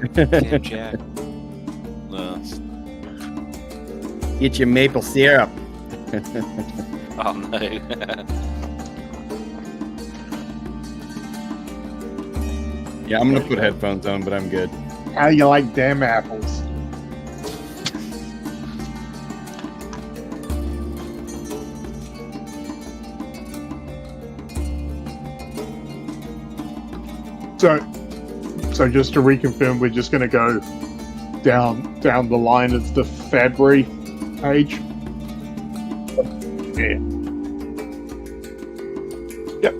Jack. No. Get your maple syrup. Oh no. Yeah, I'm gonna put headphones on, but I'm good. How you like damn apples? So just to reconfirm, we're just going to go down the line of the Fabry page. Yeah. Yep.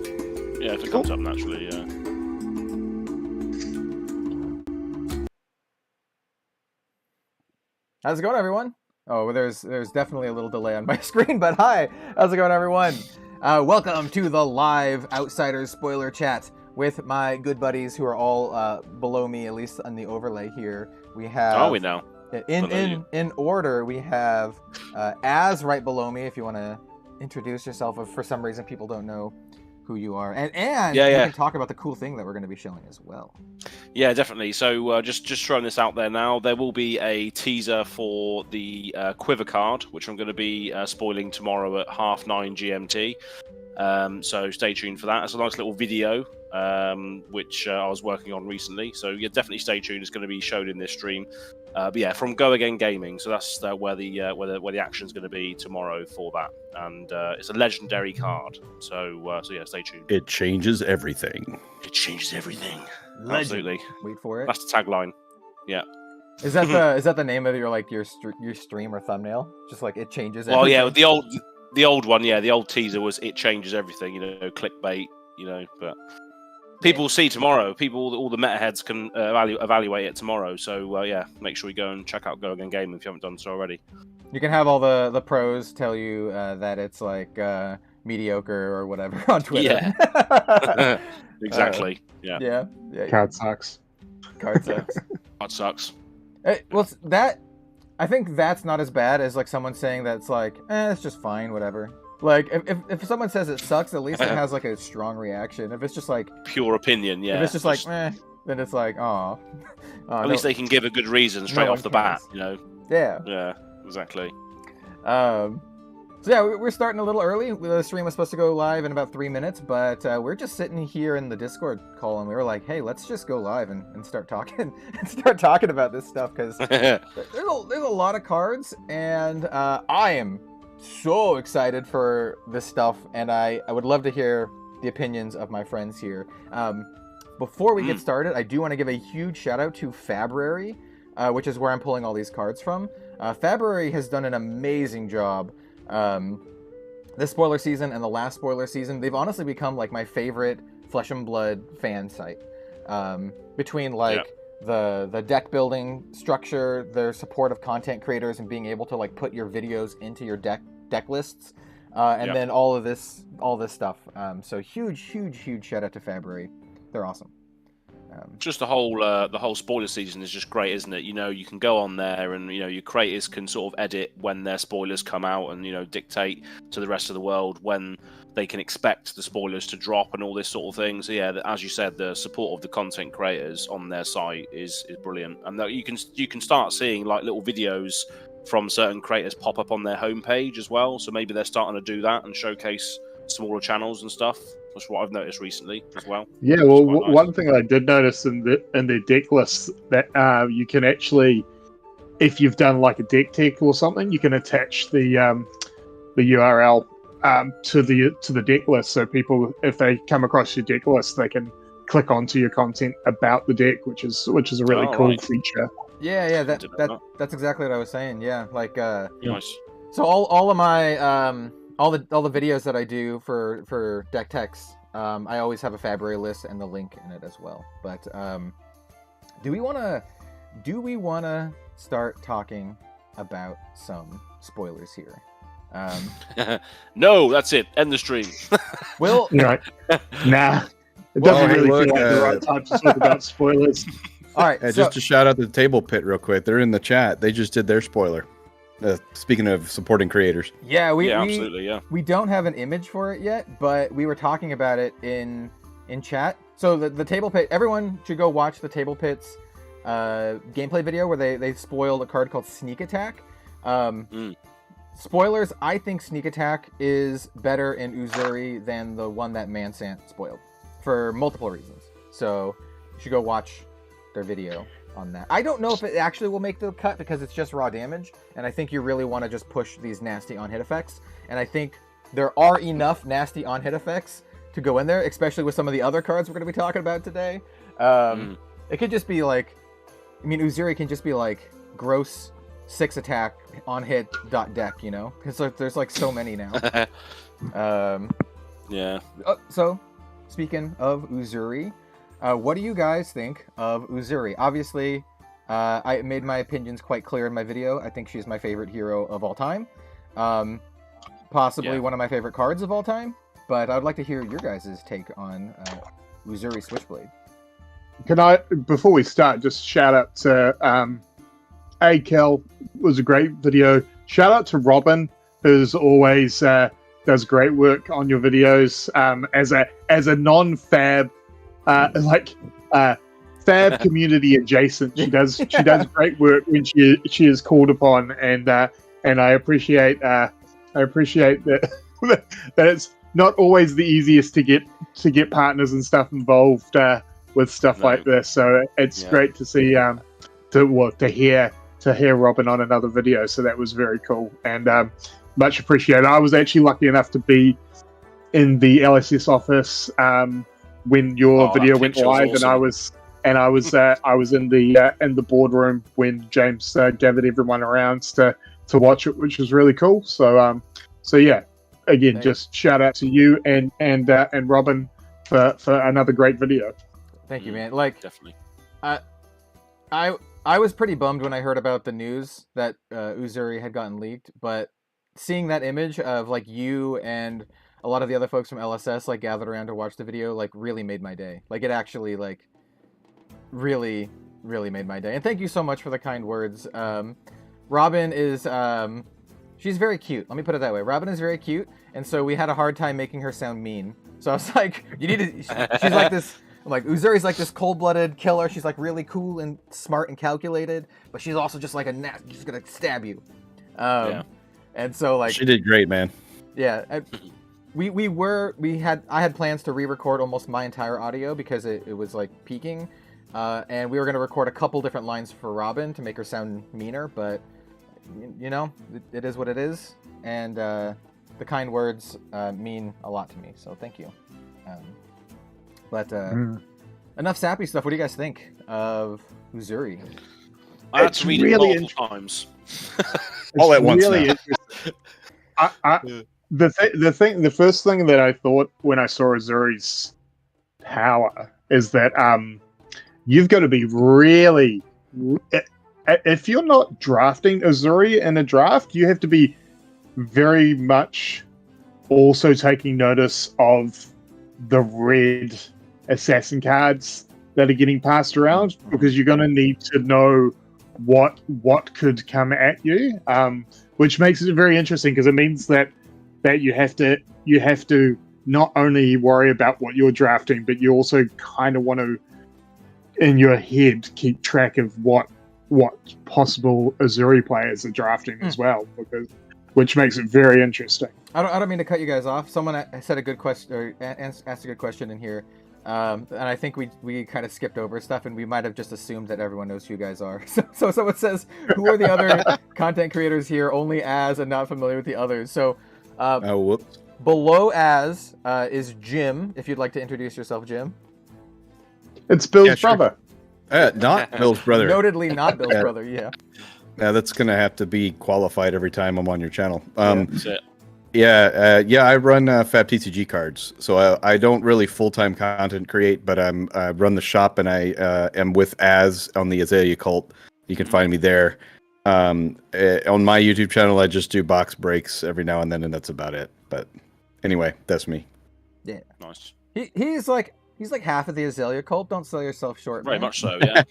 Yeah, if it comes up naturally, yeah. How's it going, everyone? Oh, there's definitely a little delay on my screen, but hi! How's it going, everyone? Welcome to the live Outsiders spoiler chat with my good buddies who are all below me, at least on the overlay here. We have... Oh, we know. In order, we have Az right below me, if you want to introduce yourself, if for some reason people don't know who you are. And you can talk about the cool thing that we're going to be showing as well. Yeah, definitely. So just throwing this out there now, there will be a teaser for the Quiver card, which I'm going to be spoiling tomorrow at 9:30 GMT. So stay tuned for that. It's a nice little video, which I was working on recently. So yeah, definitely stay tuned. It's going to be shown in this stream. But yeah, from Go Again Gaming. So that's where the action's going to be tomorrow for that. And it's a legendary card. So yeah, stay tuned. It changes everything. It changes everything. Legend. Absolutely. Wait for it. That's the tagline. Yeah. Is that the name of your stream or thumbnail? Just like it changes everything? Well, yeah, the old one, yeah, the old teaser was it changes everything, clickbait, but people will see tomorrow. All the meta heads can evaluate it tomorrow. So yeah, make sure you go and check out Go Again Gaming if you haven't done so already. You can have all the pros tell you that it's like mediocre or whatever on Twitter. Yeah. Exactly. Yeah. Card sucks. Card sucks. That sucks. Well, I think that's not as bad as like someone saying that it's like, it's just fine, whatever. Like if someone says it sucks, at least it has like a strong reaction. If it's just like pure opinion, yeah. If it's just like, then it's like, oh. At least they can give a good reason straight off the bat, Yeah. Yeah, exactly. So yeah, we're starting a little early. The stream was supposed to go live in about 3 minutes, but we're just sitting here in the Discord call, and we were like, "Hey, let's just go live and start talking about this stuff," because there's a lot of cards, and I am so excited for this stuff, and I would love to hear the opinions of my friends here. Before we get started, I do want to give a huge shout out to Fabry, which is where I'm pulling all these cards from. Fabry has done an amazing job. This spoiler season and the last spoiler season, they've honestly become like my favorite Flesh and Blood fan site. Between the deck building structure, their support of content creators, and being able to like put your videos into your deck lists, and then all this stuff. So huge shout out to Fabry. They're awesome. Just the whole spoiler season is just great, isn't it? You can go on there and your creators can sort of edit when their spoilers come out and dictate to the rest of the world when they can expect the spoilers to drop and all this sort of thing. So yeah, as you said, the support of the content creators on their site is brilliant, and that you can start seeing like little videos from certain creators pop up on their homepage as well. So maybe they're starting to do that and showcase smaller channels and stuff. That's what I've noticed recently as well. Yeah, well, nice. One thing I did notice in the deck lists that you can actually, if you've done like a deck tech or something, you can attach the URL to the deck list, so people, if they come across your deck list, they can click onto your content about the deck, which is a really cool feature. Yeah, that's exactly what I was saying. Yeah, like nice. So all of my all the videos that I do for deck techs, I always have a Fabry list and the link in it as well. But do we wanna start talking about some spoilers here? No, that's it. End the stream. Well, nah, it doesn't really feel like the right time to talk about spoilers. All right, just to shout out to the Table Pit real quick. They're in the chat. They just did their spoiler. Speaking of supporting creators. Yeah, absolutely, yeah. We don't have an image for it yet, but we were talking about it in chat. So the Table Pit, everyone should go watch the Table Pit's gameplay video where they spoiled a card called Sneak Attack. Spoilers, I think Sneak Attack is better in Uzuri than the one that Mansant spoiled, for multiple reasons. So you should go watch their video on that. I don't know if it actually will make the cut because it's just raw damage, and I think you really want to just push these nasty on-hit effects, and I think there are enough nasty on-hit effects to go in there, especially with some of the other cards we're going to be talking about today. It could just be like, I mean, Uzuri can just be like gross 6 attack on hit .deck, you know, because there's like so many now. Yeah. So, speaking of Uzuri, what do you guys think of Uzuri? Obviously, I made my opinions quite clear in my video. I think she's my favorite hero of all time. Possibly one of my favorite cards of all time. But I'd like to hear your guys' take on Uzuri Switchblade. Can I, before we start, just shout out to Kel, was a great video. Shout out to Robin, who's always does great work on your videos. As a non-fab, fab community adjacent, she does great work when she is called upon, and I appreciate that that it's not always the easiest to get partners and stuff involved with stuff like this. So it's great to see to hear Robin on another video. So that was very cool and much appreciated. I was actually lucky enough to be in the LSS office when your video went live, awesome. and I was in the boardroom when James gathered everyone around to watch it, which was really cool. So yeah, again, just shout out to you and Robin for another great video. Thank you, man. Like, definitely. I was pretty bummed when I heard about the news that Uzuri had gotten leaked, but seeing that image of like you and a lot of the other folks from LSS like gathered around to watch the video like really made my day. Like it actually like really made my day. And thank you so much for the kind words. Robin is she's very cute. Let me put it that way. Robin is very cute, and so we had a hard time making her sound mean. So I was like, you need to. She's like this. I'm like, Uzuri's like this cold-blooded killer. She's like really cool and smart and calculated, but she's also just like she's gonna stab you. And so like she did great, man. Yeah, I had plans to re-record almost my entire audio because it was like peaking, and we were gonna record a couple different lines for Robin to make her sound meaner, but you know, it is what it is, and the kind words mean a lot to me. So thank you. But enough sappy stuff. What do you guys think of Uzuri? I had to read it multiple times. All at once. Really the first thing that I thought when I saw Uzuri's power is that you've got to be really, if you're not drafting Uzuri in a draft, you have to be very much also taking notice of the red assassin cards that are getting passed around, because you're going to need to know what could come at you, which makes it very interesting because it means that you have to not only worry about what you're drafting, but you also kind of want to in your head keep track of what possible Uzuri players are drafting as well, which makes it very interesting. I don't mean to cut you guys off. Someone said a good question, or asked a good question in here, and I think we kind of skipped over stuff, and we might have just assumed that everyone knows who you guys are. So someone says, who are the other content creators here? Only Az and not familiar with the others. So whoops. Below Az is Jim. If you'd like to introduce yourself, Jim. It's Bill's brother. Not Bill's brother. Notedly not Bill's brother. Yeah. Yeah, that's gonna have to be qualified every time I'm on your channel. That's it. I run FAB TCG cards, so I don't really full-time content create, but I run the shop, and I am with Az on the Azalea Cult. You can find me there. On my YouTube channel, I just do box breaks every now and then, and that's about it. But anyway, that's me. Yeah, nice. He's like half of the Azalea Cult. Don't sell yourself short. Very man. much so, yeah.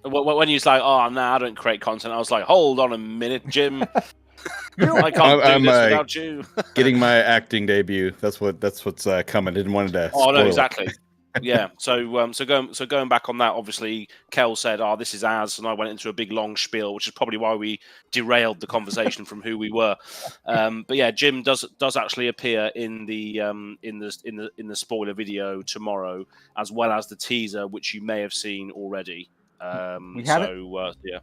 When he's like, "Oh, no, I don't create content," I was like, "Hold on a minute, Jim." I can't do this without you. Getting my acting debut. That's what's coming. Didn't want to. Oh no, exactly. Yeah, so going back on that, obviously, Kel said, "Oh, this is Az," and I went into a big long spiel, which is probably why we derailed the conversation from who we were. But yeah, Jim does actually appear in the spoiler video tomorrow, as well as the teaser, which you may have seen already. We have it. Yeah.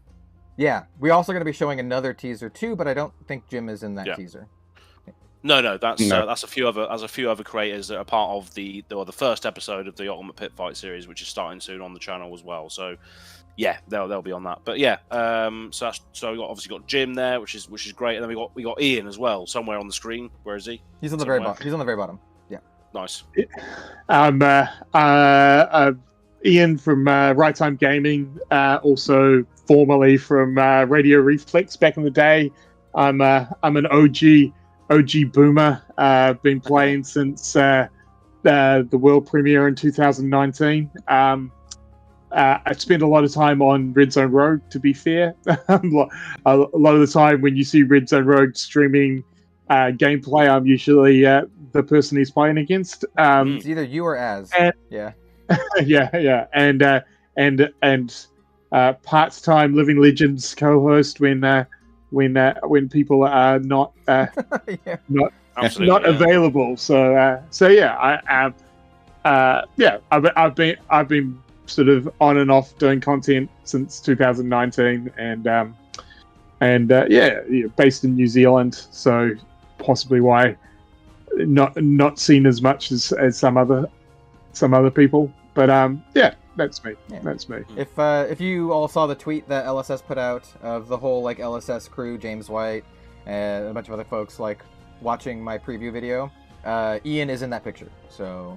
Yeah, we're also going to be showing another teaser too, but I don't think Jim is in that teaser. No, that's a few other creators that are part of the first episode of the Ultimate Pit Fight series, which is starting soon on the channel as well. So yeah, they'll be on that. But yeah, so we obviously got Jim there, which is great, and then we got Ian as well, somewhere on the screen. Where is he? He's on the very bottom. He's on the very bottom. Yeah. Nice. Ian from Right Time Gaming, also formerly from Radio Reflex back in the day. I'm an OG boomer. Been playing since the world premiere in 2019. I spent a lot of time on Red Zone Rogue, to be fair. A lot of the time when you see Red Zone Rogue streaming gameplay, I'm usually the person he's playing against. It's either you or Az. Yeah. yeah. And part-time Living Legends co-host when people are not not available. So yeah, I've been sort of on and off doing content since 2019, and based in New Zealand, so possibly why not seen as much as some other people. But that's me. Yeah. That's me. If you all saw the tweet that LSS put out of the whole like LSS crew, James White and a bunch of other folks like watching my preview video, Ian is in that picture. So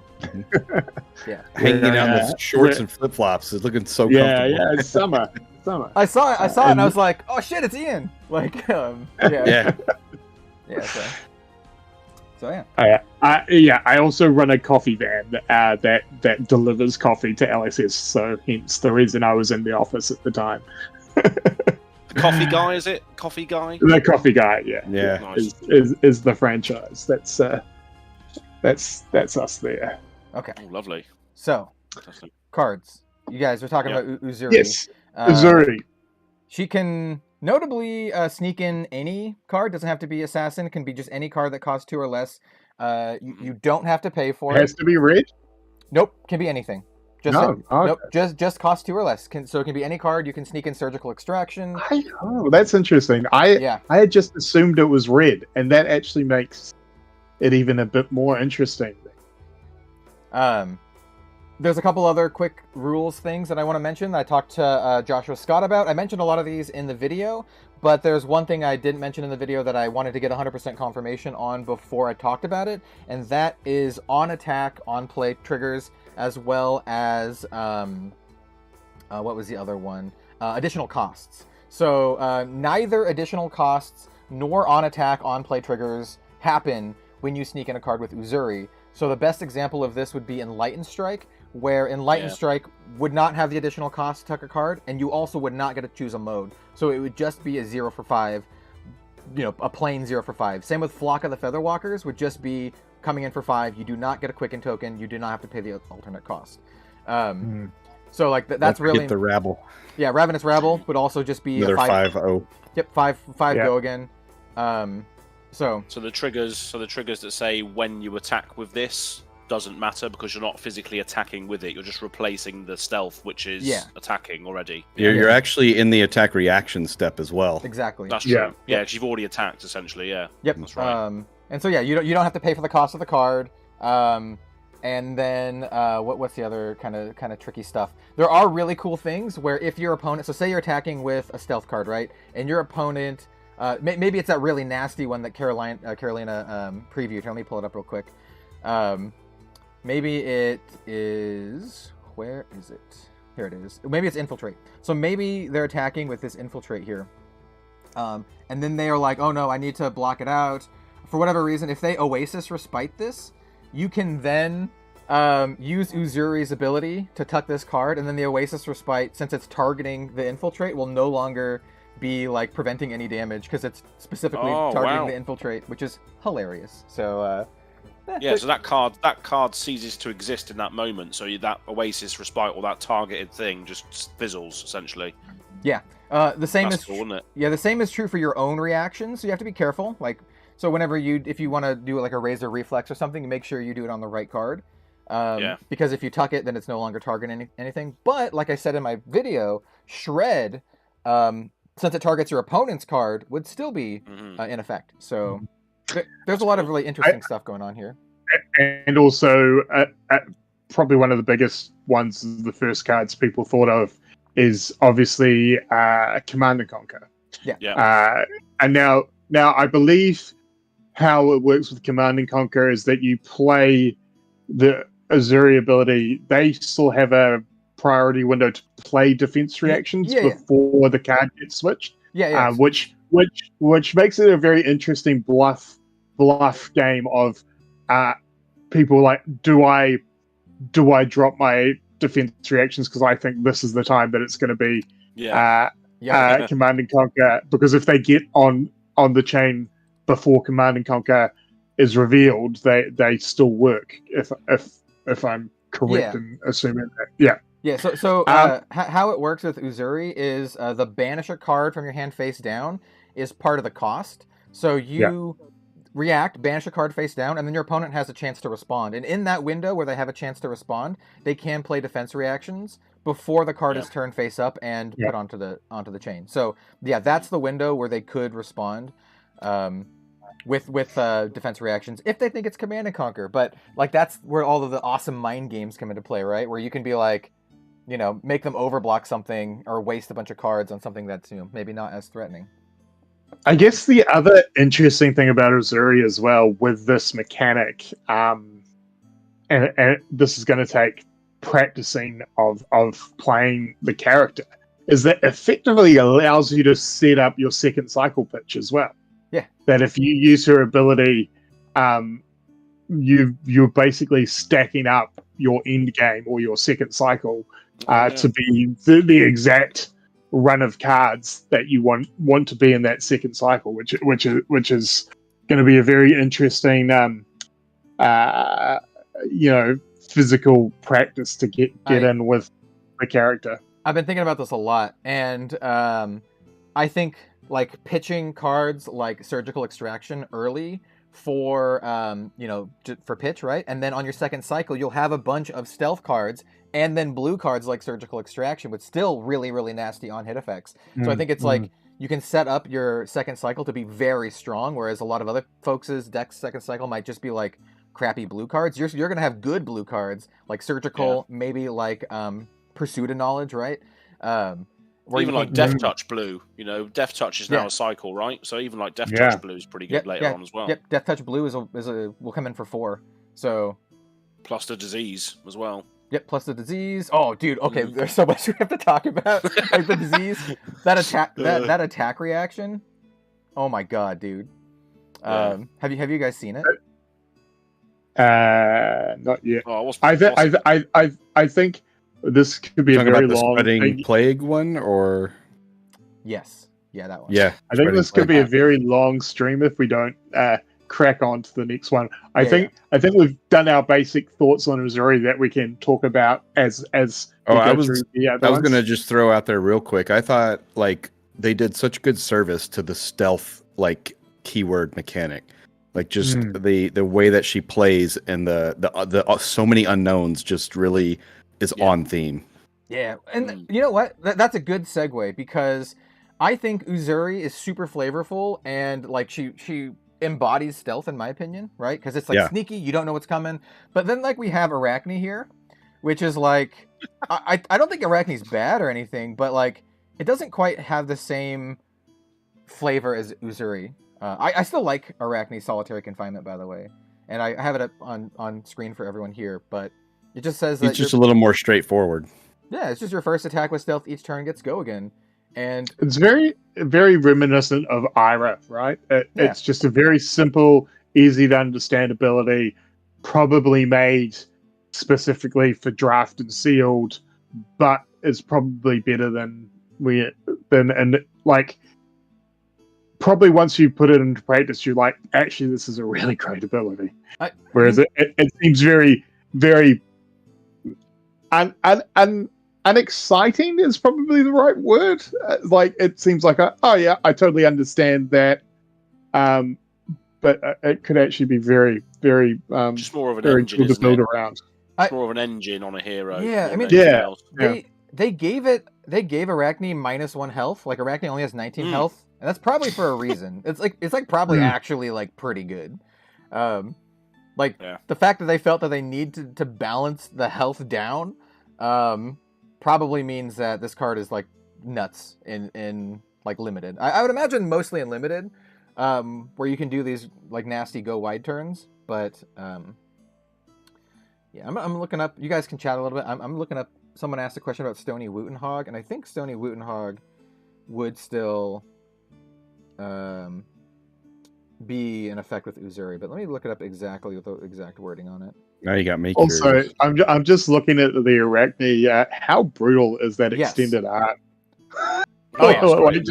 yeah, hanging out with shorts and flip flops, is looking so comfortable. Yeah, it's summer. I saw it, and I was like, oh shit, it's Ian. Like, yeah. So yeah. I also run a coffee van that delivers coffee to LSS. So hence the reason I was in the office at the time. The coffee guy, is it? Coffee guy. The coffee guy, yeah. Nice. Is the franchise. That's us there. Okay. Oh, lovely. So cards. You guys were talking about Uzuri. Yes, Uzuri. She can notably sneak in any card. Doesn't have to be assassin. It can be just any card that costs 2 or less. You don't have to pay for it. It has to be red? Nope. Can be anything. Just okay. Nope. Just cost 2 or less. So it can be any card. You can sneak in surgical extraction. That's interesting. I had just assumed it was red, and that actually makes it even a bit more interesting. There's a couple other quick rules things that I want to mention that I talked to Joshua Scott about. I mentioned a lot of these in the video, but there's one thing I didn't mention in the video that I wanted to get 100% confirmation on before I talked about it, and that is on attack, on play triggers, as well as, what was the other one? Additional costs. So neither additional costs nor on attack, on play triggers happen when you sneak in a card with Uzuri. So the best example of this would be Enlightened Strike, where Enlightened Strike would not have the additional cost to tuck a card, and you also would not get to choose a mode. So it would just be a 0 for 5, a plain 0 for 5. Same with Flock of the Featherwalkers, would just be coming in for 5. You do not get a Quicken token. You do not have to pay the alternate cost. So like that's really get the rabble. Yeah, Ravenous Rabble would also just be another a 5-0. Yep, 5 go again. So the triggers that say when you attack with this doesn't matter because you're not physically attacking with it. You're just replacing the stealth, which is attacking already. You're actually in the attack reaction step as well. Exactly. That's true. Yeah, because you've already attacked essentially. Yeah. Yep. That's right. And so you don't have to pay for the cost of the card. And then what's the other kind of tricky stuff? There are really cool things where if your opponent, so say you're attacking with a stealth card, right? And your opponent, maybe it's that really nasty one that Carolina previewed. Let me pull it up real quick. Maybe it is... Where is it? Here it is. Maybe it's Infiltrate. So maybe they're attacking with this Infiltrate here. And then they are like, oh no, I need to block it out. For whatever reason, if they Oasis Respite this, you can then use Uzuri's ability to tuck this card, and then the Oasis Respite, since it's targeting the Infiltrate, will no longer be like preventing any damage because it's specifically targeting the Infiltrate, which is hilarious. So Yeah, so that card ceases to exist in that moment. So that Oasis Respite or that targeted thing just fizzles essentially. Yeah. The same That's is cool, isn't it? Yeah, the same is true for your own reactions. So you have to be careful. Like, so whenever if you want to do like a razor reflex or something, you make sure you do it on the right card. Because if you tuck it, then it's no longer targeting anything. But like I said in my video, Shred, since it targets your opponent's card, would still be in effect. So there's a lot of really interesting stuff going on here. And also, probably one of the biggest ones, the first cards people thought of, is obviously Command and Conquer. Yeah. And now I believe how it works with Command and Conquer is that you play the Uzuri ability. They still have a priority window to play defense reactions before the card gets switched. Which makes it a very interesting bluff game of people like, do I drop my defense reactions because I think this is the time that it's going to be Command and Conquer, because if they get on the chain before Command and Conquer is revealed, they still work, if I'm correct in assuming that. So how it works with Uzuri is the banish a card from your hand face down is part of the cost. So you react, banish a card face down, and then your opponent has a chance to respond. And in that window where they have a chance to respond, they can play defense reactions before the card is turned face up and put onto the chain. So that's the window where they could respond with defense reactions if they think it's Command and Conquer. But like that's where all of the awesome mind games come into play, right? Where you can be like, make them overblock something or waste a bunch of cards on something that's maybe not as threatening. I guess the other interesting thing about Uzuri as well with this mechanic, and this is going to take practicing of playing the character, is that effectively allows you to set up your second cycle pitch as well. Yeah. That if you use her ability, you're basically stacking up your end game or your second cycle to be the exact run of cards that you want to be in that second cycle, which is going to be a very interesting physical practice to get in with the character. I've been thinking about this a lot, and I think like pitching cards like Surgical Extraction early for for pitch, right? And then on your second cycle you'll have a bunch of stealth cards and then blue cards like Surgical Extraction with still really, really nasty on-hit effects. So I think it's like you can set up your second cycle to be very strong, whereas a lot of other folks' deck's second cycle might just be like crappy blue cards. You're going to have good blue cards like Surgical, maybe like Pursuit of Knowledge, right? Even like Death Touch Blue. Death Touch is now a cycle, right? So even like Death Touch Blue is pretty good later on as well. Yep, Death Touch Blue will come in for 4. So plus the disease as well. Yep, plus the disease. Oh, dude. Okay, there's so much we have to talk about. Like the disease, that attack reaction. Oh my god, dude. Have you guys seen it? Not yet. I think this could be a very long spreading plague one, or yes, that one. Yeah, I think this could be a very long stream if we don't crack on to the next one. I think we've done our basic thoughts on Uzuri that we can talk about as I was going to just throw out there real quick. I thought like they did such good service to the stealth like keyword mechanic, like just the way that she plays and the so many unknowns just really is on theme. Yeah, and you know what? That's a good segue because I think Uzuri is super flavorful and like she embodies stealth in my opinion, right? Because it's like sneaky, you don't know what's coming. But then like we have Arachne here, which is like I don't think Arachne's bad or anything, but like it doesn't quite have the same flavor as Uzuri. I still like Arachne's Solitary Confinement, by the way, and I have it up on screen for everyone here, but it just says that it's just a little more straightforward. Yeah, it's just your first attack with stealth each turn gets go again. And it's very, very reminiscent of Ira, right? It's just a very simple, easy to understand ability, probably made specifically for draft and sealed, but it's probably better than probably once you put it into practice, you're like, actually, this is a really great ability. Whereas it seems very, very unexciting is probably the right word. Like, it seems like, oh yeah, I totally understand that. But it could actually be very, very just more of an very engine, cool to isn't build it? around. It's more of an engine on a hero. Yeah, I mean, they gave Arachne -1 health. Like, Arachne only has 19 health, and that's probably for a reason. It's like probably actually like pretty good. The fact that they felt that they need to balance the health down, probably means that this card is like nuts in like limited. I would imagine mostly in limited, where you can do these like nasty go wide turns, but yeah, I'm looking up. You guys can chat a little bit. I'm looking up. Someone asked a question about Stony Wootenhog, and I think Stony Wootenhog would still be in effect with Uzuri. But let me look it up exactly with the exact wording on it. Now you got me. Also, I'm just looking at the Arachne. How brutal is that extended art? Oh, yeah,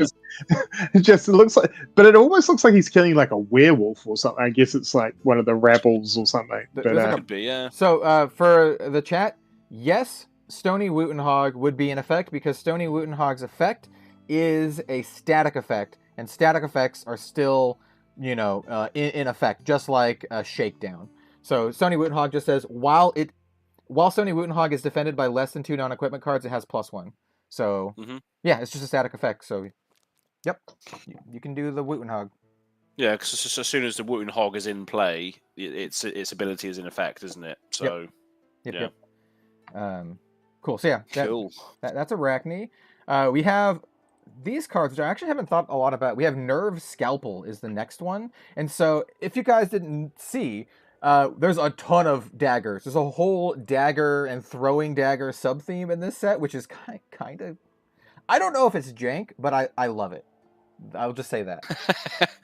it just looks like, but it almost looks like he's killing like a werewolf or something. I guess it's like one of the rebels or something. But could be, yeah. So for the chat, yes, Stony Wootenhog would be in effect because Stony Wootenhog's effect is a static effect, and static effects are still, in effect, just like a shakedown. So Stony Wootenhog just says while Stony Wootenhog is defended by less than 2 non-equipment cards, it has +1. So yeah, it's just a static effect. So yep, you can do the Wootenhog. Yeah, because as soon as the Wootenhog is in play, its ability is in effect, isn't it? So Yep. Cool. So yeah, that's Arachne. We have these cards, which I actually haven't thought a lot about. We have Nerve Scalpel is the next one, and so if you guys didn't see, there's a ton of daggers. There's a whole dagger and throwing dagger sub theme in this set, which is kind of, I don't know if it's jank, but I love it. I'll just say that.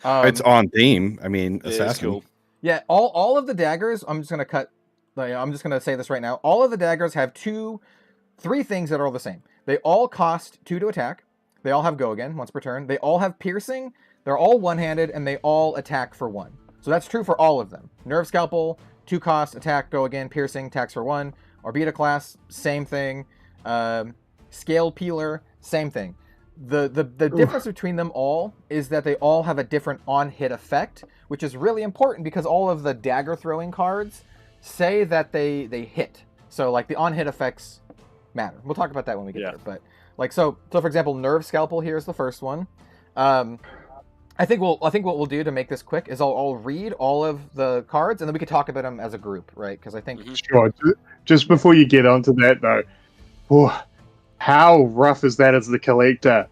It's on theme. I mean, assassin. Cool. Yeah, all of the daggers. I'm just gonna say this right now. All of the daggers have 3 things that are all the same. They all cost 2 to attack. They all have go again once per turn. They all have piercing. They're all one-handed, and they all attack for 1. So that's true for all of them. Nerve Scalpel, 2 cost, attack, go again, piercing, attacks for 1. Orbita class, same thing. Scale Peeler, same thing. The difference between them all is that they all have a different on-hit effect, which is really important because all of the dagger throwing cards say that they hit. So like the on-hit effects matter. We'll talk about that when we get there. But like so for example, Nerve Scalpel here is the first one. I think what we'll do to make this quick is I'll read all of the cards and then we can talk about them as a group, right? Because I think sure. Just before you get onto that though, how rough is that as the collector?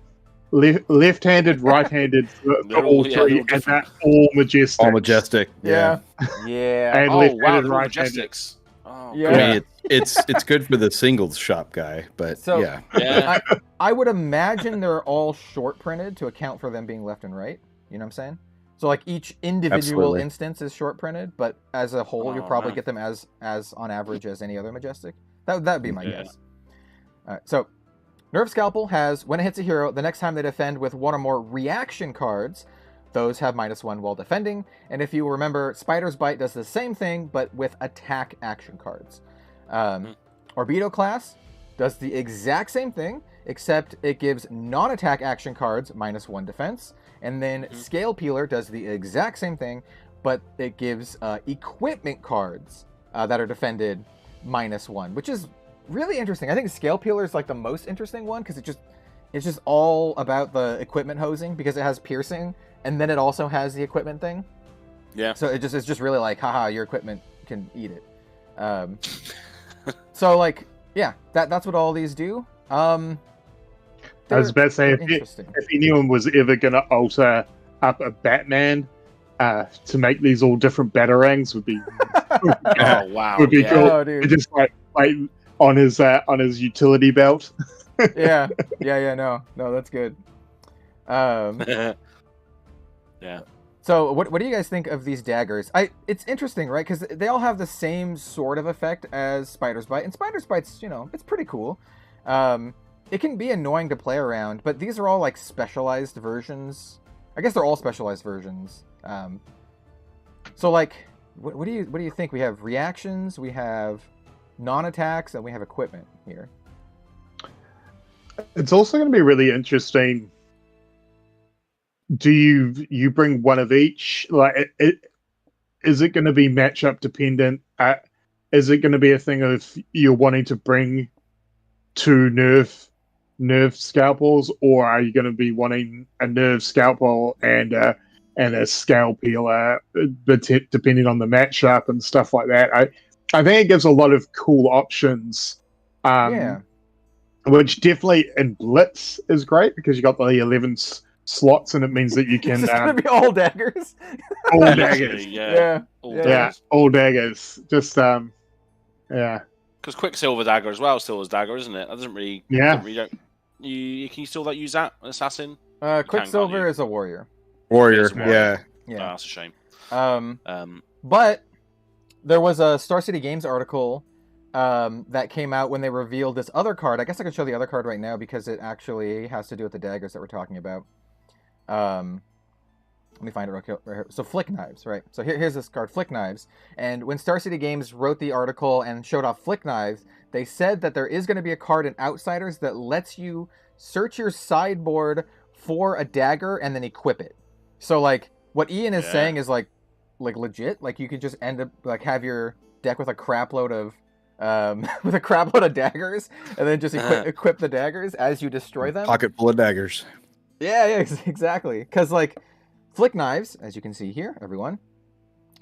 Left-handed, right-handed for all 3, and that all majestic. All majestic. Yeah. And left-handed, right-handed. majestics. Oh, yeah. I mean, it's good for the singles shop guy, but yeah. I would imagine they're all short printed to account for them being left and right. You know what I'm saying? So like each individual instance is short printed, but as a whole, you'll probably get them as on average as any other majestic. That would be my guess. All right, so Nerve Scalpel has, when it hits a hero, the next time they defend with 1 or more reaction cards, those have -1 while defending. And if you remember, Spider's Bite does the same thing, but with attack action cards. Orbido class does the exact same thing, except it gives non-attack action cards -1 defense. And then Scale Peeler does the exact same thing, but it gives equipment cards that are defended -1, which is really interesting. I think Scale Peeler is like the most interesting one because it's just all about the equipment hosing because it has piercing and then it also has the equipment thing. Yeah. So it's just really like, haha, your equipment can eat it. So like, yeah, that's what all these do. I was about to say, if anyone was ever going to alter up a Batman to make these all different Batarangs would be oh wow, would be cool. Oh, dude. Just like on his utility belt. yeah, no, that's good. Yeah. So what do you guys think of these daggers? It's interesting, right? Because they all have the same sort of effect as Spider's Bite, and Spider's Bite's, it's pretty cool. It can be annoying to play around, but these are all like specialized versions I guess they're all specialized versions. So like, what do you think? We have reactions, we have non-attacks, and we have equipment here. It's also going to be really interesting. Do you bring one of each? Like, is it going to be matchup dependent? Is it going to be a thing of you're wanting to bring 2 nerve scalpels, or are you going to be wanting a nerve scalpel and a scale peeler, depending on the matchup and stuff like that? I think it gives a lot of cool options. Which definitely in Blitz is great because you got the 11 slots, and it means that you can. It's gonna be all daggers. All daggers. Yeah. All daggers. Just yeah. Because Quicksilver dagger as well still is dagger, isn't it? That doesn't really. Yeah. Can you still use that assassin? Quicksilver is a warrior. Warrior. Yeah. Yeah. Oh, that's a shame. But there was a Star City Games article that came out when they revealed this other card. I guess I could show the other card right now because it actually has to do with the daggers that we're talking about. Let me find it right here. So Flick Knives, right? So here's this card, Flick Knives. And when Star City Games wrote the article and showed off Flick Knives, they said that there is going to be a card in Outsiders that lets you search your sideboard for a dagger and then equip it. So like what Ian is saying is like legit. Like you could just end up like have your deck with a crap load of daggers, and then just equip the daggers as you destroy them. Pocket full of daggers. Yeah, exactly. Because like Flick Knives, as you can see here, everyone,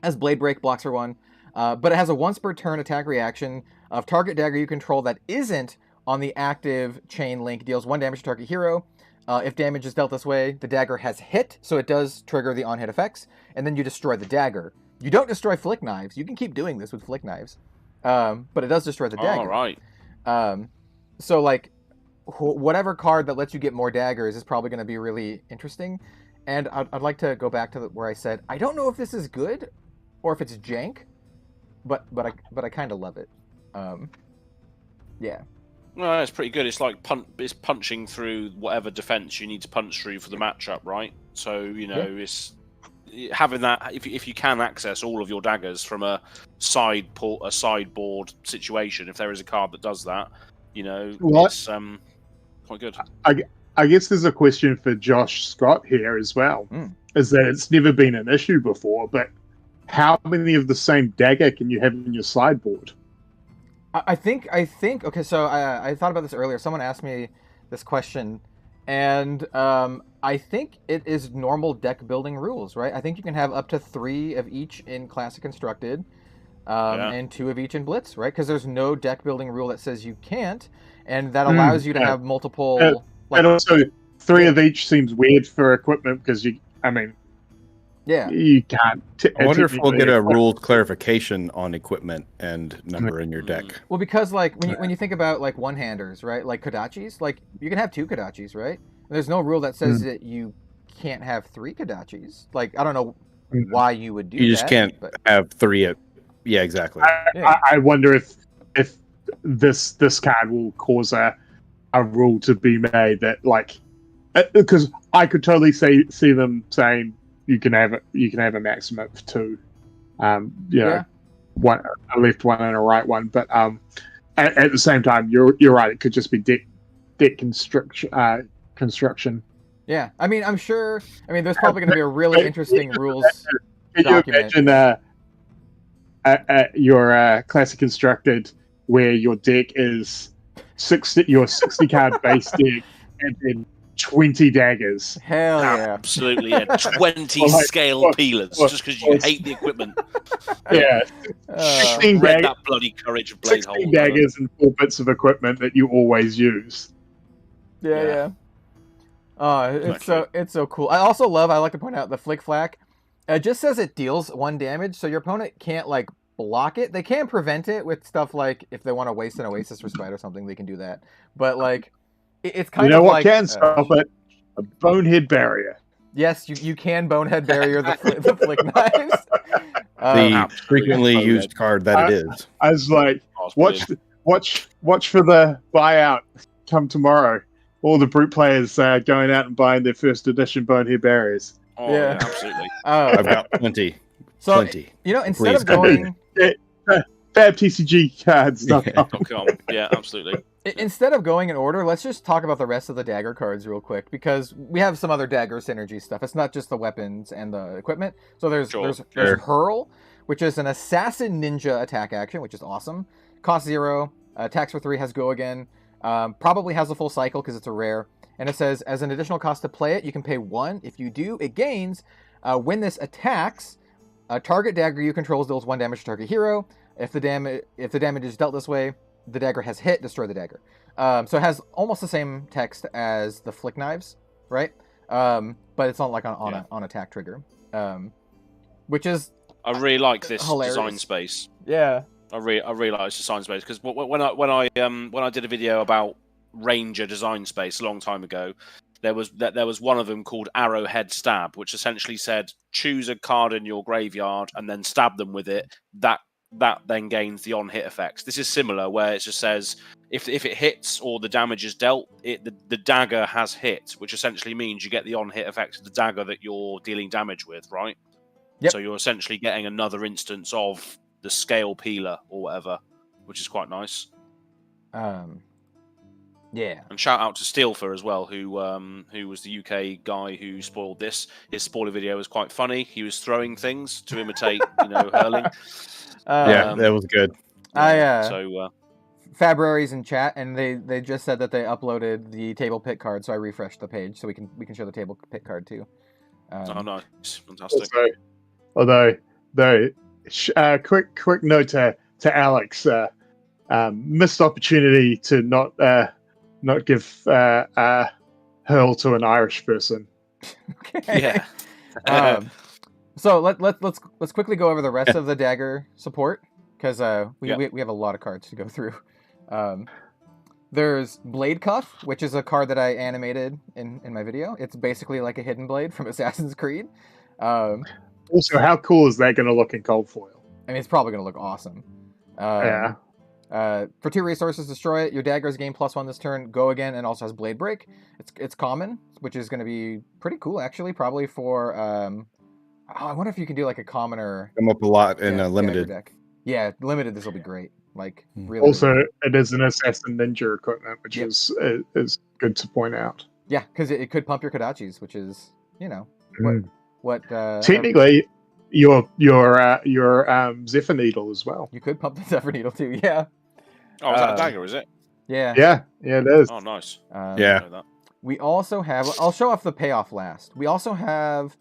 has Blade Break, blocks for 1, but it has a once per turn attack reaction of target dagger you control that isn't on the active chain link deals 1 damage to target hero. If damage is dealt this way, the dagger has hit, so it does trigger the on-hit effects, and then you destroy the dagger. You don't destroy Flick Knives. You can keep doing this with Flick Knives. But it does destroy the dagger. All right. So like, whatever card that lets you get more daggers is probably going to be really interesting. And I'd like to go back to where I said I don't know if this is good or if it's jank, but I kind of love it. Yeah. No, it's pretty good. It's like it's punching through whatever defense you need to punch through for the matchup, right? So it's having that if you can access all of your daggers from a sideboard situation. If there is a card that does that, it's quite good. I guess there's a question for Josh Scott here as well. Is that it's never been an issue before, but how many of the same dagger can you have in your sideboard? I think okay, so I thought about this earlier. Someone asked me this question, and I think it is normal deck building rules, right? I think you can have up to 3 of each in Classic Constructed, and 2 of each in Blitz, right? Because there's no deck building rule that says you can't, and that allows you to have multiple. And also, 3 of each seems weird for equipment because you can't. I wonder if we'll get a rule clarification on equipment and number in your deck. Well, because like when you think about like one-handers, right? Like Kodachis, like you can have 2 Kodachis, right? There's no rule that says that you can't have 3 Kodachis. Like I don't know why you would do that. You just can't have 3. Yeah, exactly. I wonder if this card will cause a rule to be made that like because I could totally see them saying you can have a maximum of 2. One a left one and a right one, but at the same time you're right. It could just be deck construction. Yeah, I mean, I'm sure. I mean, there's probably going to be a really interesting rules document. Can you imagine your Classic Constructed where your deck is 60 card base deck and then 20 daggers? Hell yeah! Absolutely, 20 scale peelers just because you hate the equipment. Yeah, 16 that bloody courage of blade 16 daggers and 4 bits of equipment that you always use. Yeah. It's so cool. I like to point out the Flick Flack. It just says it deals 1 damage, so your opponent can't like block it. They can prevent it with stuff like if they want to waste an Oasis Respite or something, they can do that. But like, it's kind of like... You know what can stop it? A bonehead barrier. Yes, you can bonehead barrier the Flick Knives. The frequently used card that it is. I was like, watch for the buyout come tomorrow. All the brute players going out and buying their first edition bonehead barriers. Oh, Yeah. yeah, absolutely. I've got plenty. So, Plenty. instead of Please, come in. going... FAB TCG cards. .com. Yeah, absolutely. Instead of going in order, let's just talk about the rest of the dagger cards real quick, because we have some other dagger synergy stuff. It's not just the weapons and the equipment. So there's Hurl, which is an assassin ninja attack action, which is awesome. Cost 0, attacks for 3, has go again. Probably has a full cycle because it's a rare. And it says, as an additional cost to play it, you can pay 1. If you do, it gains. When this attacks, a target dagger you control deals 1 damage to target hero. If the damage is dealt this way, the dagger has hit, destroy the dagger. So it has almost the same text as the flick knives, right? But it's not like on attack trigger, which is I really like this hilarious. design space. Yeah, I really like this design space because when I did a video about Ranger design space a long time ago, there was one of them called Arrowhead Stab, which essentially said choose a card in your graveyard and then stab them with it. That then gains the on-hit effects. This is similar, where it just says if it hits or the damage is dealt, the dagger has hit, which essentially means you get the on-hit effects of the dagger that you're dealing damage with, right? Yep. So you're essentially getting another instance of the scale peeler or whatever, which is quite nice. Yeah. And shout out to Steelfer as well, who was the UK guy who spoiled this. His spoiler video was quite funny. He was throwing things to imitate, hurling. Yeah, that was good. Fabrary's in chat, and they just said that they uploaded the table pick card, so I refreshed the page so we can show the table pick card too. Oh, nice, fantastic. Quick note to Alex, missed opportunity to not give hurl to an Irish person. Okay. Yeah. So let's quickly go over the rest of the dagger support, because we have a lot of cards to go through. There's Blade Cuff, which is a card that I animated in my video. It's basically like a hidden blade from Assassin's Creed. Also, how cool is that going to look in cold foil? I mean, it's probably going to look awesome. Yeah. For 2 resources, destroy it. Your daggers gain +1 this turn. Go again, and also has Blade Break. It's common, which is going to be pretty cool actually. Probably for I wonder if you can do like a commoner. Come up a lot in limited deck. Yeah, limited. This will be great. Like really. Also, it is an assassin ninja equipment, which is good to point out. Yeah, because it could pump your Kodachis, which is what. Technically, your Zephyr Needle as well. You could pump the Zephyr Needle too. Yeah. Oh, is that a dagger? Is it? Yeah. Yeah, it is. Oh, nice. We also have. I'll show off the payoff last. We also have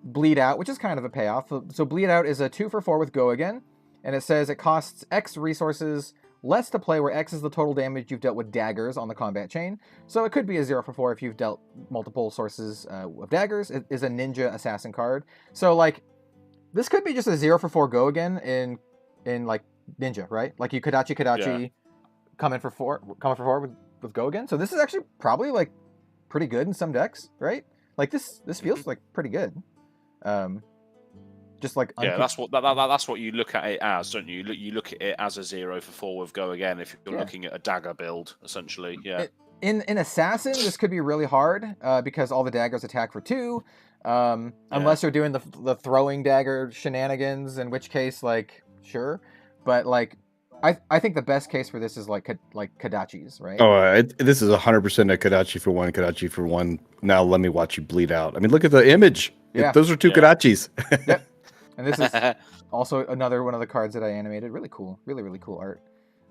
Bleed Out, which is kind of a payoff. So Bleed Out is a 2 for 4 with Go Again, and it says it costs X resources less to play, where X is the total damage you've dealt with daggers on the combat chain. So it could be a 0 for 4 if you've dealt multiple sources of daggers. It is a ninja assassin card. So like, this could be just a 0 for 4 Go Again in like ninja, right? Like you Kodachi come for 4 with Go Again. So this is actually probably like pretty good in some decks, right? Like this feels like pretty good. Just like that's what you look at it as, don't you? You look at it as a 0 for 4 with Go Again if you're looking at a dagger build, essentially. Yeah. In assassin, this could be really hard because all the daggers attack for 2, unless you're doing the throwing dagger shenanigans, in which case, like, sure, but like. I think the best case for this is like Kodachis, right? Oh, this is 100% a Kodachi for 1. Now let me watch you bleed out. I mean, look at the image. Yeah. Those are 2 Kodachis. Yep. And this is also another one of the cards that I animated. Really cool. Really, really cool art.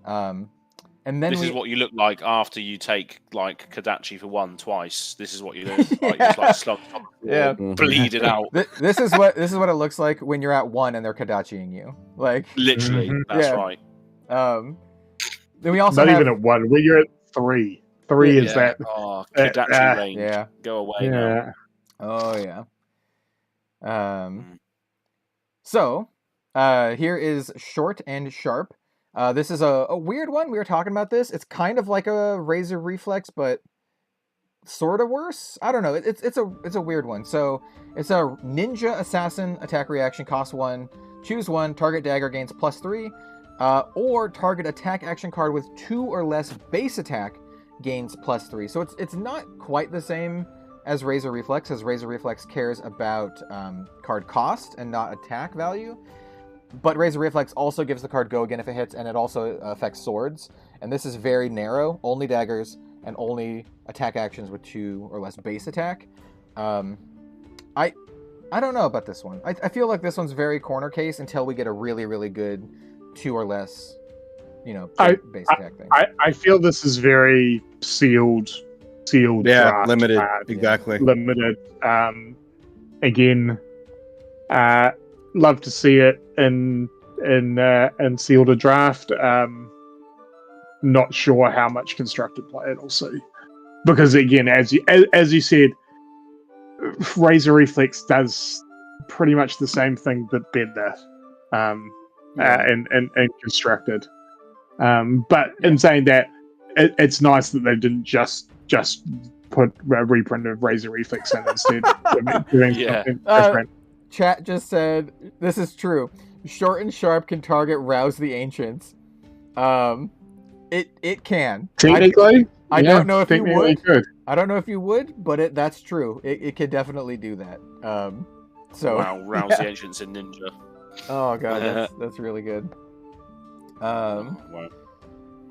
And then this is what you look like after you take like Kodachi for 1 twice. This is what you look like. Just like slumped on the floor, bleeded out. This is what it looks like when you're at 1 and they're Kodachiing you. Like literally, that's right. Then we also not have, even at 1. When you're at 3, 3 is that. Oh, Kodachi range. Yeah. Go away now. Oh yeah. So here is Short and Sharp. This is a weird one. We were talking about this. It's kind of like a Razor Reflex, but sort of worse. I don't know. It's a weird one. So it's a Ninja Assassin attack reaction, cost 1. Choose 1. Target dagger gains +3. Or target attack action card with 2 or less base attack gains +3. So it's not quite the same as Razor Reflex, as Razor Reflex cares about card cost and not attack value. But Razor Reflex also gives the card go again if it hits, and it also affects swords. And this is very narrow, only daggers, and only attack actions with 2 or less base attack. I don't know about this one. I feel like this one's very corner case until we get a really, really good 2 or less, base attack thing. I feel this is very sealed. Yeah, draft, limited. Exactly. Limited. Again, love to see it in sealed a draft. Not sure how much constructed play it'll see, because again, as you said, Razor Reflex does pretty much the same thing but better, and constructed. But in saying that, it's nice that they didn't just put a reprint of Razor Reflex in instead of doing something different. Chat just said this is true. Short and Sharp can target Rouse the Ancients. It can. Technically, I don't know if you would. Could. I don't know if you would, but that's true. It could definitely do that. Wow, Rouse the Ancients in Ninja. Oh god, that's really good. Wow.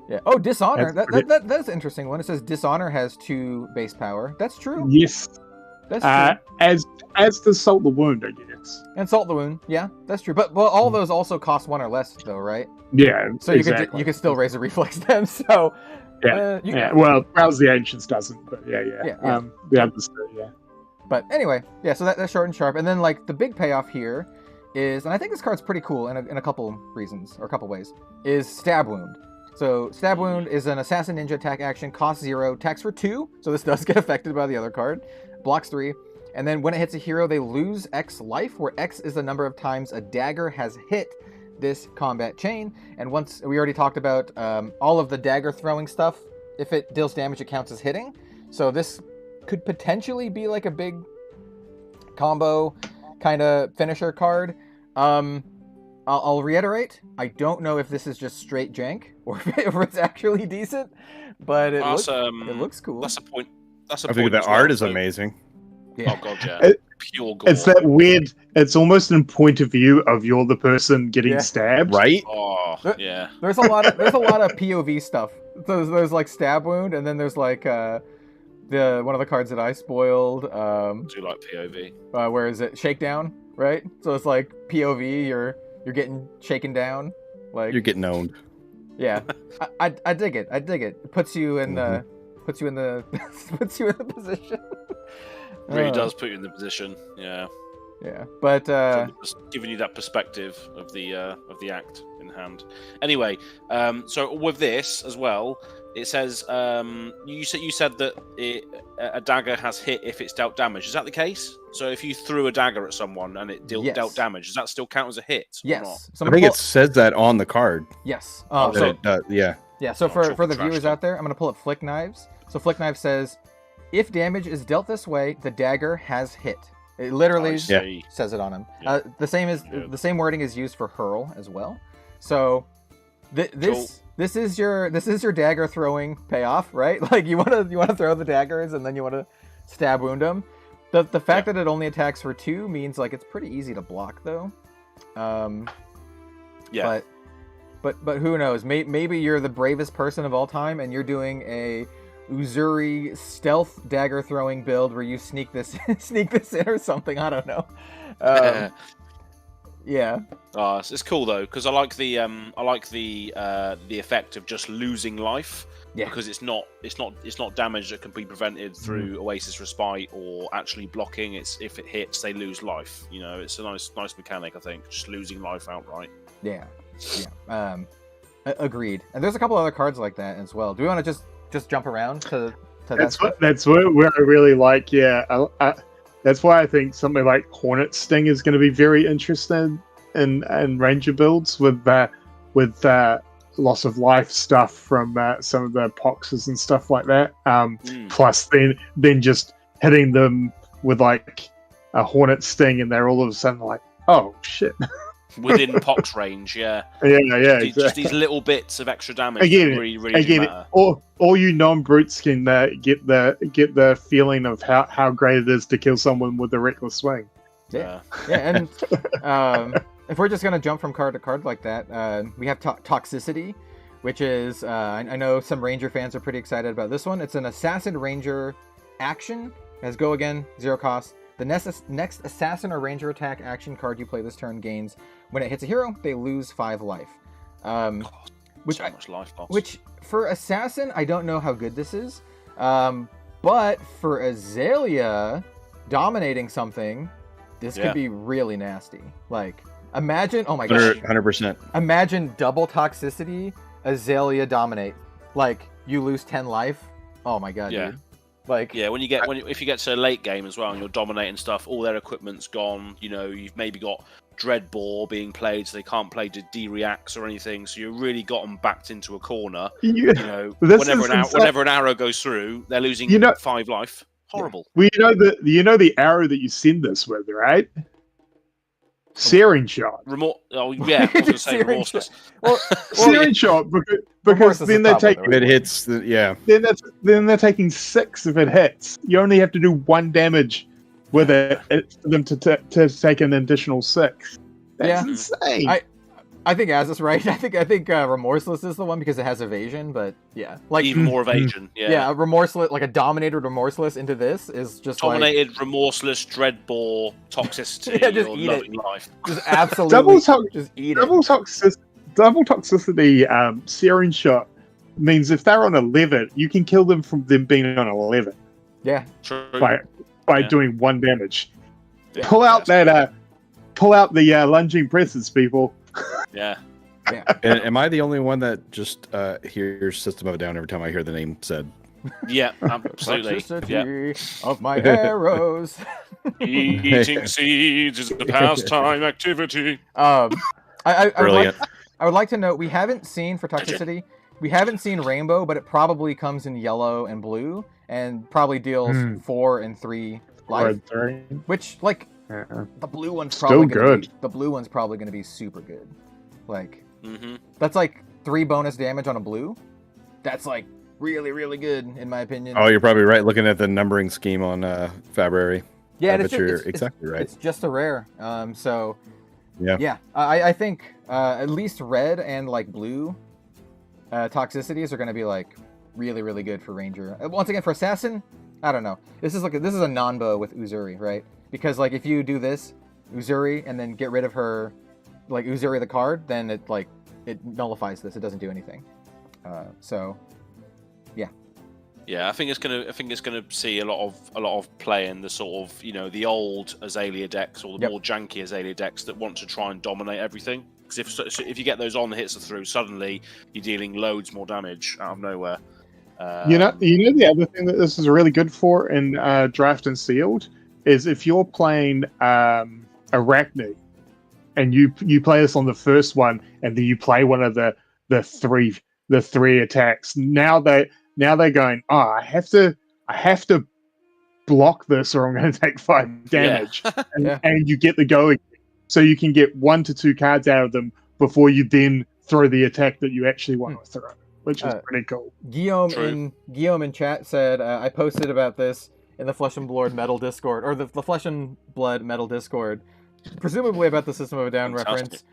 Yeah. Oh, Dishonor. That's an interesting one. It says Dishonor has 2 base power. That's true. Yes. That's true. As does Salt the Wound, I guess. And Salt the Wound. Yeah, that's true. But all those also cost 1 or less, though, right? Yeah. So you could still raise a reflex them. So yeah. Well, Rouse the Ancients doesn't, but yeah. The others do, yeah. But anyway, yeah. So that's Short and Sharp, and then like the big payoff here is, and I think this card's pretty cool in a couple reasons or a couple ways, is Stab Wound. So Stab Wound is an Assassin Ninja attack action, costs 0, attacks for 2, so this does get affected by the other card, blocks 3, and then when it hits a hero, they lose X life, where X is the number of times a dagger has hit this combat chain. And once we already talked about all of the dagger throwing stuff, if it deals damage, it counts as hitting. So this could potentially be like a big combo kind of finisher card. I'll reiterate, I don't know if this is just straight jank or if it's actually decent, but it looks cool. That's a point. I think the art is amazing. Yeah. Oh god, yeah. Pure gore. It's that weird. It's almost in point of view of you're the person getting stabbed, right? Oh, yeah. There's a lot of POV stuff. There's like Stab Wound, and then there's like one of the cards that I spoiled. Do you like POV? Where is it? Shakedown, right? So it's like POV. You're getting shaken down, like you're getting owned. Yeah, I dig it. It puts you in the position. Really does put you in the position. Yeah. Yeah, but just giving you that perspective of the act in hand. Anyway, so with this as well, it says you said that a dagger has hit if it's dealt damage. Is that the case? So if you threw a dagger at someone and it dealt damage, does that still count as a hit? Yes. I think it says that on the card. Yes. Yeah. Yeah. So for the viewers out there, I'm going to pull up Flick Knives. So Flick Knives says, if damage is dealt this way, the dagger has hit. It literally says it on him. Yeah. The same wording is used for hurl as well. So this is your dagger throwing payoff, right? Like you want to throw the daggers and then you want to stab wound them. The fact that it only attacks for 2 means like it's pretty easy to block though. But who knows? Maybe you're the bravest person of all time and you're doing a Uzuri stealth dagger throwing build where you sneak this in or something. I don't know. Yeah. It's cool though because I like the effect of just losing life. Yeah. Because it's not damage that can be prevented through Oasis Respite or actually blocking. It's if it hits, they lose life. You know, it's a nice mechanic. I think just losing life outright. Yeah. Agreed. And there's a couple other cards like that as well. Do we want to just jump around to that's where I really like. Yeah, that's why I think something like Hornet Sting is going to be very interesting in Ranger builds with loss of life stuff from some of the poxes and stuff like that. Plus, then just hitting them with like a Hornet Sting, and they're all of a sudden like, oh shit. within Pox range. Yeah, just these little bits of extra damage really do matter. All you non-brutes can get the feeling of how great it is to kill someone with a reckless swing. Yeah, and if we're just gonna jump from card to card like that, we have Toxicity, which is I know some Ranger fans are pretty excited about this one. It's an Assassin Ranger action. It has go again, 0 cost. The next Assassin or Ranger attack action card you play this turn gains. When it hits a hero, they lose 5 life. Which for Assassin, I don't know how good this is. But for Azalea dominating something, this could be really nasty. Like, imagine, oh my gosh. 100%. Imagine double Toxicity, Azalea dominate. Like, you lose 10 life. Oh my god, dude. Like, if you get to a late game as well and you're dominating stuff, all their equipment's gone. You know, you've maybe got Dreadbore being played, so they can't play to D-reacts or anything. So you really got them backed into a corner. You know, whenever an arrow goes through, they're losing 5 life. Horrible. Well, you know the arrow that you send this with, right? Searing shot. I was going to say remorseless. Searing shot because then they take if it hits. Then they're taking 6 if it hits. You only have to do 1 damage with it for them to take an additional 6. That's insane. I think Az is right. I think Remorseless is the one because it has evasion, but like even more evasion. Yeah, Remorseless, like a dominated Remorseless into this is just dominated, Remorseless, Dreadbore, Toxicity. Just eat it. Life. Just absolutely. Just eat it. Double toxicity. Searing shot means if they're on 11, you can kill them from them being on 11. Yeah, true. By doing 1 damage. Yeah, pull out the lunging presses, people. Yeah. Am I the only one that just hears System of a Down every time I hear the name said? Yeah, absolutely. Of my arrows. Eating seeds is a pastime activity. Brilliant. I would like to note we haven't seen for Toxicity. We haven't seen Rainbow, but it probably comes in yellow and blue, and probably deals 4 and 3 life. Which, like, the blue one's probably the blue one's probably going to be super good. Like, that's like 3 bonus damage on a blue. That's like really, really good in my opinion. Oh, you're probably right. Looking at the numbering scheme on February. Yeah, you're exactly right. It's just a rare. So yeah. I think at least red and like blue toxicities are going to be like really, really good for Ranger. Once again, for Assassin, I don't know. This is a non-bow with Uzuri, right? Because like if you do this Uzuri and then get rid of her, like Uzuri the card, then it nullifies this. It doesn't do anything. Yeah, I think it's gonna see a lot of play in the sort of, you know, the old Azalea decks or the more janky Azalea decks that want to try and dominate everything. Because if you get those on the hits through, suddenly you're dealing loads more damage out of nowhere. You know the other thing that this is really good for in Draft and Sealed is if you're playing Arachne and you play this on the first one and then you play one of the three attacks. Now they're going, I have to block this or I'm going to take 5 damage. And you get the go, so you can get 1 to 2 cards out of them before you then throw the attack that you actually want to throw, which is pretty cool. Guillaume in chat said, I posted about this in the Flesh and Blood Metal Discord, or the Flesh and Blood Metal Discord, presumably about the System of a Down reference.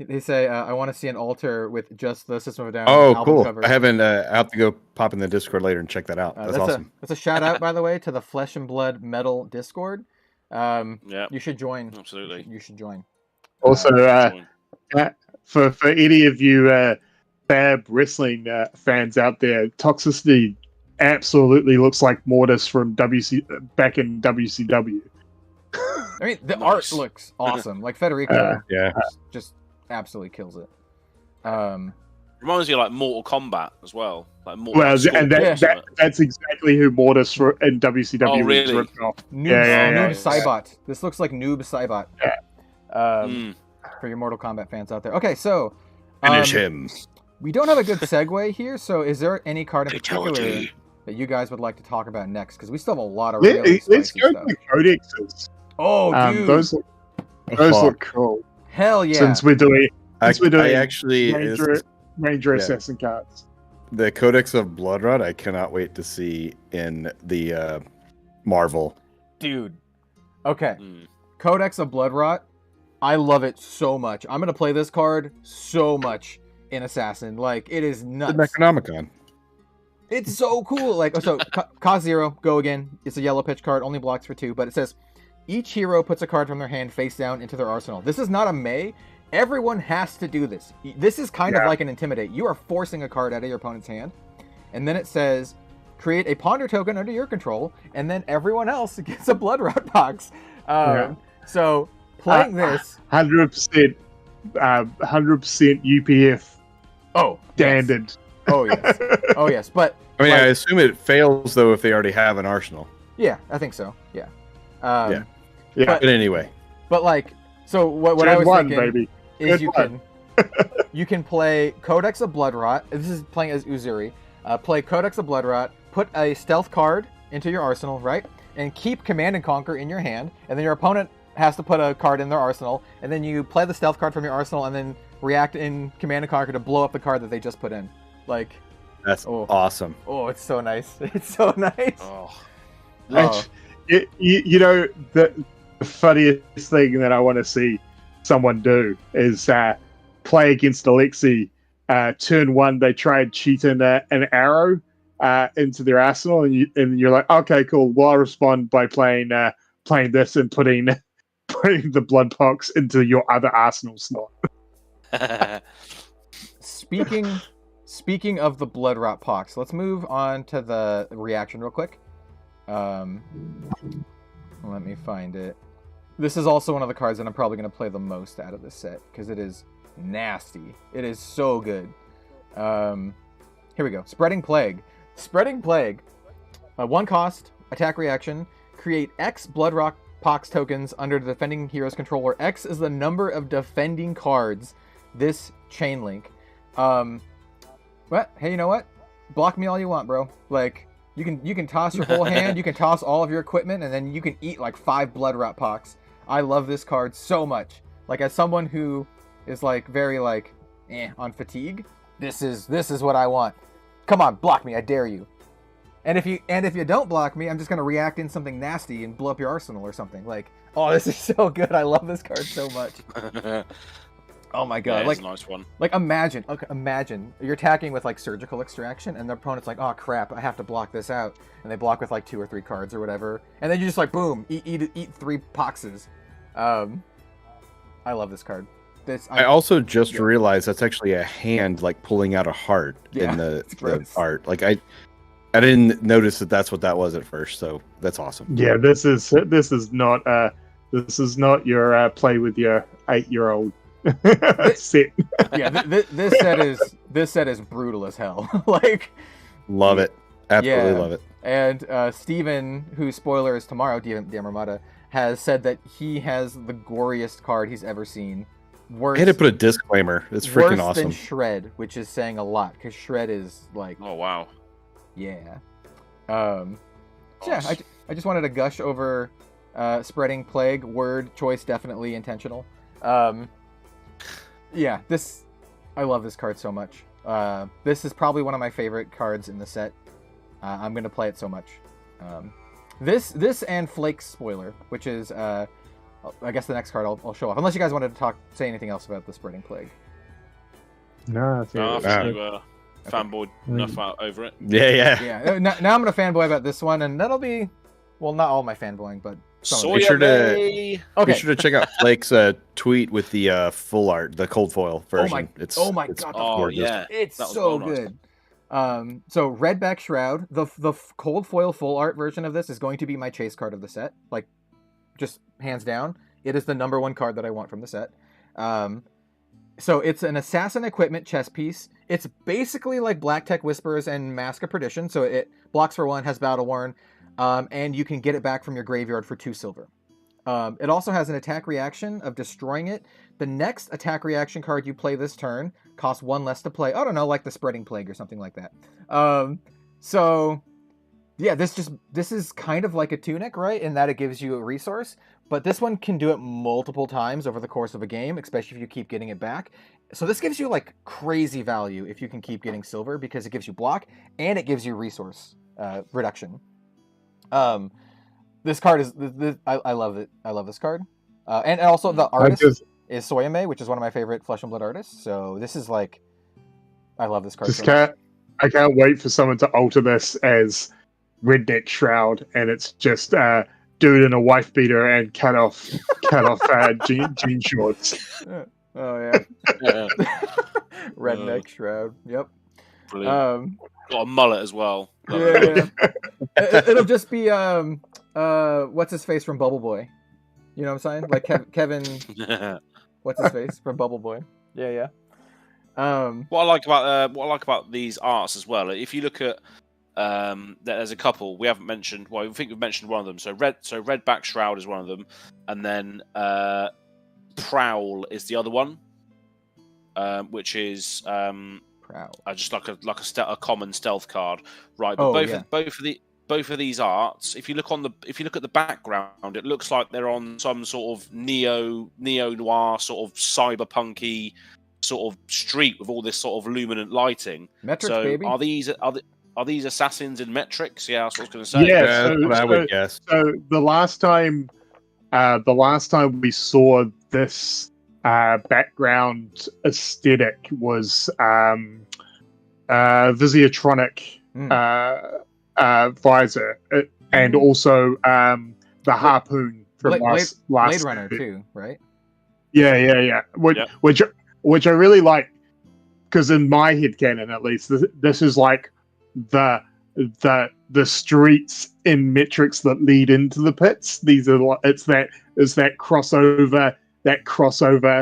They say, I want to see an altar with just the System of a Down album cool. cover. I haven't. I'll have to go pop in the Discord later and check that out. That's awesome. That's a shout out, by the way, to the Flesh and Blood Metal Discord. You should join. Absolutely. You should join. Also, for any of you FAB wrestling fans out there, Toxicity absolutely looks like Mortis from back in WCW. I mean, the art looks awesome. Like Federico, just absolutely kills it. Reminds me of like Mortal Kombat as well. Like that's exactly who Mortis in WCW really? was ripped off. Noob Saibot. This looks like Noob Saibot. For your Mortal Kombat fans out there. Okay, so finish him. We don't have a good segue here, so is there any card in particular that you guys would like to talk about next? Because we still have a lot of really Let's go stuff. to the codexes. Oh, dude. Those look cool. Hell yeah. Since we're doing I actually Ranger yeah. assassin cards. The Codex of Bloodrot. I cannot wait to see in the Marvel. Dude. Okay. Codex of Bloodrot. I love it so much. I'm gonna play this card so much in Assassin. Like, it is nuts. The Necronomicon. It's so cool. Like, so cost 0, go again. It's a yellow pitch card, only blocks for 2, but it says each hero puts a card from their hand face down into their arsenal. This is not a May. Everyone has to do this. This is kind of like an Intimidate. You are forcing a card out of your opponent's hand. And then it says, create a ponder token under your control, and then everyone else gets a Bloodrot box. So, playing this... 100% UPF standard. Yes. Oh, yes. Oh, yes. But... I mean, I assume it fails, though, if they already have an arsenal. Yeah, I think so. Yeah. But anyway. But, like... So, what I was thinking... Baby. Is you can play Codex of Bloodrot. This is playing as Uzuri. Play Codex of Bloodrot, put a stealth card into your arsenal, right? And keep Command and Conquer in your hand. And then your opponent has to put a card in their arsenal. And then you play the stealth card from your arsenal and then react in Command and Conquer to blow up the card that they just put in. Like, that's awesome. Oh, it's so nice. It's so nice. You know, the funniest thing that I want to see someone do is play against Alexi. Turn 1, they try and cheat in an arrow into their arsenal, and you're like, okay, cool. Well, I'll respond by playing this and putting the blood pox into your other arsenal slot. Speaking of the Bloodrot pox, let's move on to the reaction real quick. Let me find it. This is also one of the cards that I'm probably going to play the most out of this set, because it is nasty. It is so good. Here we go. Spreading Plague. Spreading Plague. 1 cost, attack reaction. Create X Bloodrot Pox tokens under the defending hero's control, where X is the number of defending cards this chain link. But hey, you know what? Block me all you want, bro. Like, you can toss your whole hand, you can toss all of your equipment, and then you can eat like 5 Bloodrot Pox. I love this card so much. Like, as someone who is like very like on fatigue, this is what I want. Come on, block me, I dare you. And if you don't block me, I'm just gonna react in something nasty and blow up your arsenal or something. Like, oh, this is so good. I love this card so much. Oh my god, yeah, it's a nice one. Like, imagine you're attacking with like surgical extraction, and the opponent's like, oh crap, I have to block this out, and they block with like 2 or 3 cards or whatever, and then you just like boom, eat 3 poxes. I love this card. I also just realized that's actually a hand like pulling out a heart in the art. Like I didn't notice that that's what that was at first, so that's awesome. Yeah, this is not your play with your 8-year-old set. Yeah, this set is brutal as hell. Like, love it, absolutely love it. And Steven, whose spoiler is tomorrow, Diamormata, has said that he has the goriest card he's ever seen. Worse, I had to put a disclaimer. It's freaking awesome. Worse than Shred, which is saying a lot, because Shred is like... Oh, wow. Yeah. So yeah, I just wanted to gush over Spreading Plague. Word choice definitely intentional. Yeah, I love this card so much. This is probably one of my favorite cards in the set. I'm going to play it so much. This and Flake's Spoiler, which is, I guess the next card I'll show off. Unless you guys wanted to say anything else about the Spreading Plague. No, I think fanboy enough over it. Yeah. Now I'm going to fanboy about this one, and that'll be, well, not all my fanboying, but be sure to check out Flake's tweet with the full art, the cold foil version. It's so good. So Redback Shroud, the cold foil full art version of this is going to be my chase card of the set. Like, just hands down, it is the number 1 card that I want from the set. So it's an assassin equipment chess piece. It's basically like Black Tech Whispers and Mask of Perdition. So it blocks for 1, has Battle Worn, and you can get it back from your graveyard for 2 silver. It also has an attack reaction of destroying it. The next attack reaction card you play this turn costs 1 less to play. I don't know, like the Spreading Plague or something like that. So Yeah, this is kind of like a tunic, right? In that it gives you a resource, but this one can do it multiple times over the course of a game, especially if you keep getting it back. So this gives you like crazy value if you can keep getting silver because it gives you block and it gives you resource reduction. This card is I love it. I love this card, and also the artist is Soyame, which is one of my favorite Flesh and Blood artists. So this is like, I love this card. I can't wait for someone to alter this as Redneck Shroud, and it's just dude in a wife beater and cut off jean shorts. Oh yeah. Redneck Shroud. Yep. Brilliant. Got a mullet as well. Yeah. It'll just be what's his face from Bubble Boy. You know what I'm saying? Like Kevin. What's his face from Bubble Boy? Yeah. What I like about these arts as well. If you look at there's a couple we haven't mentioned. Well, I think we've mentioned one of them. So Redback Shroud is one of them, and then Prowl is the other one, which is Prowl. Just like a common stealth card, right? But both of these arts, if you look at the background, it looks like they're on some sort of neo noir sort of cyberpunky sort of street with all this sort of luminant lighting. Metrics, so baby. Are these assassins in metrics? Yeah, that's what I was going to say. Yeah, that's what I would guess. So the last time we saw this background aesthetic was Visiatronic visor, and also the harpoon from last Blade Runner too, right? Yeah. Which I really like, because in my headcanon at least, this is like the streets in metrics that lead into the pits. These are it's that crossover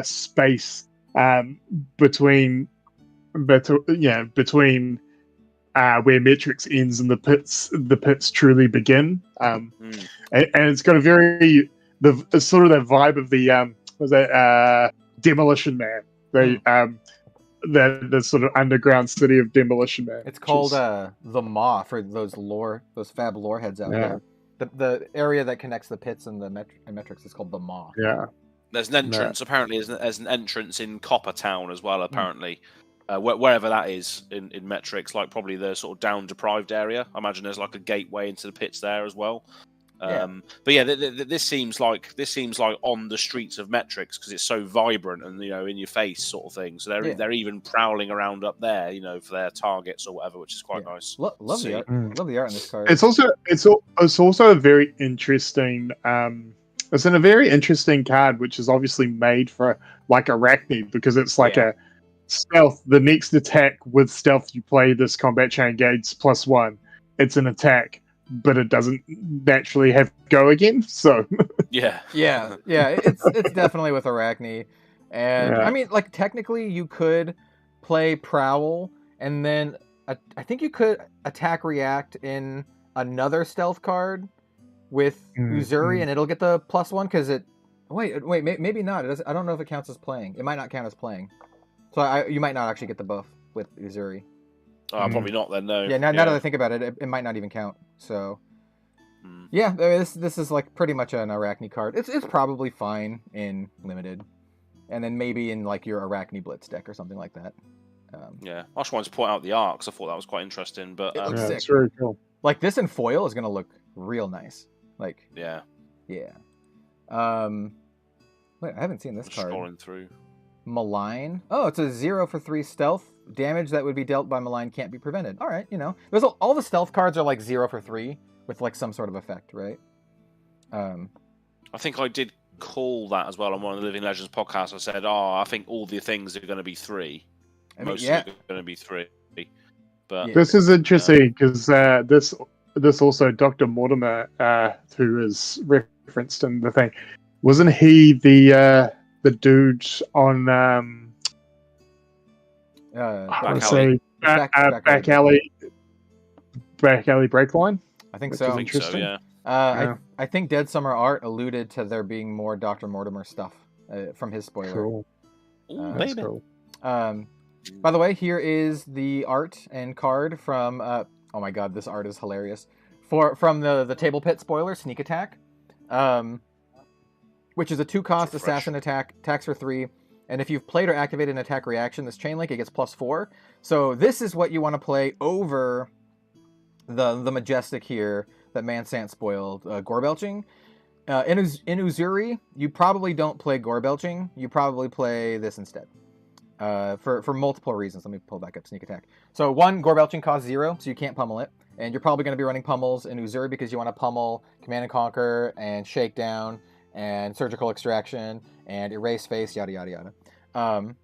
space between where metrics ends and the pits truly begin. And it's got a very it's sort of that vibe of the Demolition Man. The sort of underground city of Demolition Man. It's called the Maw for those FAB lore heads out there. The area that connects the pits and the metrics is called the Maw. Yeah. There's an entrance. Apparently, there's an entrance in Copper Town as well. Apparently, wherever that is in metrics, like probably the sort of down deprived area. I imagine there's like a gateway into the pits there as well. But yeah, this seems like on the streets of metrics because it's so vibrant and in your face sort of thing. So they're even prowling around up there, for their targets or whatever, which is quite nice. Love the art. Love the art in this card. It's also a very interesting. It's in a very interesting card, which is obviously made for like Arachne because it's like a stealth. The next attack with stealth, you play this combat chain gates +1. It's an attack, but it doesn't naturally have go again. So yeah. It's definitely with Arachne, and I mean, like technically, you could play Prowl, and then I think you could attack react in another stealth card with Uzuri, and it'll get the +1 because it. Wait, maybe not. I don't know if it counts as playing. It might not count as playing, so you might not actually get the buff with Uzuri. Probably not then. No. Yeah. Now that I think about it, it might not even count. So. Yeah, this is like pretty much an Arachne card. It's probably fine in limited, and then maybe in like your Arachne Blitz deck or something like that. I just wanted to point out the art because I thought that was quite interesting. But it looks sick. It's very cool. Like this in foil is gonna look real nice. Like yeah. Wait, I haven't seen this card. Scrolling through. Malign. Oh, it's a 0 for 3 stealth. Damage that would be dealt by Malign can't be prevented. All right, there's all the stealth cards are like 0 for 3 with like some sort of effect, right? I think I did call that as well on one of the Living Legends podcasts. I said, I think all the things are going to be 3. Most are going to be 3. But this is interesting because this also Dr. Mortimer, who is referenced in the thing, wasn't he the dude on back alley breakline? I think so. Interesting. Yeah. I think Dead Summer Art alluded to there being more Dr. Mortimer stuff from his spoiler. Cool. That's cool. By the way, here is the art and card from. Oh my god, this art is hilarious. from the Table Pit spoiler, Sneak Attack, which is a 2-cost assassin attack, attacks for 3, and if you've played or activated an attack reaction, this chain link, it gets +4. So this is what you want to play over the Majestic here that Mansant spoiled, Gore Belching. In Uzuri, you probably don't play Gore Belching. You probably play this instead. For multiple reasons. Let me pull back up Sneak Attack. So 1, Gore Belching costs 0, so you can't pummel it. And you're probably going to be running pummels in Uzuri because you want to pummel Command and Conquer and Shakedown and Surgical Extraction and Erase Face, yada yada yada. And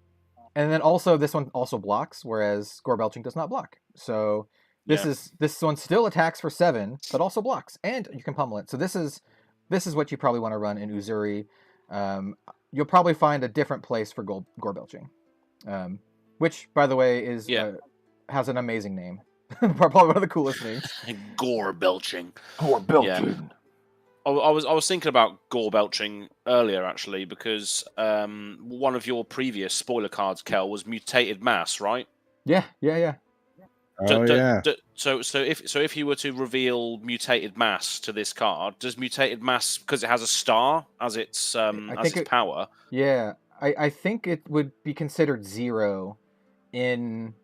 then also this one also blocks, whereas Gore Belching does not block. So this one still attacks for 7, but also blocks, and you can pummel it. So this is what you probably want to run in Uzuri. You'll probably find a different place for Gore Belching, which, by the way, is has an amazing name. Probably one of the coolest names. Gore Belching. Gore Belching. Yeah. I was thinking about Gore Belching earlier, actually, because one of your previous spoiler cards, Kel, was Mutated Mass, right? Yeah. So if you were to reveal Mutated Mass to this card, does Mutated Mass, because it has a star as its power? Yeah, I think it would be considered 0 in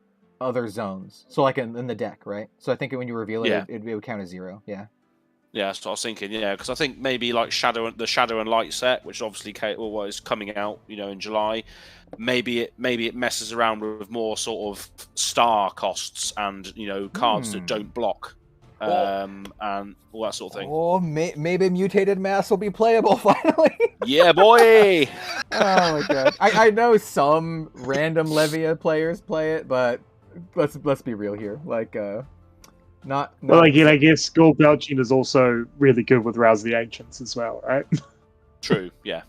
other zones. So like in the deck, right? So I think when you reveal it, it would count as 0. Yeah. Yeah, that's what I was thinking. Yeah, because I think maybe like the Shadow and Light set, which obviously is coming out, in July. Maybe it messes around with more sort of star costs and cards that don't block, and all that sort of thing. Oh, maybe Mutated Mass will be playable finally. Yeah, boy. Oh my god! I know some random Levia players play it, but let's be real here. Like, not. Well, again, I guess Gore Belching is also really good with Rouse the Ancients as well, right? True. Yeah.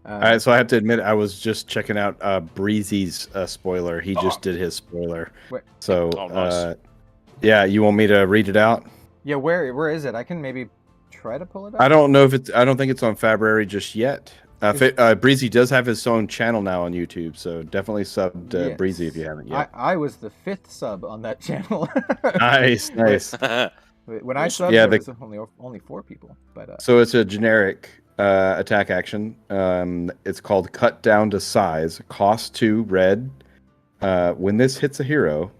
All right, so I have to admit, I was just checking out Breezy's spoiler. He just did his spoiler. So, nice. Yeah, you want me to read it out? Yeah, where is it? I can maybe try to pull it up. I don't know I don't think it's on February just yet. Breezy does have his own channel now on YouTube, so definitely sub to Breezy if you haven't yet. I was the 5th sub on that channel. Nice. When I subbed, there was only 4 people. But so it's a generic attack action. It's called Cut Down to Size. Cost 2 red. When this hits a hero,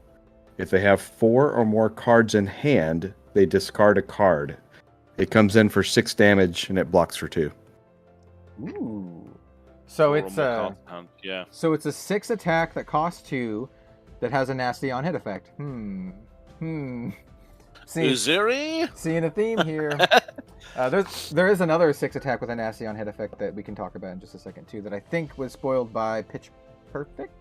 if they have 4 or more cards in hand, they discard a card. It comes in for 6 damage and it blocks for 2. Ooh. So it's So it's a 6 attack that costs 2 that has a nasty on hit effect. Seeing a theme here. There is another 6 attack with a nasty on hit effect that we can talk about in just a second too, that I think was spoiled by Pitch Perfect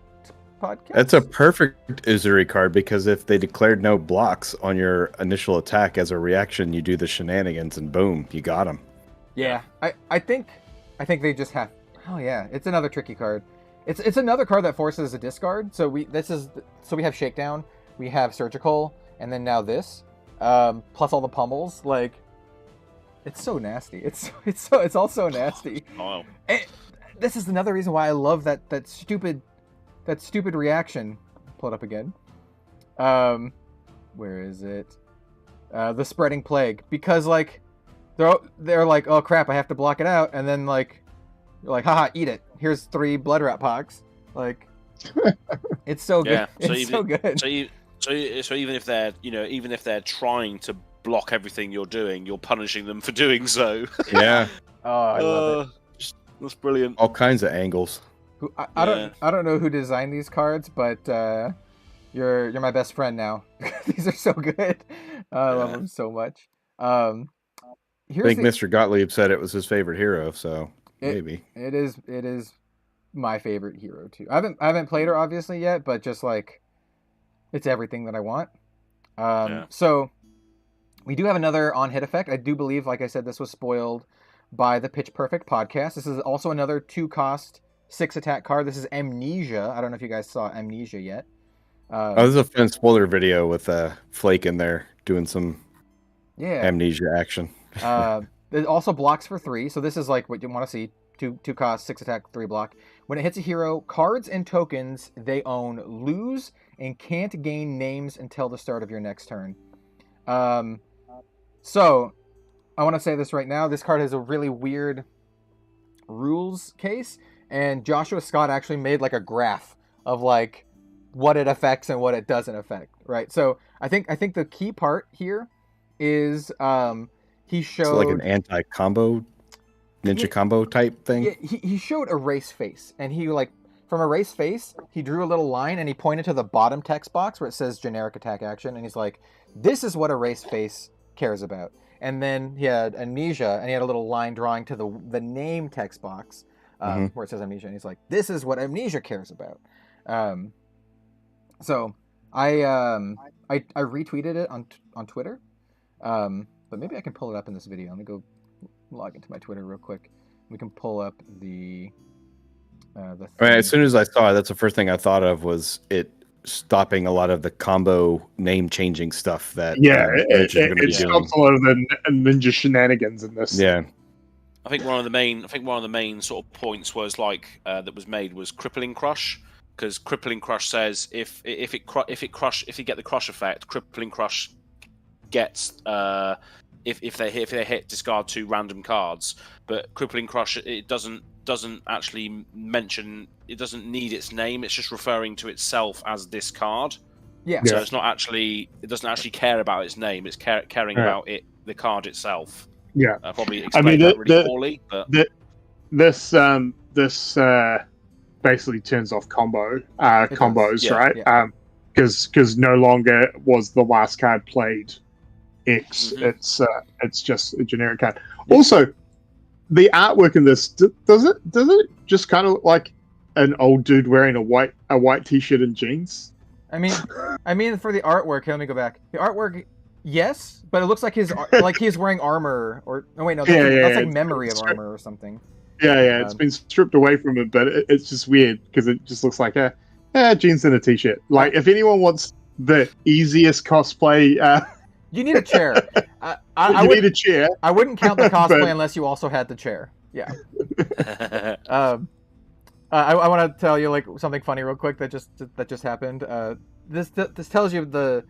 podcast. That's a perfect Uzuri card because if they declared no blocks on your initial attack as a reaction, you do the shenanigans and boom, you got them. Yeah, I think they just have. Oh yeah, it's another tricky card. It's another card that forces a discard. So we have Shakedown, we have Surgical, and then now this, plus all the pummels. Like, it's so nasty. It's all so nasty. Oh. And this is another reason why I love that stupid reaction. Pull it up again. Where is it? The Spreading Plague, because like. They're like, oh crap, I have to block it out, and then like, you're like, haha, eat it. Here's 3 blood rat pox. Like, it's so good. Yeah, it's so good. So even if they're trying to block everything you're doing, you're punishing them for doing so. Yeah. Oh, I love it. That's brilliant. All kinds of angles. I don't know who designed these cards, but you're my best friend now. These are so good. I love them so much. I think Mr. Gottlieb said it was his favorite hero, so maybe it is my favorite hero too. I haven't played her obviously yet, but just like, it's everything that I want. So we do have another on hit effect. I do believe, like I said, this was spoiled by the Pitch Perfect podcast. This is also another 2-cost 6 attack card. This is Amnesia. I don't know if you guys saw Amnesia yet. This is a fun spoiler video with Flake in there doing some Amnesia action. It also blocks for 3, so this is like what you want to see. 2 cost, 6 attack, 3 block. When it hits a hero, cards and tokens they own lose and can't gain names until the start of your next turn. So I want to say this right now. This card has a really weird rules case, and Joshua Scott actually made like a graph of like what it affects and what it doesn't affect, right? So I think the key part here is he showed So like an anti-combo ninja combo type thing. Yeah, he showed a race face, and he like from a race face he drew a little line and he pointed to the bottom text box where it says generic attack action, and he's like, this is what a race face cares about. And then he had amnesia, and he had a little line drawing to the name text box where it says amnesia, and he's like, this is what amnesia cares about. So I retweeted it on Twitter, but maybe I can pull it up in this video. Let me go log into my Twitter real quick. We can pull up the I mean, as soon as I saw it, that's the first thing I thought of was it stopping a lot of the combo name changing stuff that it stops a lot of the ninja shenanigans in this. Yeah, I think one of the main sort of points was like that was made was crippling crush, because crippling crush says if you get the crush effect, crippling crush gets if they hit discard 2 random cards, but crippling crush it doesn't actually mention, it doesn't need its name, it's just referring to itself as this card. Yeah. So it's not actually, it doesn't actually care about its name, it's caring about the card itself. Yeah. Probably explained that really poorly, but this basically turns off combos, right? Yeah. Because no longer was the last card played X. It's just a generic card. Yeah. Also, the artwork in this does it just kind of look like an old dude wearing a white t-shirt and jeans? I mean, for the artwork, let me go back. The artwork, yes, but it looks like he's wearing armor, or no, wait, no, that's like memory of armor or something. Yeah, it's been stripped away from it, but it's just weird because it just looks like jeans and a t-shirt. Like, if anyone wants the easiest cosplay, you need a chair. You need a chair. I wouldn't count the cosplay unless you also had the chair. Yeah. I want to tell you like something funny real quick that just happened. This tells you the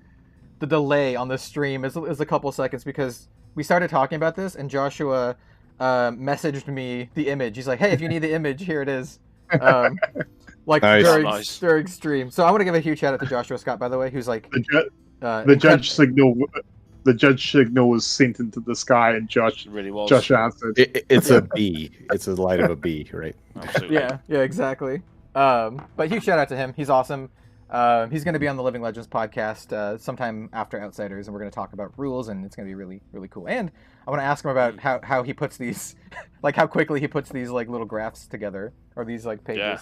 delay on the stream is a couple seconds, because we started talking about this and Joshua messaged me the image. He's like, "Hey, if you need the image, here it is." Like nice. during stream. So I want to give a huge shout out to Joshua Scott, by the way, who's like the judge signal. The judge signal was sent into the sky, and Josh really was. Josh answered. It's a B. It's a light of a B, right? Absolutely. Yeah, exactly. But huge shout out to him. He's awesome. He's going to be on the Living Legends podcast sometime after Outsiders, and we're going to talk about rules, and it's going to be really, really cool. And I want to ask him about how he puts these, like how quickly he puts these like little graphs together, or these like pages.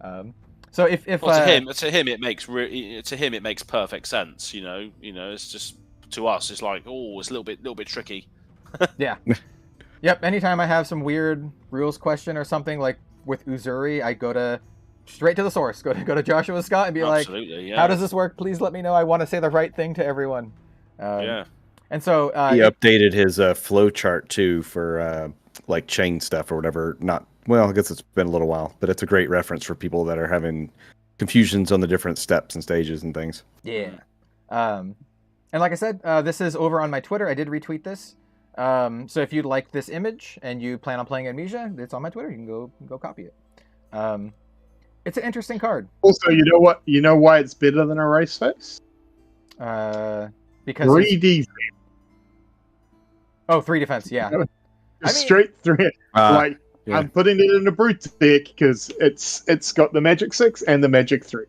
Yeah. So if to him it makes perfect sense. You know, it's just, to us it's like, oh, it's a little bit tricky. Yeah. Yep. Anytime I have some weird rules question or something like with Uzuri, I go straight to the source. Go to Joshua Scott and be like, how does this work? Please let me know. I want to say the right thing to everyone. And so he updated his flow chart too for like chain stuff or whatever. I guess it's been a little while, but it's a great reference for people that are having confusions on the different steps and stages and things. Yeah. And like I said, this is over on my Twitter. I did retweet this. So if you'd like this image and you plan on playing Amnesia, it's on my Twitter. You can go copy it. It's an interesting card. Also, you know what? You know why it's better than a race face? Because 3D. Oh, 3 defense. Yeah. Straight through it. Yeah. I'm putting it in a brute deck because it's got the Magic 6 and the Magic 3.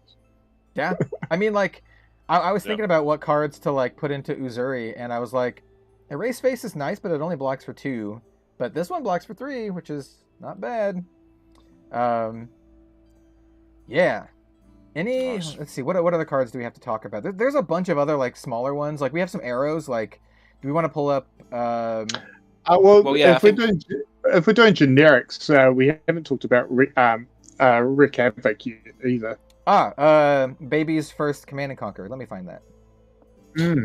Yeah. I mean, like, I was thinking about what cards to like put into Uzuri, and I was like, Erase Face is nice, but it only blocks for 2. But this one blocks for 3, which is not bad. Yeah. Nice. Let's see, what other cards do we have to talk about? There's a bunch of other like smaller ones. Like we have some arrows. Like, do we want to pull up? If we're doing generics, we haven't talked about Rick Havoc either. Baby's first Command and Conquer. Let me find that.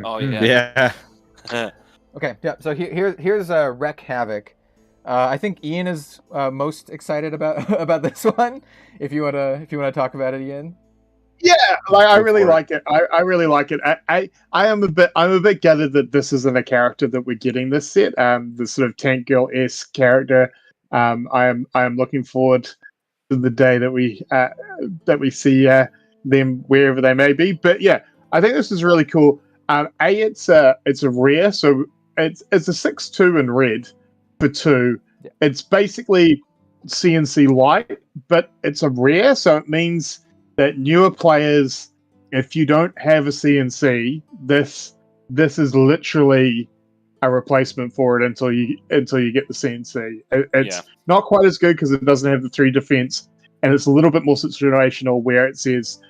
Oh yeah. Yeah. Okay, yeah. So here's Wreck Havoc. I think Ian is most excited about this one. If you wanna talk about it, Ian. Yeah, like I Go really for it. like it. I really like it. I'm a bit gutted that this isn't a character that we're getting this set. The sort of tank girl-esque character. I am looking forward to the day that we see them wherever they may be. But yeah, I think this is really cool. It's a rare, so it's a 6/2 in red for 2. Yeah. It's basically CNC light, but it's a rare, so it means that newer players, if you don't have a CNC, this is literally a replacement for it until you get the CNC. It's not quite as good because it doesn't have the 3 defense, and it's a little bit more situational where it says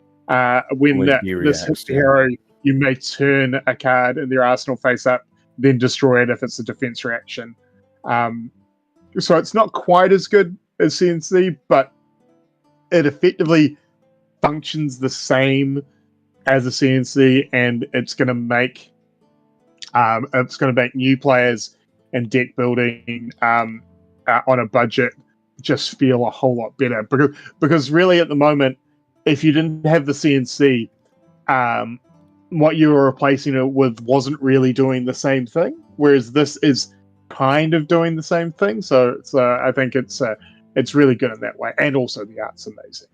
when this hits the hero, you may turn a card in their arsenal face up, then destroy it if it's a defense reaction. So it's not quite as good as CNC, but it effectively functions the same as a CNC, and it's going to make new players and deck building on a budget just feel a whole lot better, because really at the moment, if you didn't have the CNC, what you were replacing it with wasn't really doing the same thing, whereas this is kind of doing the same thing. So I think it's really good in that way, and also the art's amazing.